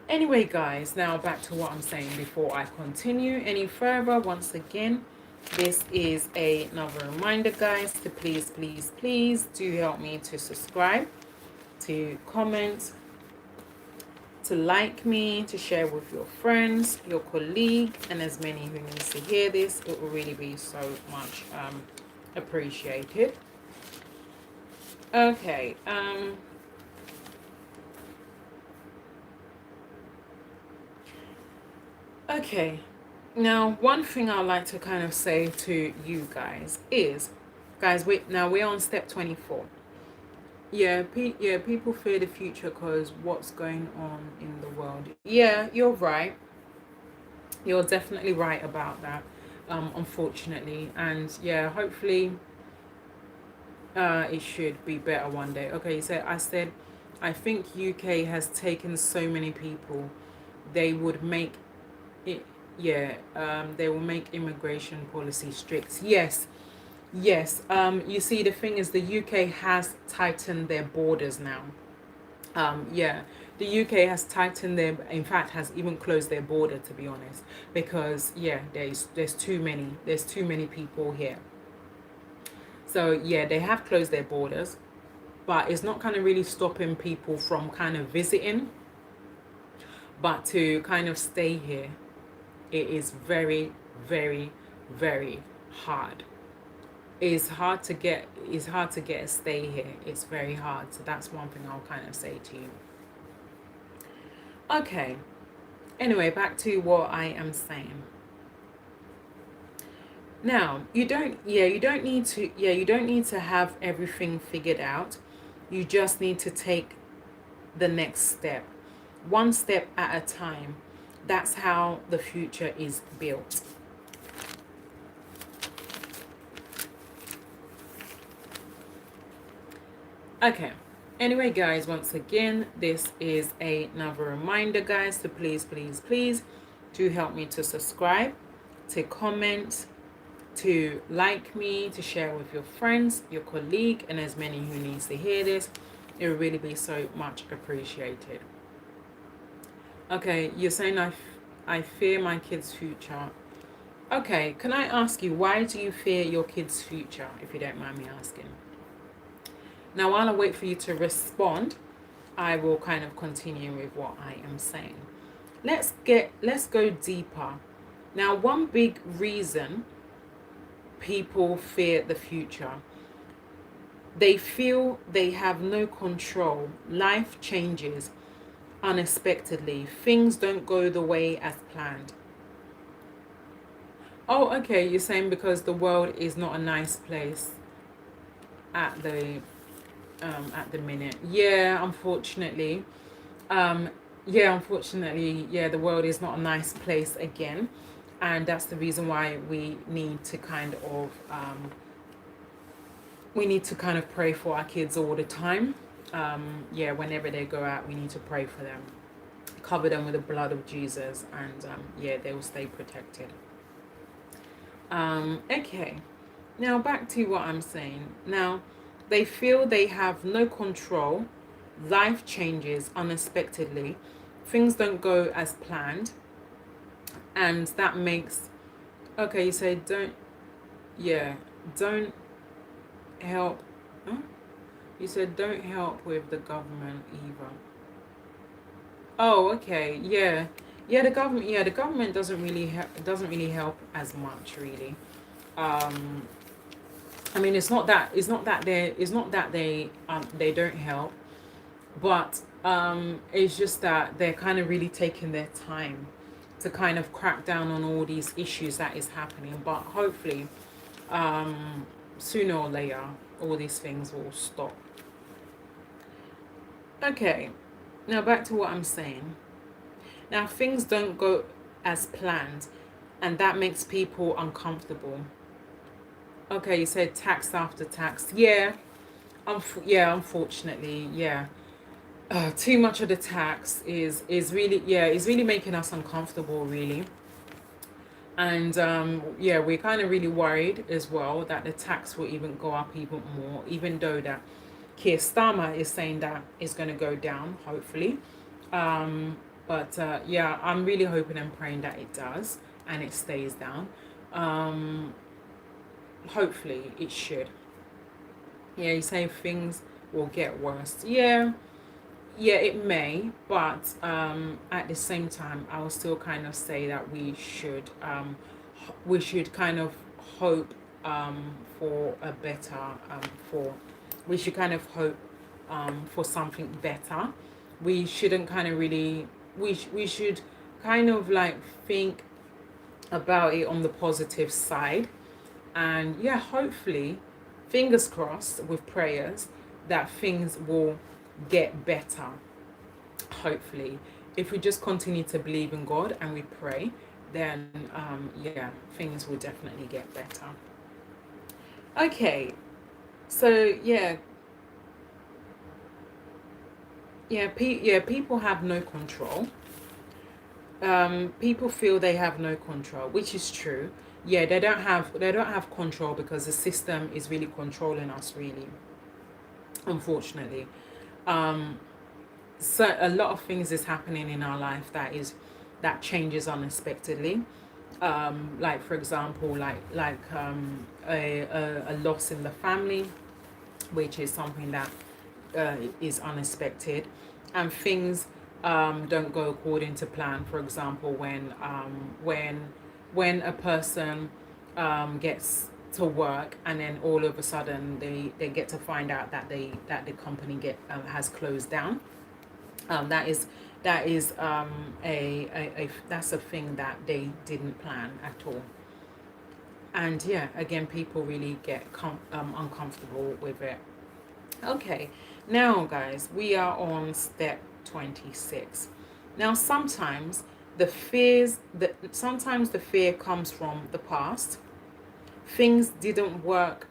Anyway, guys, now back to what I'm saying before I continue any further. Once again, this is another reminder, guys, to please do help me to subscribe, to comment, to like me, to share with your friends, your colleague, and as many who needs to hear this. It will really be so much appreciated. Okay. Okay. Now, one thing I like to kind of say to you guys is, guys, we're on step 24. Yeah, people fear the future because what's going on in the world. Yeah, you're right. You're definitely right about that. Unfortunately, and yeah, hopefully, it should be better one day. Okay, so I said, I think UK has taken so many people. They would make it. Yeah, they will make immigration policy strict. Yes, yes. You see, the thing is, the UK has tightened their borders now. Yeah, the UK has tightened their, in fact, has even closed their border, to be honest, because yeah, there's too many people here. So yeah, they have closed their borders, but it's not kind of really stopping people from kind of visiting, but to kind of stay here, it is very, very, very hard. It's hard to get a stay here. It's very hard. So that's one thing I'll kind of say to you. Okay. Anyway, back to what I am saying. Now, you don't need to have everything figured out. You just need to take the next step, one step at a time. That's how the future is built. Okay. Anyway, guys, once again, this is another reminder, guys, to please, please, please do help me to subscribe, to comment, to like me, to share with your friends, your colleague, and as many who needs to hear this. It will really be so much appreciated. Okay, you're saying I fear my kids' future. Okay, can I ask you, why do you fear your kids' future, if you don't mind me asking? Now, while I wait for you to respond, I will kind of continue with what I am saying. Let's go deeper. Now, one big reason people fear the future, they feel they have no control. Life changes unexpectedly. Things don't go the way as planned. Oh, okay, you're saying because the world is not a nice place at the minute. Yeah, unfortunately. The world is not a nice place again. And that's the reason why we need to kind of pray for our kids all the time. Whenever they go out, we need to pray for them, cover them with the blood of Jesus, and they will stay protected. Okay, now back to what I'm saying. Now, they feel they have no control. Life changes unexpectedly. Things don't go as planned. And that makes... Okay, you say don't help. Huh? You said don't help with the government either. Oh, okay. Yeah. The government doesn't really help as much, really. I mean, it's not that they don't help, but it's just that they're kind of really taking their time to kind of crack down on all these issues that is happening. But hopefully, sooner or later, all these things will stop. Okay, now back to what I'm saying. Now, things don't go as planned, and that makes people uncomfortable. Okay, you said tax after tax. Unfortunately, too much of the tax is really making us uncomfortable, really. And we're kind of really worried as well that the tax will even go up even more, even though that Keir Starmer is saying that it's going to go down, hopefully. I'm really hoping and praying that it does and it stays down. Hopefully it should. Yeah, you say things will get worse. Yeah, it may, but at the same time, I will still kind of say that we should kind of hope for a better we should kind of hope for something better. We shouldn't kind of really we should kind of like think about it on the positive side, and hopefully, fingers crossed with prayers, that things will get better. Hopefully, if we just continue to believe in God and we pray, then things will definitely get better. Okay, so people have no control. People feel they have no control, which is true. They don't have control because the system is really controlling us, really, unfortunately. So a lot of things is happening in our life that changes unexpectedly. Like, for example, a loss in the family, which is something that is unexpected, and things don't go according to plan. For example, when a person gets to work and then all of a sudden they get to find out that the company has closed down. That is a that's a thing that they didn't plan at all. And yeah, again, people really get uncomfortable with it. Okay, now guys, we are on step 26. Now sometimes the fear comes from the past. Things didn't work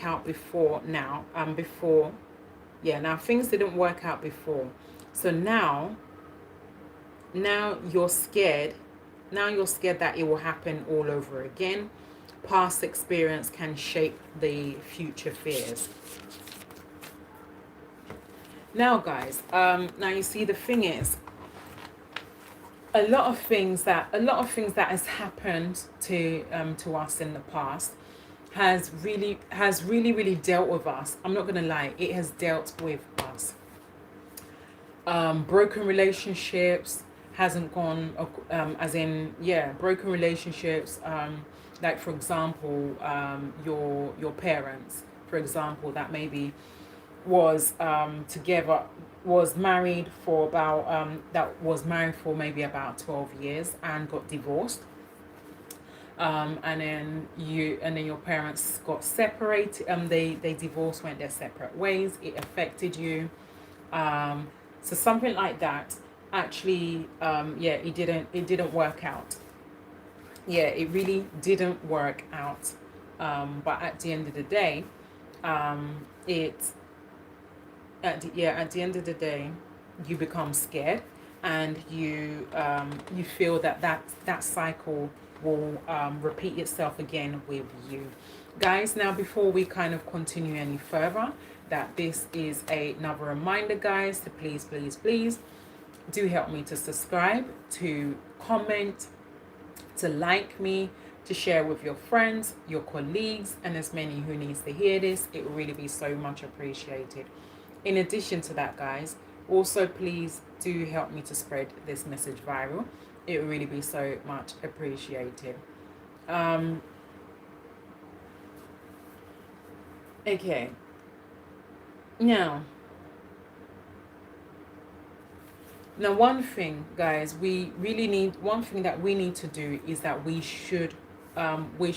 out before now. Before Yeah, now things didn't work out before. So now you're scared. Now you're scared that it will happen all over again. Past experience can shape the future fears. Now, guys, now you see the thing is, a lot of things that has happened to us in the past has really dealt with us. I'm not gonna lie, it has dealt with us. Broken relationships hasn't gone, as in, yeah, broken relationships, like for example, your parents, for example, that maybe was together, was married for about that was married for maybe about 12 years and got divorced. And then your parents got separated. They divorced, went their separate ways. It affected you. So something like that actually, yeah, it didn't work out. Yeah, it really didn't work out. But at the end of the day, it at the end of the day, you become scared, and you feel that cycle will repeat itself again with you, guys. Now, before we kind of continue any further, that this is another reminder, guys, to please do help me to subscribe, to comment, to like me, to share with your friends, your colleagues, and as many who needs to hear this. It will really be so much appreciated. In addition to that, guys, also please do help me to spread this message viral. It will really be so much appreciated. Okay. Now, one thing, guys, one thing that we need to do is that we should not we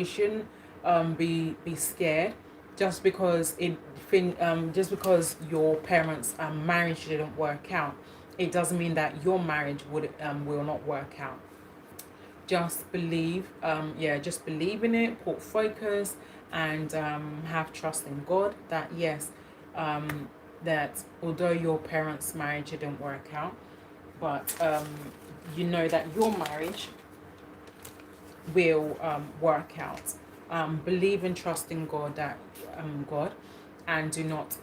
shouldn't be scared just because just because your parents' marriage didn't work out. It doesn't mean that your marriage will not work out. Just believe, just believe in it, put focus, and have trust in God that yes, that although your parents' marriage didn't work out, but you know that your marriage will work out. Believe and trust in God, God, and do not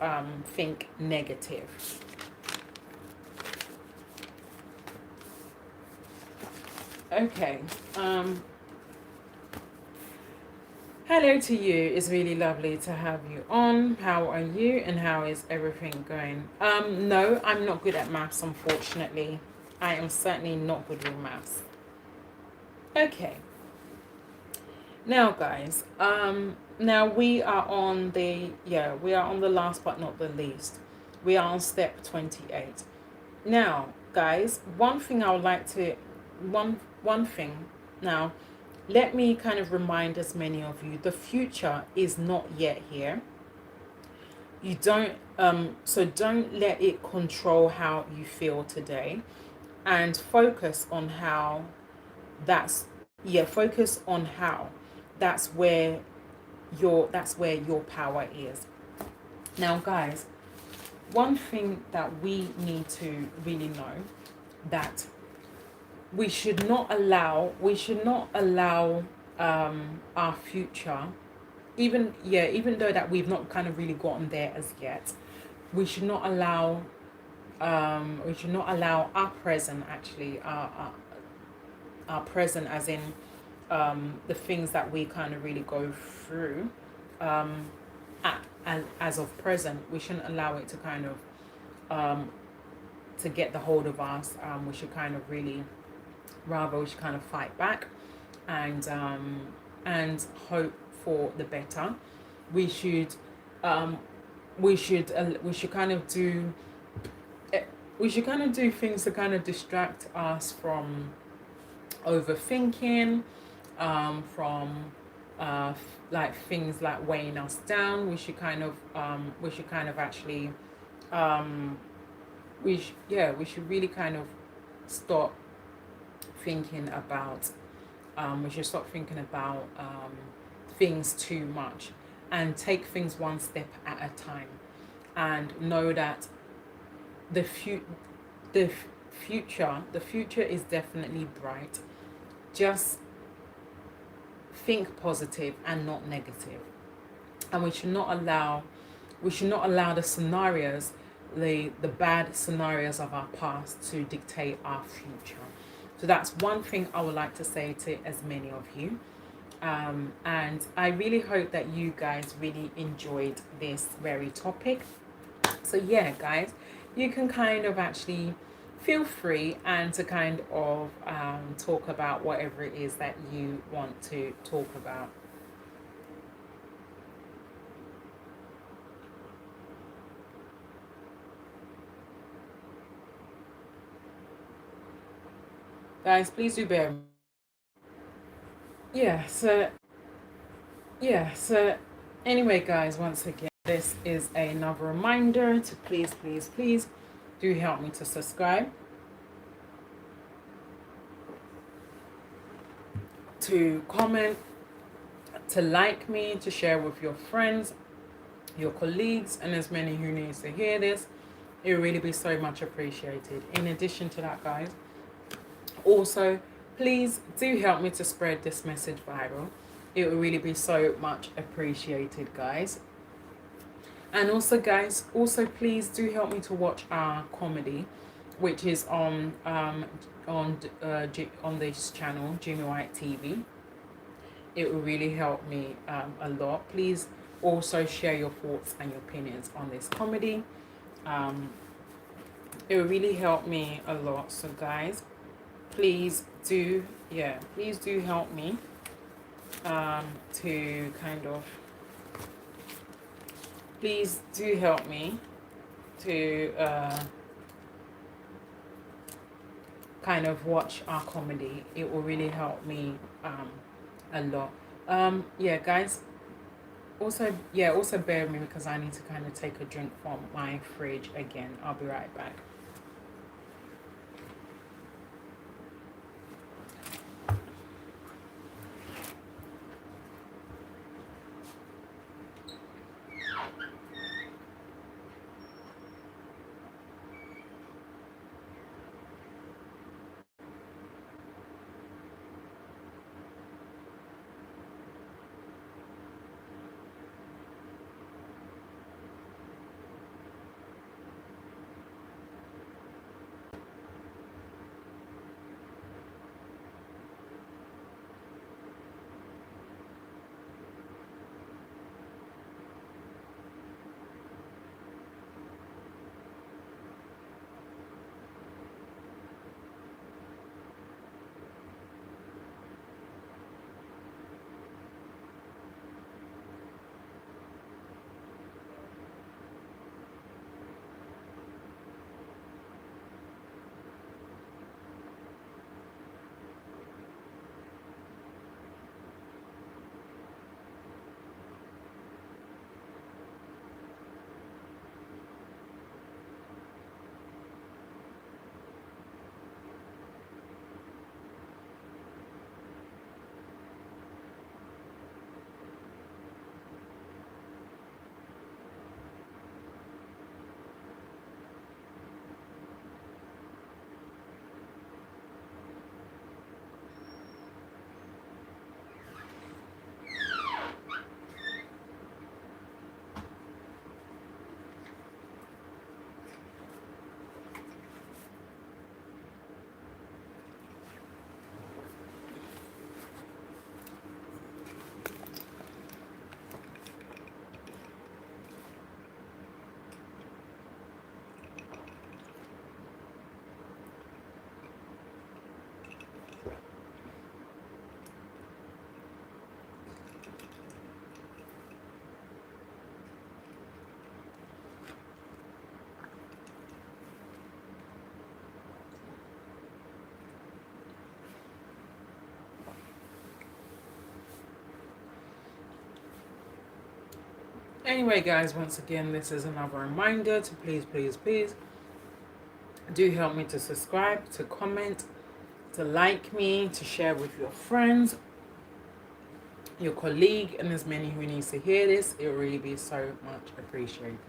think negative. Okay. Hello to you. It's really lovely to have you on. How are you, and how is everything going? No, I'm not good at maths, unfortunately. I am certainly not good with maths. Okay. Now, guys, now we are on the last but not the least. We are on step 28. Now, guys, one thing I would like to one thing now, let me kind of remind as many of you, the future is not yet here. You don't so don't let it control how you feel today, and focus on how focus on how that's where your power is. Now, guys, one thing that we need to really know, that we should not allow our future, even though that we've not kind of really gotten there as yet, we should not allow our present, actually, our present, as in the things that we kind of really go through, as of present, we shouldn't allow it to kind of to get the hold of us. We should kind of really, rather, we should kind of fight back and hope for the better. We should um, we should kind of do we should kind of do things to kind of distract us from overthinking, from like things like weighing us down. We should kind of actually um, we should really kind of stop thinking about we should stop thinking about things too much and take things one step at a time and know that the the the future is definitely bright. Just think positive and not negative, and we should not allow the scenarios, the bad scenarios of our past to dictate our future. So that's one thing I would like to say to as many of you. And I really hope that you guys really enjoyed this very topic. So yeah, guys, you can kind of actually feel free and to kind of talk about whatever it is that you want to talk about. Guys, please do bear. Yeah, so so anyway, guys, once again, this is another reminder to please do help me to subscribe, to comment, to like me, to share with your friends, your colleagues, and as many who needs to hear this. It would really be so much appreciated. In addition to that, guys, also please do help me to spread this message viral. It would really be so much appreciated, guys. And also, guys, also please do help me to watch our comedy, which is on this channel, Jimmy White TV. It will really help me a lot. Please also share your thoughts and your opinions on this comedy. Um, it will really help me a lot. So, guys, please do help me to kind of please do help me to kind of watch our comedy. It will really help me a lot. Yeah, guys. Also bear with me because I need to kind of take a drink from my fridge again. I'll be right back. Anyway, guys, once again, this is another reminder to please do help me to subscribe, to comment, to like me, to share with your friends, your colleague, and as many who needs to hear this. It will really be so much appreciated.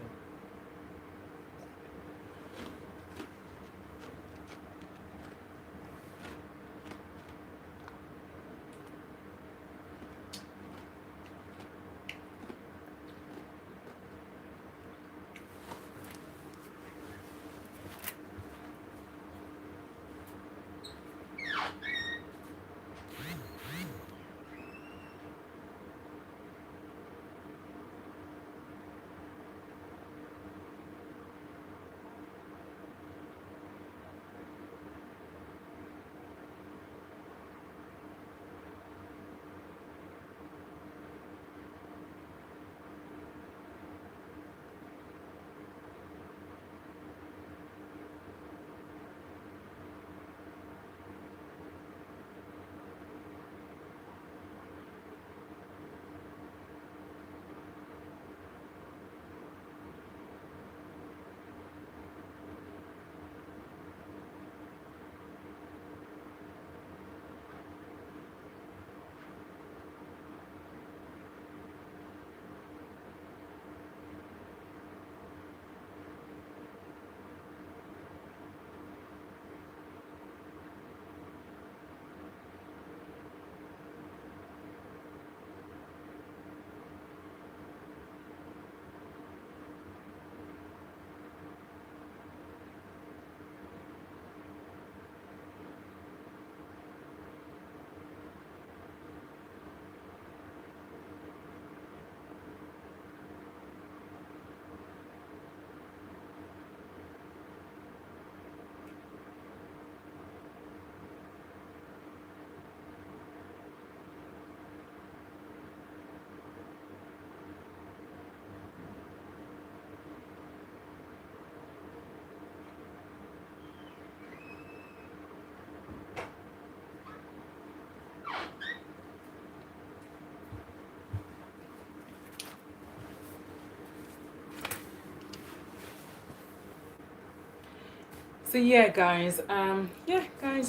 So yeah, guys,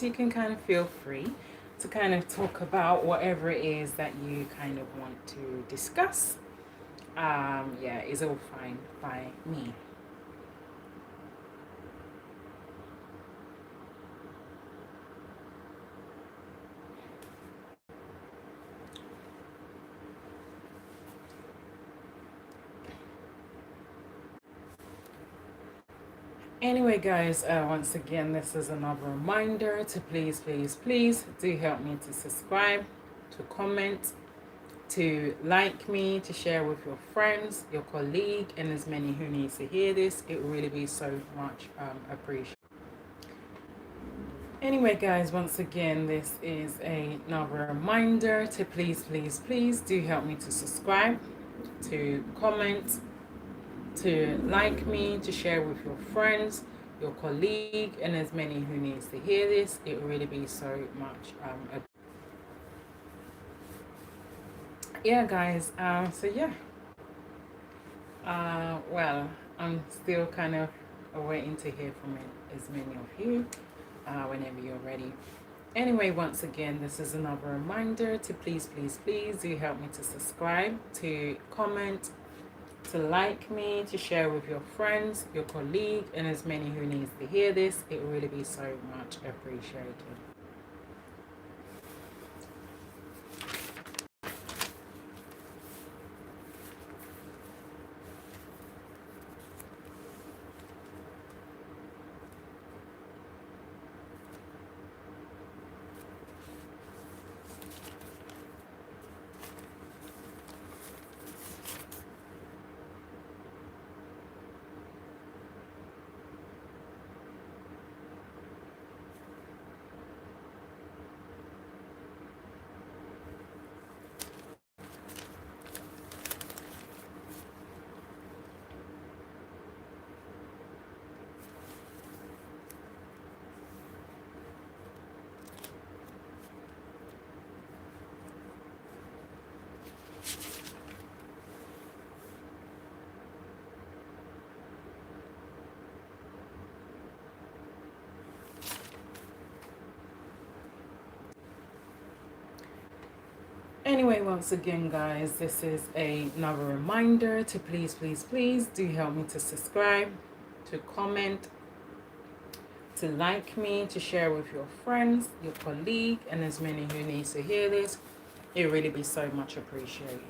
you can kind of feel free to kind of talk about whatever it is that you kind of want to discuss. Yeah, it's all fine by me. Anyway, guys, once again, this is another reminder to please do help me to subscribe, to comment, to like me, to share with your friends, your colleague, and as many who needs to hear this. It will really be so much appreciated. Anyway, guys, once again, this is another reminder to please do help me to subscribe, to comment, to like me, to share with your friends, your colleague, and as many who needs to hear this. It will really be so much yeah, guys, so yeah, well, I'm still kind of waiting to hear from as many of you whenever you're ready. Anyway, once again, this is another reminder to please do help me to subscribe, to comment, to like me, to share with your friends, your colleague, and as many who needs to hear this. It will really be so much appreciated. Anyway, once again, guys, this is another reminder to please do help me to subscribe, to comment, to like me, to share with your friends, your colleague, and as many who needs to hear this. It really be so much appreciated.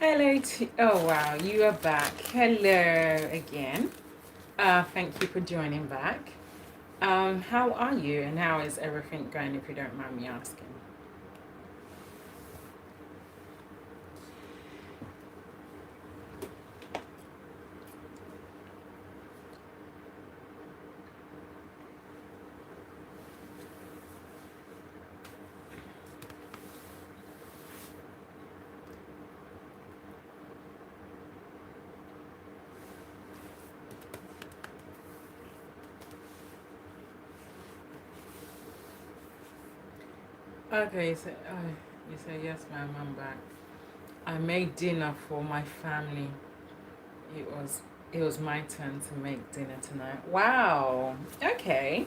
Hello, oh wow, you are back. Hello again. Thank you for joining back. How are you and how is everything going, if you don't mind me asking? Okay, so you say yes, ma'am, I'm back. I made dinner for my family. It was it was my turn to make dinner tonight. Wow. Okay.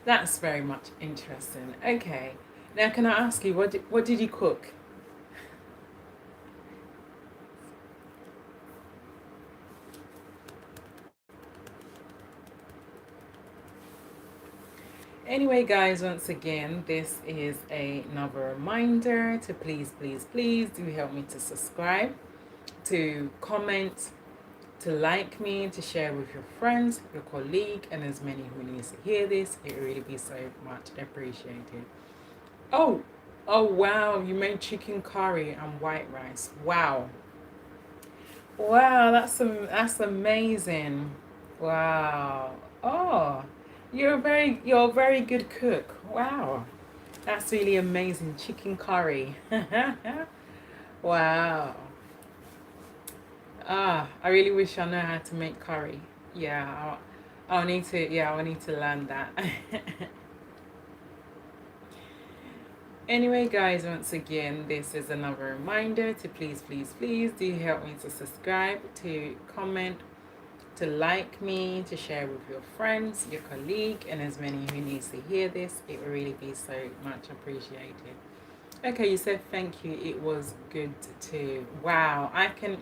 That's very much interesting. Okay. Now can I ask you what did you cook? Anyway, guys, once again, this is another reminder to please do help me to subscribe, to comment, to like me, to share with your friends, your colleague, and as many who needs to hear this. It really be so much appreciated. Oh, oh wow, you made chicken curry and white rice. Wow. Wow, that's amazing. Wow. Oh, you're a very good cook. Wow. That's really amazing. Chicken curry. Wow. I really wish I know how to make curry. Yeah, I'll need to. Yeah, I'll need to learn that. Anyway, guys, once again, this is another reminder to please do help me to subscribe, to comment, to like me, to share with your friends, your colleague, and as many who needs to hear this. It will really be so much appreciated. Okay, you said thank you. It was good too. Wow, I can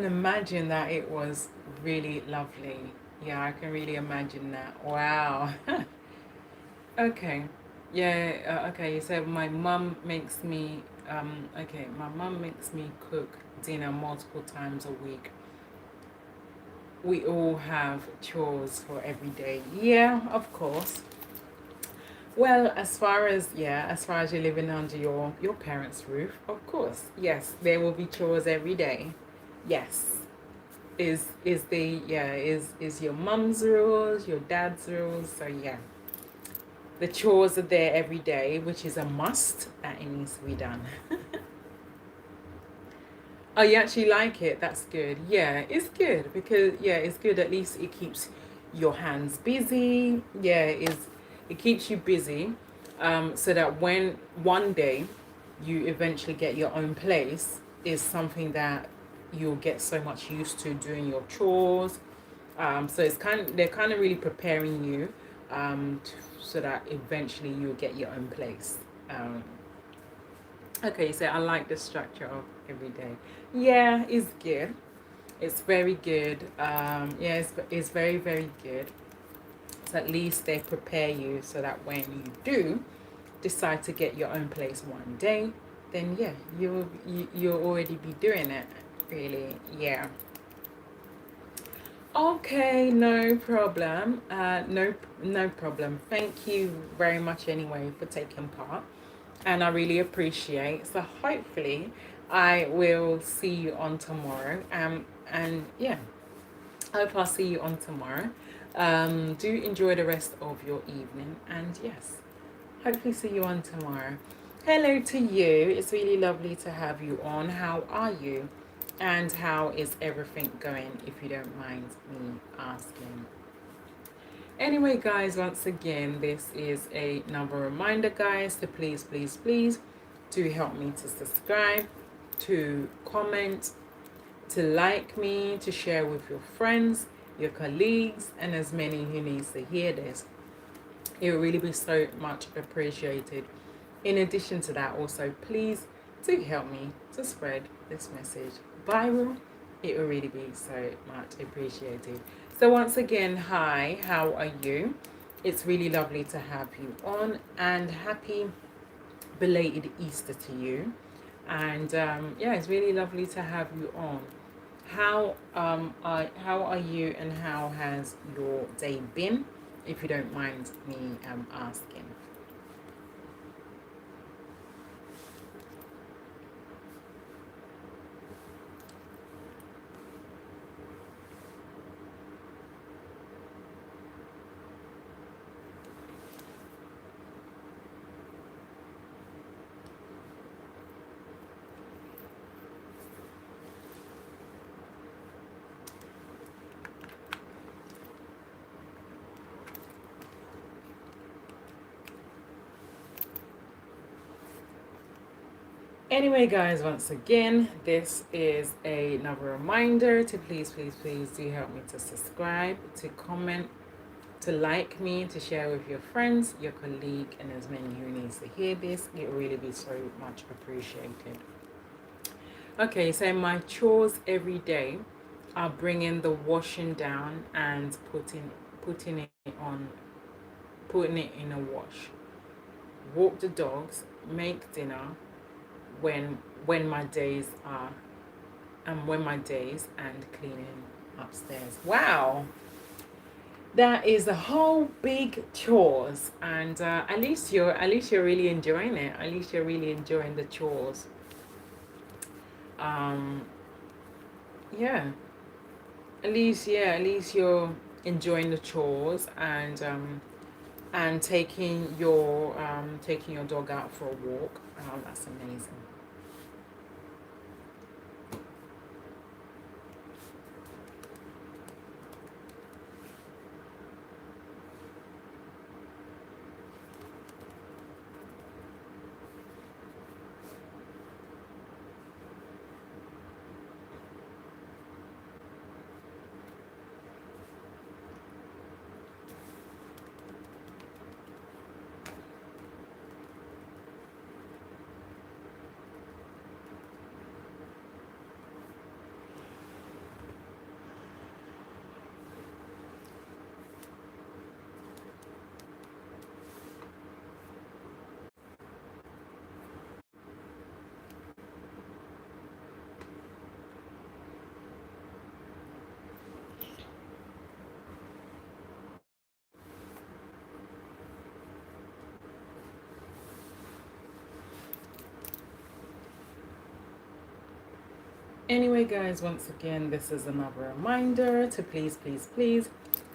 imagine that it was really lovely. Yeah, I can really imagine that. Wow. Okay. Yeah, okay. You said my mum makes me okay, my mum makes me cook dinner multiple times a week. We all have chores for every day. Yeah, of course. Well, as far as you're living under your parents' roof, of course, yes, there will be chores every day. Yes, is your mum's rules, your dad's rules. So yeah, the chores are there every day, which is a must. That it needs to be done. Oh, you actually like it? That's good. Yeah, it's good because yeah, it's good. At least it keeps your hands busy. Yeah, it keeps you busy, so that when one day you eventually get your own place, is something that you'll get so much used to doing your chores. So they're kind of really preparing you, so that eventually you'll get your own place. Um, Okay, so I like the structure of every day. Yeah, it's good. It's very good. Yeah, it's very, very good. So at least they prepare you so that when you do decide to get your own place one day, then yeah, you'll already be doing it. Really, yeah. Okay, no problem. No problem. Thank you very much anyway for taking part, and I really appreciate. So hopefully, I will see you on tomorrow. And yeah, I hope I'll see you on tomorrow. Do enjoy the rest of your evening, and yes, hopefully see you on tomorrow. Hello to you. It's really lovely to have you on. How are you? And how is everything going, if you don't mind me asking? Anyway, guys, once again, this is another reminder, guys, to please to help me to subscribe, to comment, to like me, to share with your friends, your colleagues, and as many who needs to hear this. It will really be so much appreciated. In addition to that, also, please do help me to spread this message viral. It will really be so much appreciated. So once again, hi, how are you? It's really lovely to have you on, and happy belated Easter to you. And yeah, it's really lovely to have you on. How are you, and how has your day been? If you don't mind me asking. Anyway, guys, once again, this is another reminder to please do help me to subscribe, to comment, to like me, to share with your friends, your colleague, and as many who needs to hear this. It will really be so much appreciated. Okay, so my chores every day are bringing the washing down and putting it on, putting it in a wash, walk the dogs, make dinner, when my days are when my days and cleaning upstairs. Wow, that is a whole big chores, and at least you're really enjoying it. At least you're really enjoying the chores. Um, yeah, at least you're enjoying the chores, and taking your dog out for a walk. That's amazing. Anyway, guys, once again, this is another reminder to please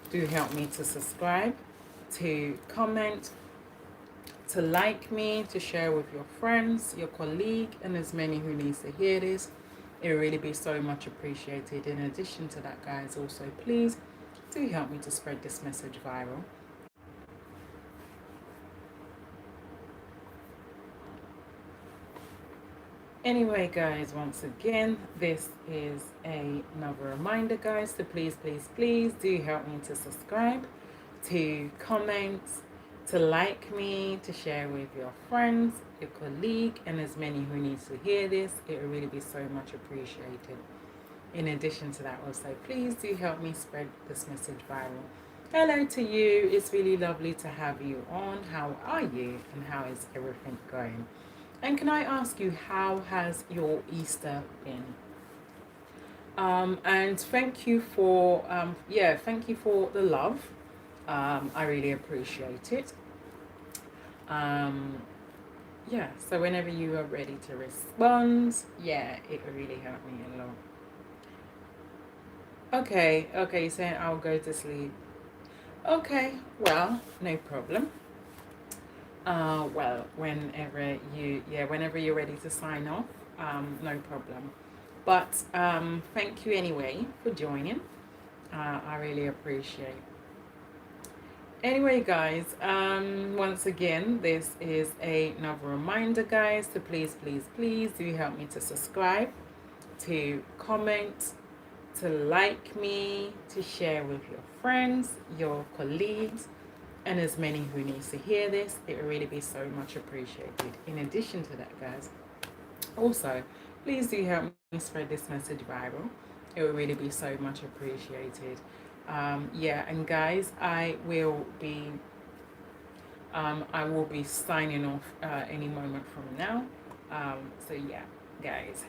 do help me to subscribe, to comment, to like me, to share with your friends, your colleague, and as many who needs to hear this. It will really be so much appreciated. In addition to that, guys, also please do help me to spread this message viral. Anyway, guys, once again, this is another reminder, guys, to please do help me to subscribe, to comment, to like me, to share with your friends, your colleague, and as many who needs to hear this. It will really be so much appreciated. In addition to that, also, please do help me spread this message viral. Hello to you. It's really lovely to have you on. How are you and how is everything going? And can I ask you, how has your Easter been? And thank you for, thank you for the love. I really appreciate it. Um, so whenever you are ready to respond, it will really help me a lot. Okay, you're saying I'll go to sleep. Okay, well, no problem. Whenever you're ready to sign off, no problem. But thank you anyway for joining. I really appreciate. Anyway, guys, once again, this is another reminder, guys, to please do help me to subscribe, to comment, to like me, to share with your friends, your colleagues, and as many who needs to hear this. It will really be so much appreciated. In addition to that, guys, also please do help me spread this message viral. It will really be so much appreciated. And guys, I will be signing off any moment from now. Guys.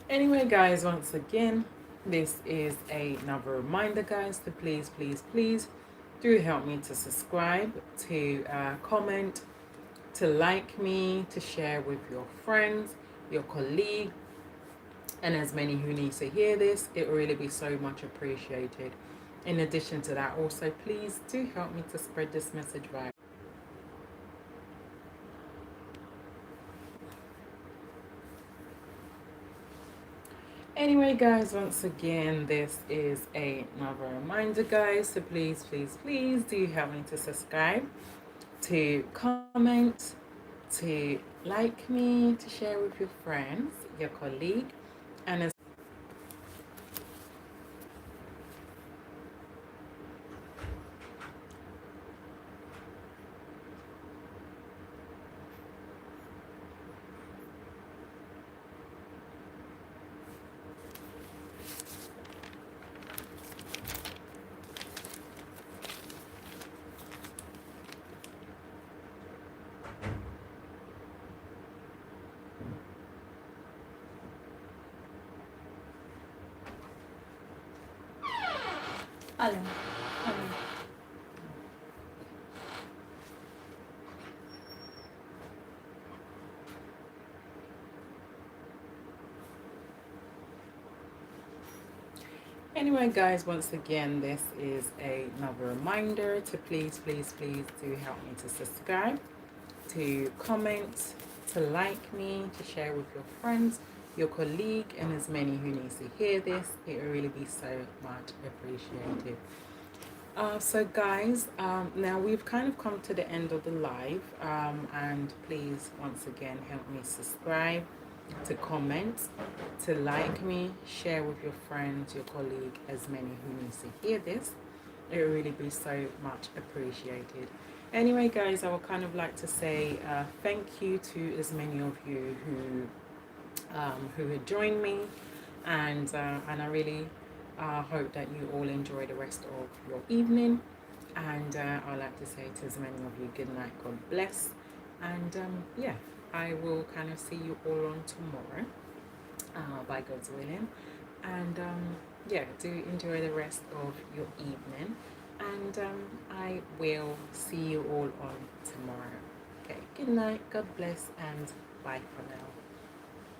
Anyway, guys, once again, this is another reminder, guys, to please do help me to subscribe, to comment, to like me, to share with your friends, your colleague, and as many who need to hear this. It will really be so much appreciated. In addition to that, also, please do help me to spread this message viral. Anyway, guys, once again, this is another reminder, guys, so please do help me to subscribe, to comment, to like me, to share with your friends, your colleague, and as Alin? Alin? Anyway, guys, once again, this is another reminder to please, please, please do help me to subscribe, to comment, to like me, to share with your friends, your colleague, and as many who needs to hear this. It will really be so much appreciated. So guys, now we've kind of come to the end of the live, and please once again help me subscribe, to comment, to like me, share with your friends, your colleague, as many who needs to hear this. It will really be so much appreciated. Anyway, guys, I would kind of like to say thank you to as many of you who had joined me, and I really hope that you all enjoy the rest of your evening. And I'd like to say to as many of you, good night, God bless, and yeah, I will kind of see you all on tomorrow, by God's willing. And yeah, do enjoy the rest of your evening, and I will see you all on tomorrow. Okay, good night, God bless, and bye for now.